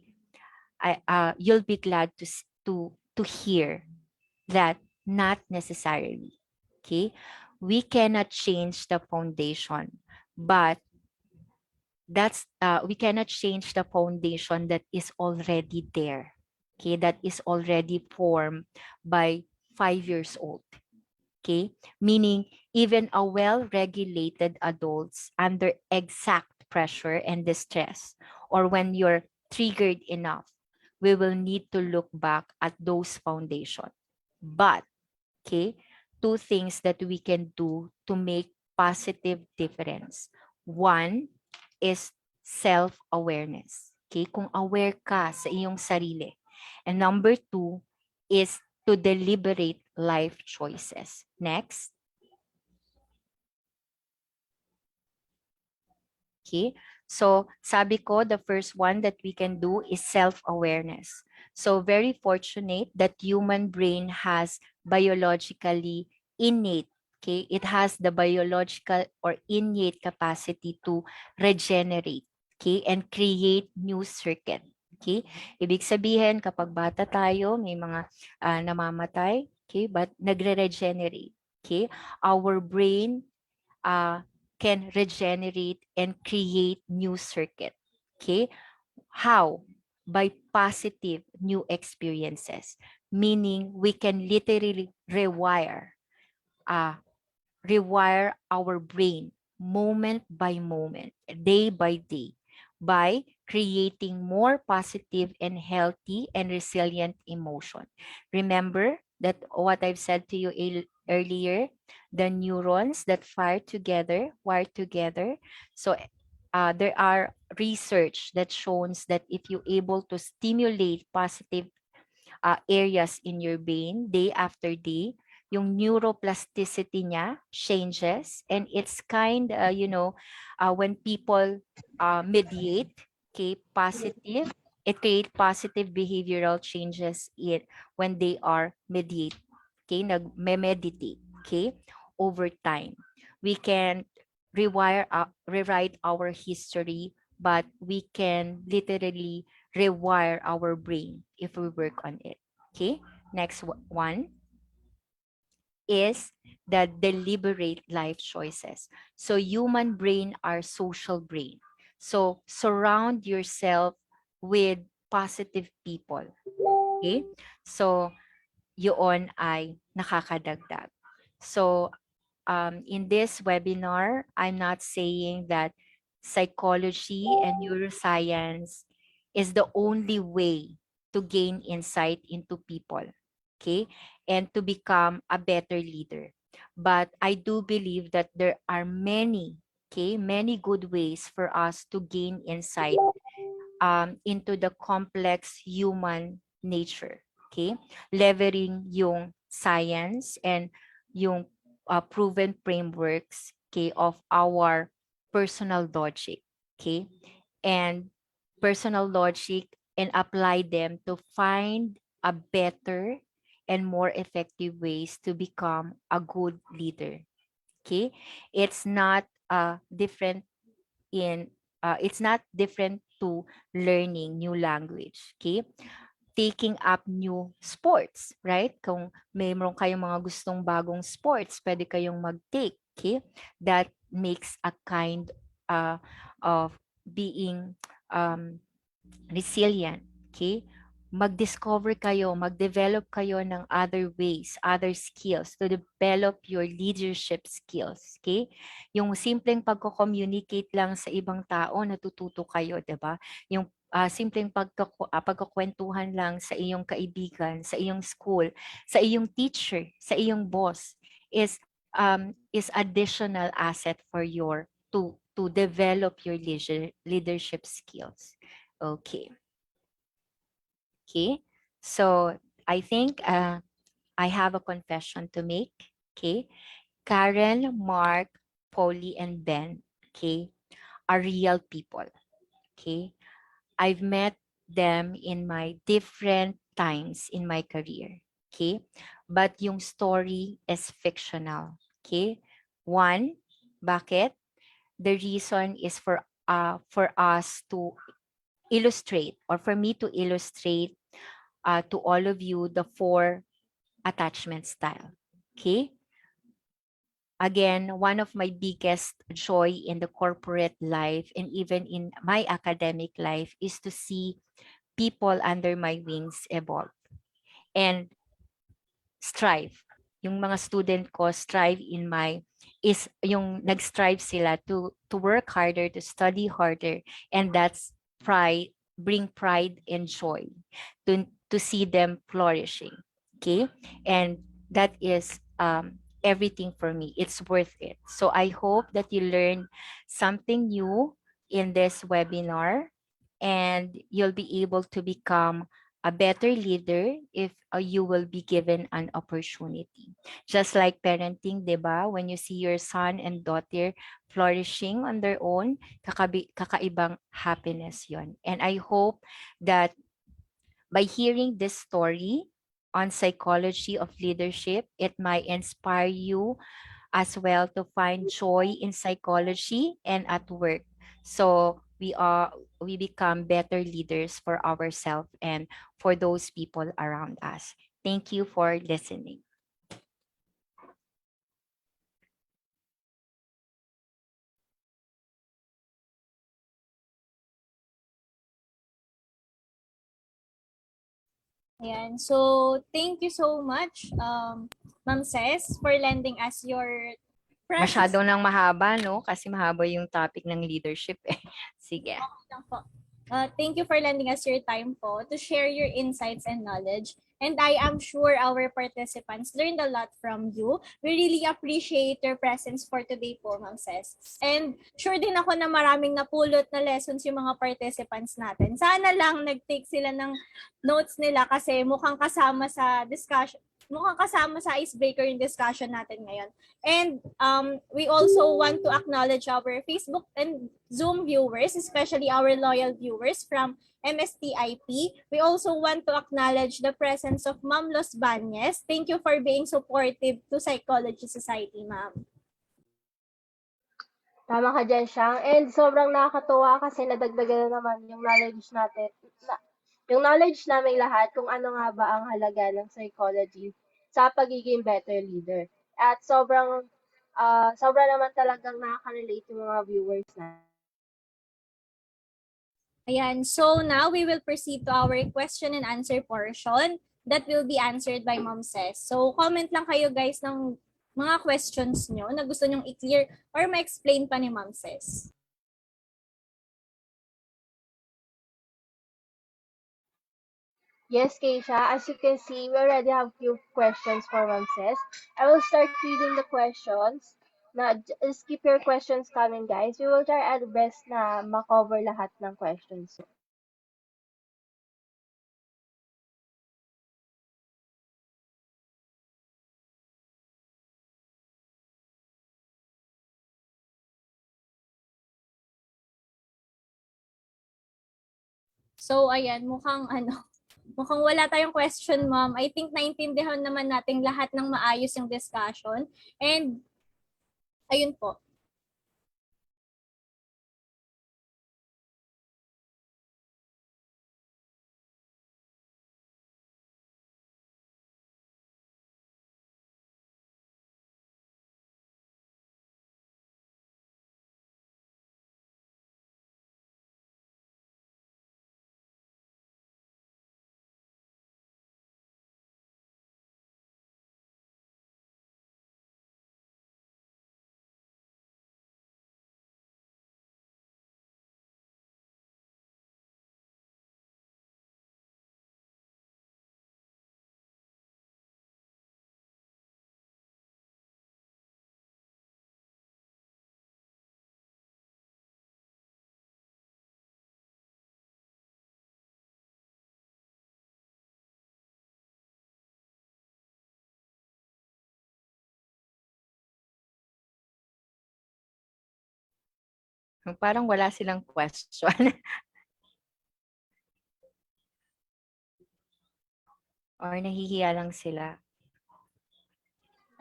you'll be glad to hear that not necessarily. Okay, we cannot change the foundation, but we cannot change the foundation that is already there. Okay, that is already formed by 5 years old. Okay, meaning even a well-regulated adults under exact pressure and distress, or when you're triggered enough, we will need to look back at those foundations. But, okay, two things that we can do to make positive difference. One is self-awareness. Okay, kung aware ka sa iyong sarili. And number two is to deliberate life choices. Next. Okay, so sabi ko, the first one that we can do is self-awareness. So very fortunate that human brain has biologically innate, okay, it has the biological or innate capacity to regenerate, okay, and create new circuit. Okay, ibig sabihin kapag bata tayo, may mga namamatay, okay, but nagre-regenerate. Okay, our brain can regenerate and create new circuit. Okay, how? By positive new experiences, meaning we can literally rewire our brain moment by moment, day by day, by creating more positive and healthy and resilient emotion. Remember that what I've said to you earlier, the neurons that wire together. So there are research that shows that if you're able to stimulate positive areas in your brain day after day, yung neuroplasticity niya changes, and it's kind, when people mediate, okay, positive, it create positive behavioral changes when they are mediate, okay, nag-meditate, okay, over time. We can rewrite our history, but we can literally rewire our brain if we work on it. Okay, next one is the deliberate life choices. So human brain are social brain. So surround yourself with positive people. Okay, so yun ay nakakadagdag. So in this webinar, I'm not saying that psychology and neuroscience is the only way to gain insight into people, okay, and to become a better leader. But I do believe that there are many good ways for us to gain insight into the complex human nature, okay, leveraging yung science and yung proven frameworks, okay, of our personal logic, okay, and personal logic, and apply them to find a better and more effective ways to become a good leader. Okay, it's not different to learning new language. Okay, taking up new sports, right? Kung mayroon kayong mga gustong bagong sports, pwede kayong mag-take, okay? That makes a kind of being resilient, okay? Mag-discover kayo, mag-develop kayo ng other ways, other skills to develop your leadership skills, okay? Yung simpleng pagko-communicate lang sa ibang tao, natututo kayo, 'di ba? Yung simpleng pagkakwentuhan lang sa iyong kaibigan, sa iyong school, sa iyong teacher, sa iyong boss is additional asset for your to develop your leadership skills. Okay. Okay. So I think I have a confession to make. Okay. Karen, Mark, Polly, and Ben, okay, are real people. Okay. I've met them in my different times in my career. Okay. But yung story is fictional. Okay. One, bakit? The reason is for us to illustrate, or for me to illustrate to all of you the 4 attachment style. Okay. Again, one of my biggest joy in the corporate life and even in my academic life is to see people under my wings evolve and strive. Yung mga student ko strive yung nag-strive sila to work harder, to study harder, and that's bring pride and joy to see them flourishing. Okay. And that is everything for me. It's worth it. So I hope that you learn something new in this webinar, and you'll be able to become a better leader if you will be given an opportunity. Just like parenting, 'di ba? When you see your son and daughter flourishing on their own, kakaibang happiness 'yon. And I hope that by hearing this story on psychology of leadership, it might inspire you as well to find joy in psychology and at work. So we become better leaders for ourselves and for those people around us. Thank you for listening. Ayan. So, thank you so much, Ma'am Ces, for lending us your precious Masyado nang mahaba, no? Kasi mahaba yung topic ng leadership eh. Sige. lang po. Thank you for lending us your time po to share your insights and knowledge. And I am sure our participants learned a lot from you. We really appreciate your presence for today po, Ma'am Ces. And sure din ako na maraming napulot na lessons yung mga participants natin. Sana lang nag-take sila ng notes nila kasi mukhang kasama sa discussion, mukhang kasama sa icebreaker yung discussion natin ngayon. And we also want to acknowledge our Facebook and Zoom viewers, especially our loyal viewers from MSTIP. We also want to acknowledge the presence of Ma'am Los Bañez. Thank you for being supportive to Psychology Society, Ma'am. Tama ka dyan, Shang. And sobrang nakakatuwa kasi nadagdagan na naman yung knowledge natin, yung knowledge namin lahat kung ano nga ba ang halaga ng psychology sa pagiging better leader. At sobrang naman talagang nakaka-relate yung mga viewers na. Ayan, so now we will proceed to our question and answer portion that will be answered by Ma'am Ces. So comment lang kayo guys ng mga questions nyo na gusto nyong i-clear or ma-explain pa ni Ma'am Ces. Yes, Keisha, as you can see, we already have few questions for Ma'am Ces. I will start reading the questions. Just keep your questions coming, guys. We will try our best na makover lahat ng questions. So ayan, mukhang wala tayong question, Ma'am. I think naintindihan naman nating lahat ng maayos yung discussion. And ayun po. Parang wala silang question. Or nahihiya lang sila.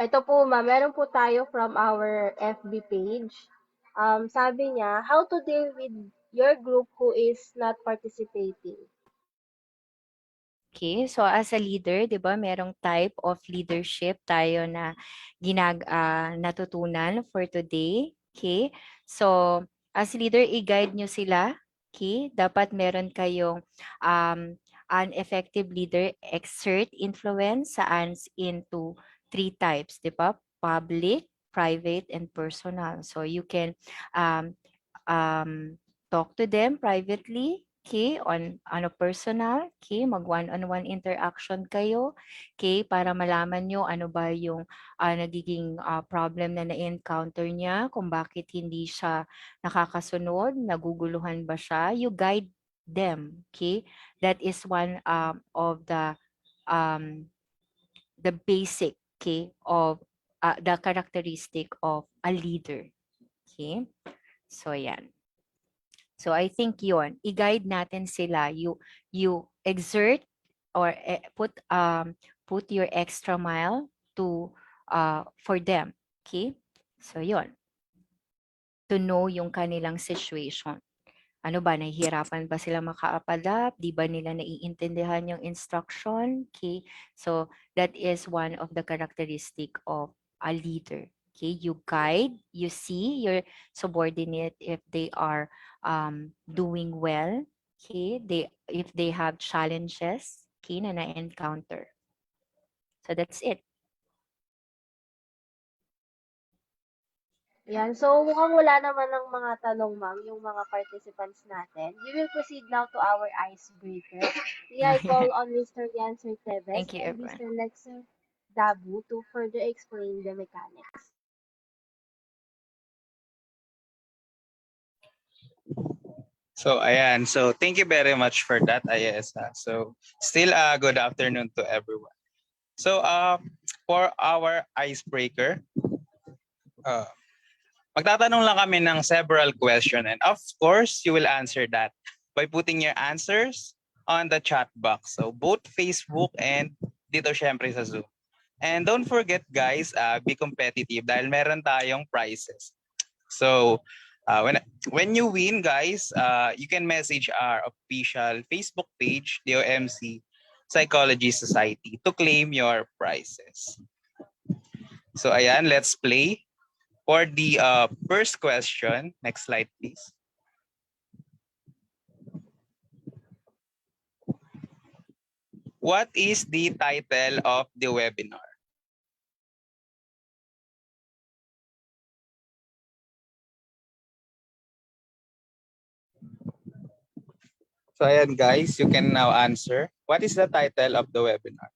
Ito po, ma'am, meron po tayo from our FB page. Sabi niya, how to deal with your group who is not participating. Okay, so as a leader, 'di ba, merong type of leadership tayo na natutunan for today. Okay? So, as leader, i-guide nyo sila. Okay? Dapat meron kayong an effective leader exert influence saan into 3 types, 'di ba? Public, private, and personal. So, you can talk to them privately. okay, on a personal, okay, mag one-on-one interaction kayo, okay, para malaman nyo ano ba yung nagiging problem na na-encounter niya, kung bakit hindi siya nakakasunod, naguguluhan ba siya, you guide them, okay? That is one of the basic, okay, of the characteristic of a leader, okay? So yan. So I think yun, i-guide natin sila. You exert or put your extra mile to for them. Okay? So yun. To know yung kanilang situation. Ano ba, nahihirapan ba sila maka-adapt? Di ba nila naiintindihan yung instruction? Okay? So that is one of the characteristic of a leader. Okay, you guide, you see your subordinate if they are doing well. Okay, if they have challenges, okay, na na-encounter. So that's it. Yan. So, mukhang wala naman ng mga tanong, ma'am, yung mga participants natin. We will proceed now to our icebreaker. I call on Mr. Yancer Teves Thank you, and everyone. Mr. Lexer Dabu to further explain the mechanics. So, ayan. So, thank you very much for that, Ayesa. So, still good afternoon to everyone. So, for our icebreaker, magtatanong lang kami ng several questions. And of course, you will answer that by putting your answers on the chat box. So, both Facebook and dito syempre sa Zoom. And don't forget, guys, be competitive dahil meron tayong prizes. So, when you win, guys, you can message our official Facebook page, DOMC Psychology Society, to claim your prizes. So, ayan, let's play. For the first question, next slide, please. What is the title of the webinar? So ayan guys, you can now answer. What is the title of the webinar?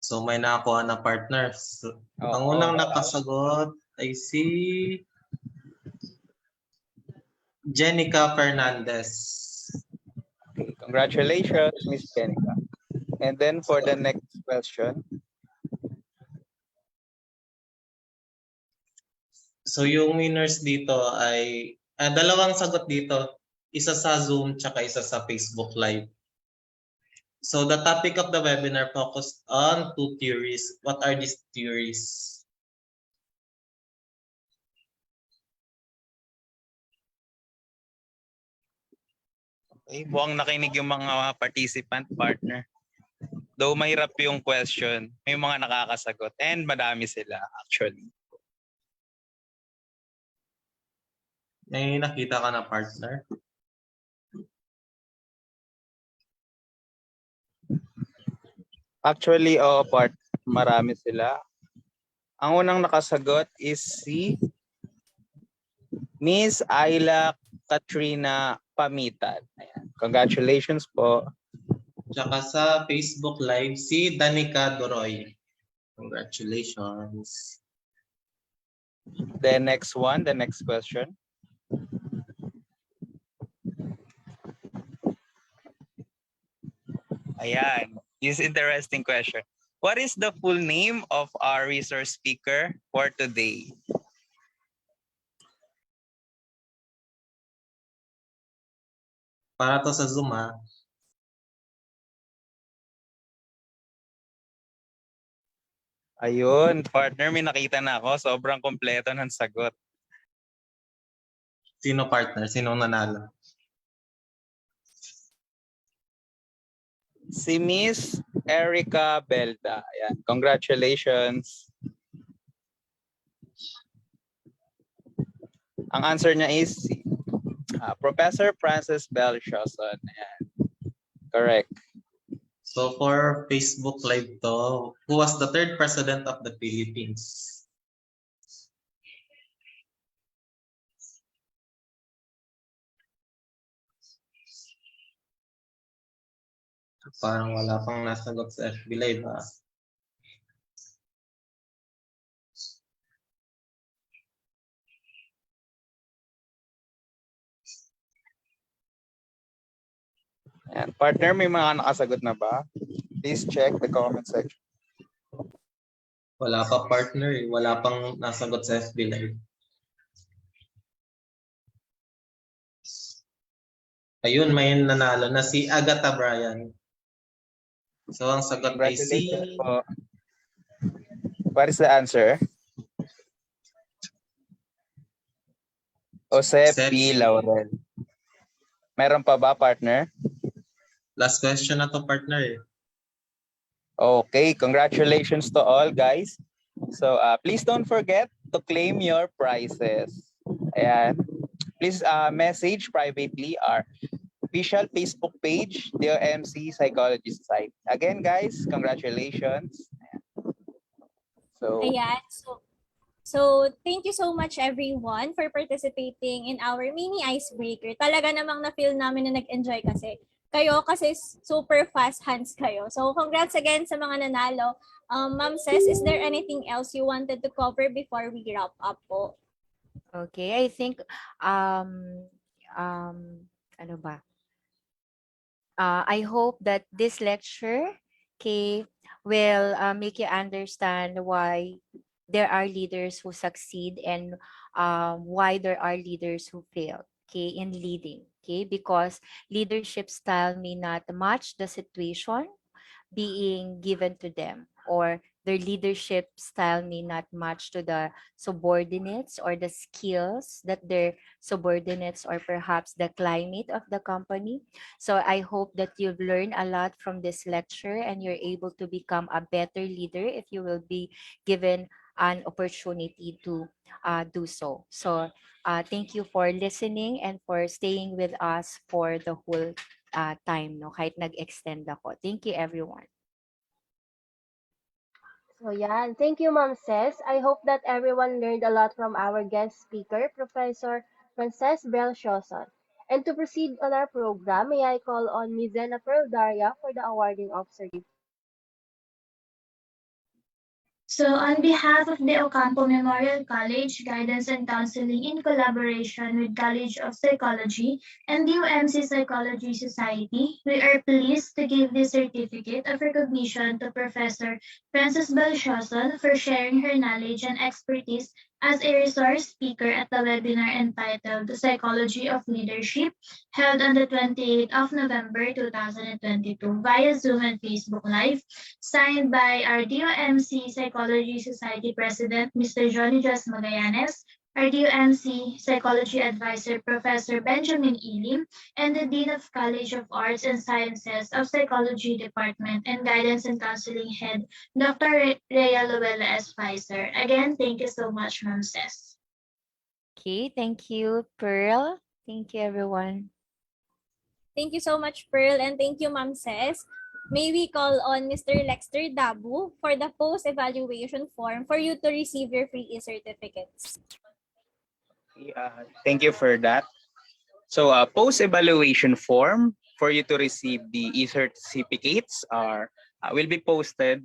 So may nakakuha na partners. Ang unang nakasagot ay si Jenica Fernandez. Okay, congratulations, Miss Jenica. And then for the next question. So yung winners dito ay dalawang sagot dito, isa sa Zoom tsaka isa sa Facebook Live. So the topic of the webinar focused on two theories. What are these theories? Okay, buwang nakinig yung mga participant partner. Though mahirap yung question, may mga nakakasagot and madami sila actually. May nakita ka na partner? Actually, marami sila. Ang unang nakasagot is si Miss Ayla Katrina Pamitan. Ayan. Congratulations po. Tsaka sa Facebook Live, si Danica Doroy. Congratulations. The next question. Ayan, this is interesting question. What is the full name of our resource speaker for today? Para to sa Zoom ha. Ayun, partner, may nakita na ako. Sobrang kompleto ng sagot. Sino partner? Sino nanalo? Si Miss Erica Belda. Ayan, congratulations. Ang answer niya is Professor Francis Belshason. Ayan. Correct. So for Facebook Live to, who was the third president of the Philippines? Parang wala pang nasagot sa FB Live, ha? Ayan. Partner, may mga nakasagot na ba? Please check the comment section. Wala pa, partner, eh. Wala pang nasagot sa FB Live. Ayun, may nanalo na si Agatha Bryan. So, ang sagot ay si... Congratulations po. What is the answer? Jose P. Laurel. Meron pa ba, partner? Last question na to, partner, eh. Okay, congratulations to all, guys. So, please don't forget to claim your prizes. Ayan. Please message privately our official Facebook page, DOMC Psychology Society. Again, guys, congratulations. So, Ayan. So, thank you so much everyone for participating in our mini icebreaker. Talaga namang na-feel namin na nag-enjoy kasi super fast hands kayo. So, congrats again sa mga nanalo. Ma'am Ces, is there anything else you wanted to cover before we wrap up po? Okay, I think ano ba? I hope that this lecture, okay, will make you understand why there are leaders who succeed and why there are leaders who fail, okay, in leading, okay, because leadership style may not match the situation being given to them, or their leadership style may not match to the subordinates or the skills that their subordinates or perhaps the climate of the company. So I hope that you've learned a lot from this lecture and you're able to become a better leader if you will be given an opportunity to do so. So thank you for listening and for staying with us for the whole time, no? Kahit nag-extend ako. Thank you, everyone. So yan, thank you Ma'am Ces. I hope that everyone learned a lot from our guest speaker, Professor Frances Belchoson. And to proceed on our program, may I call on Ms. Zena Perdaria for the awarding of certificate. So on behalf of the Ocampo Memorial College Guidance and Counseling in collaboration with College of Psychology and the UMC Psychology Society, we are pleased to give this certificate of recognition to Professor Frances Belchoson for sharing her knowledge and expertise as a resource speaker at the webinar entitled The Psychology of Leadership, held on the 28th of November 2022 via Zoom and Facebook Live, signed by our DOMC Psychology Society President, Mr. Johnny Jos Magallanes, our DOMC Psychology Advisor, Professor Benjamin Elim, and the Dean of College of Arts and Sciences of Psychology Department and Guidance and Counseling Head, Dr. Rhea Luella S. Pfizer. Again, thank you so much, Ma'am Ces. Okay, thank you, Pearl. Thank you, everyone. Thank you so much, Pearl, and thank you, Ma'am Ces. May we call on Mr. Lexter Dabu for the post-evaluation form for you to receive your free e-certificates. thank you for that. So, post-evaluation form for you to receive the e-certificates will be posted.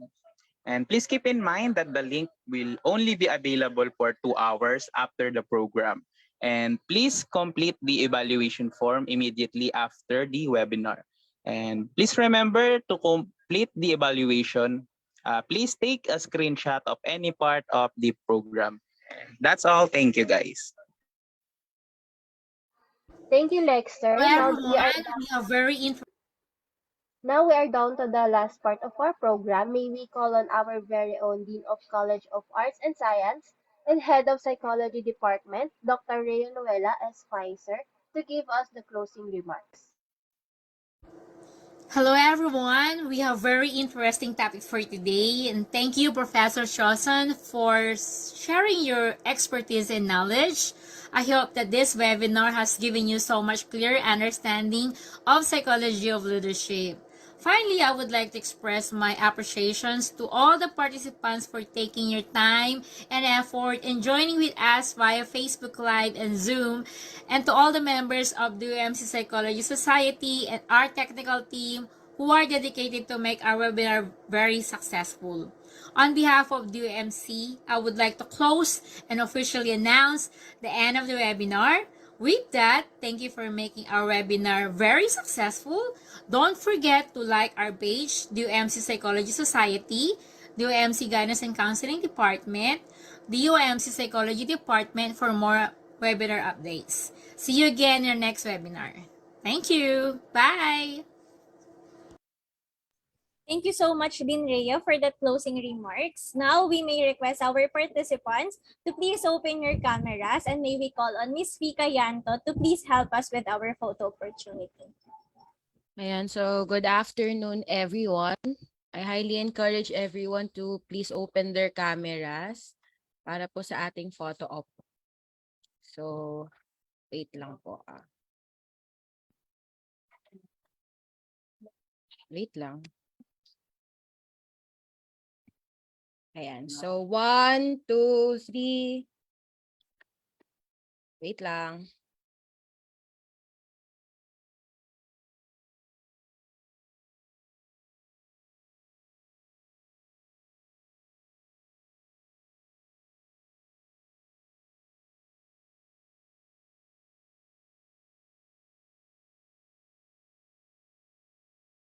And please keep in mind that the link will only be available for 2 hours after the program. And please complete the evaluation form immediately after the webinar. And please remember to complete the evaluation. Please take a screenshot of any part of the program. That's all. Thank you, guys. Thank you, Lexter. Now we are down to the last part of our program. May we call on our very own Dean of College of Arts and Science and Head of Psychology Department, Dr. Rhea Luella S. Pfizer, to give us the closing remarks. Hello everyone, we have very interesting topic for today, and thank you Professor Choson for sharing your expertise and knowledge. I hope that this webinar has given you so much clear understanding of psychology of leadership. Finally, I would like to express my appreciations to all the participants for taking your time and effort in joining with us via Facebook Live and Zoom, and to all the members of the UMC Psychology Society and our technical team who who are dedicated to make our webinar very successful. On behalf of the UMC, I would like to close and officially announce the end of the webinar. With that, thank you for making our webinar very successful. Don't forget to like our page, the UMC Psychology Society, the UMC Guidance and Counseling Department, the UMC Psychology Department for more webinar updates. See you again in our next webinar. Thank you. Bye. Thank you so much, Dean Rhea, for that closing remarks. Now, we may request our participants to please open your cameras and may we call on Miss Vika Yanto to please help us with our photo opportunity. Ayan, so good afternoon, everyone. I highly encourage everyone to please open their cameras para po sa ating photo op. So, wait lang po. Wait lang. Ayan. So, 1, 2, 3. Wait lang.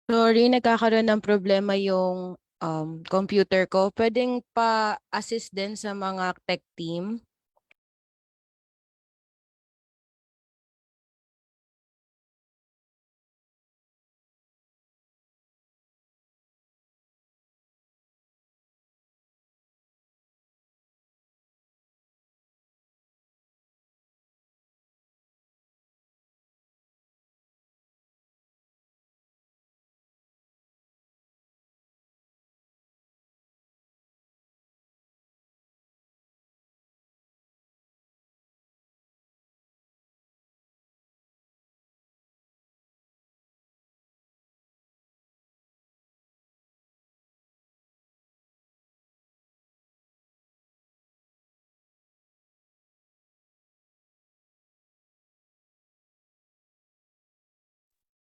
Sorry, nagkakaroon ng problema yung computer ko. Pwedeng pa-assist din sa mga tech team.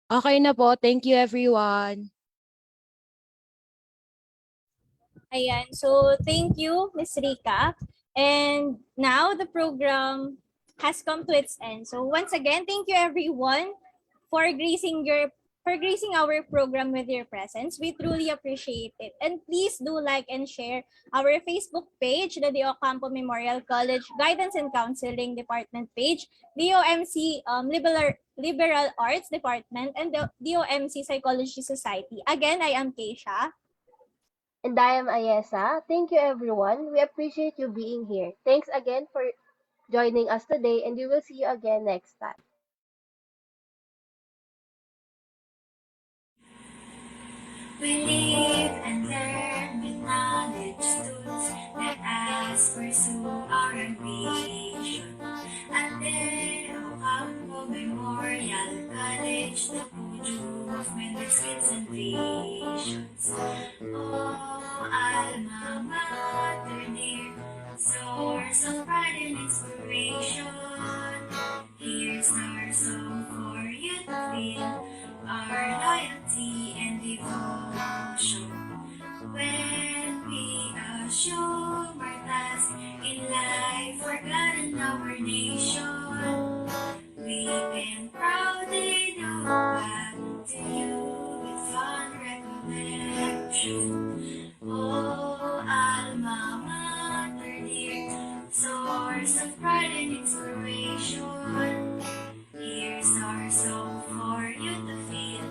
Okay na po. Thank you, everyone. Ayan, so thank you, Ms. Rika. And now the program has come to its end. So once again, thank you everyone for gracing our program with your presence. We truly appreciate it. And please do like and share our Facebook page, the De Ocampo Memorial College Guidance and Counseling Department page, the OMC Liberal Arts Department, and the DOMC Psychology Society. Again, I am Keisha. And I am Ayesa. Thank you, everyone. We appreciate you being here. Thanks again for joining us today, and we will see you again next time. We live and learn with knowledge tools. Let us pursue our ambition. At the Ocampo Memorial College, the podium of men with skills and visions. Oh, alma mater dear, source of pride and inspiration. Here's our song for you to feel our loyalty and devotion. When we assume our task in life for God and our nation, we can proudly do back to you with fond recollection. Oh, alma mater dear, source of pride and inspiration. Here's our song for you to feel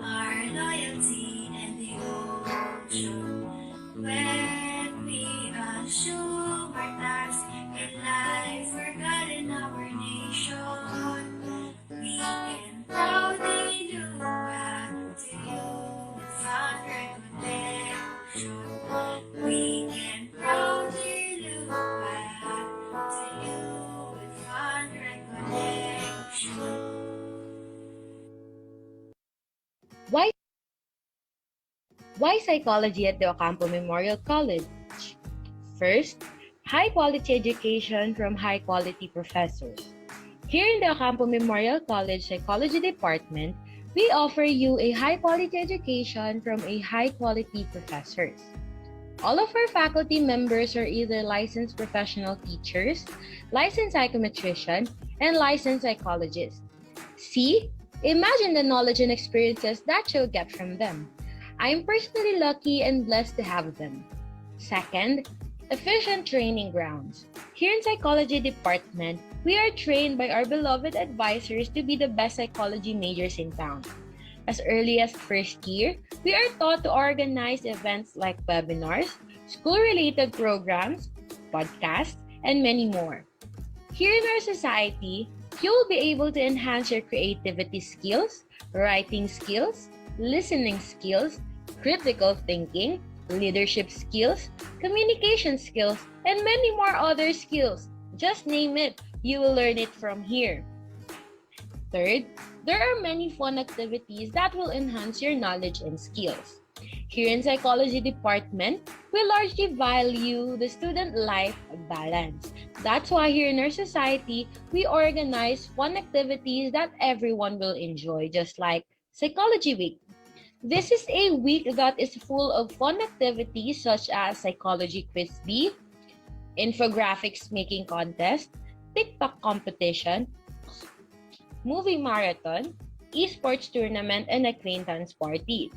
our loyalty and devotion. When we assume our task in life for God and our nation, we can proudly look back to you with fond recollection. We can proudly look back to you with fond recollection. Why psychology at the Ocampo Memorial College? First, high-quality education from high-quality professors. Here in the Ocampo Memorial College Psychology Department, we offer you a high-quality education from a high-quality professors. All of our faculty members are either licensed professional teachers, licensed psychometrician, and licensed psychologists. See, imagine the knowledge and experiences that you'll get from them. I am personally lucky and blessed to have them. Second, efficient training grounds. Here in Psychology Department, we are trained by our beloved advisors to be the best psychology majors in town. As early as first year, we are taught to organize events like webinars, school-related programs, podcasts, and many more. Here in our society, you will be able to enhance your creativity skills, writing skills, listening skills, critical thinking, leadership skills, communication skills, and many more other skills. Just name it, you will learn it from here. Third, there are many fun activities that will enhance your knowledge and skills. Here in Psychology Department, we largely value the student life balance. That's why here in our society, we organize fun activities that everyone will enjoy, just like Psychology Week. This is a week that is full of fun activities such as Psychology Quiz Bee, infographics making contest, TikTok competition, movie marathon, esports tournament, and acquaintance party.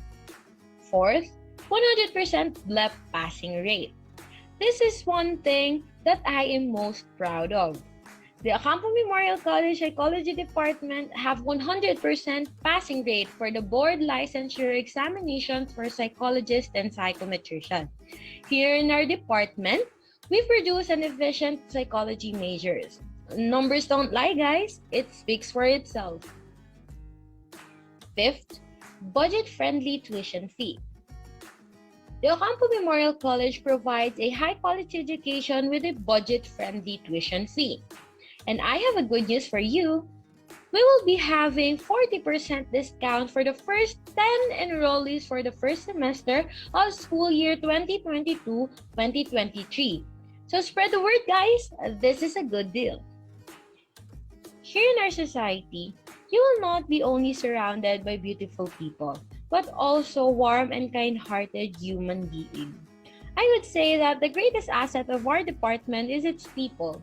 Fourth, 100% BLEP passing rate. This is one thing that I am most proud of. The Ocampo Memorial College Psychology Department have 100% passing rate for the board licensure examinations for psychologists and psychometricians. Here in our department, we produce an efficient psychology majors. Numbers don't lie, guys. It speaks for itself. Fifth, budget-friendly tuition fee. The Ocampo Memorial College provides a high-quality education with a budget-friendly tuition fee. And I have a good news for you. We will be having 40% discount for the first 10 enrollees for the first semester of school year 2022-2023. So spread the word, guys. This is a good deal. Here in our society, you will not be only surrounded by beautiful people, but also warm and kind-hearted human beings. I would say that the greatest asset of our department is its people,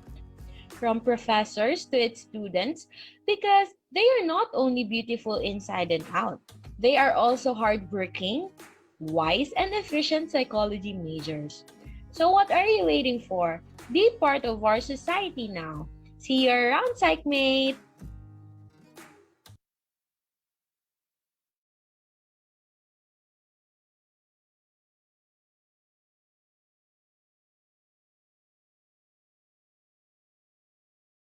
from professors to its students, because they are not only beautiful inside and out, they are also hardworking, wise, and efficient psychology majors. So what are you waiting for? Be part of our society now. See you around, PsychMate!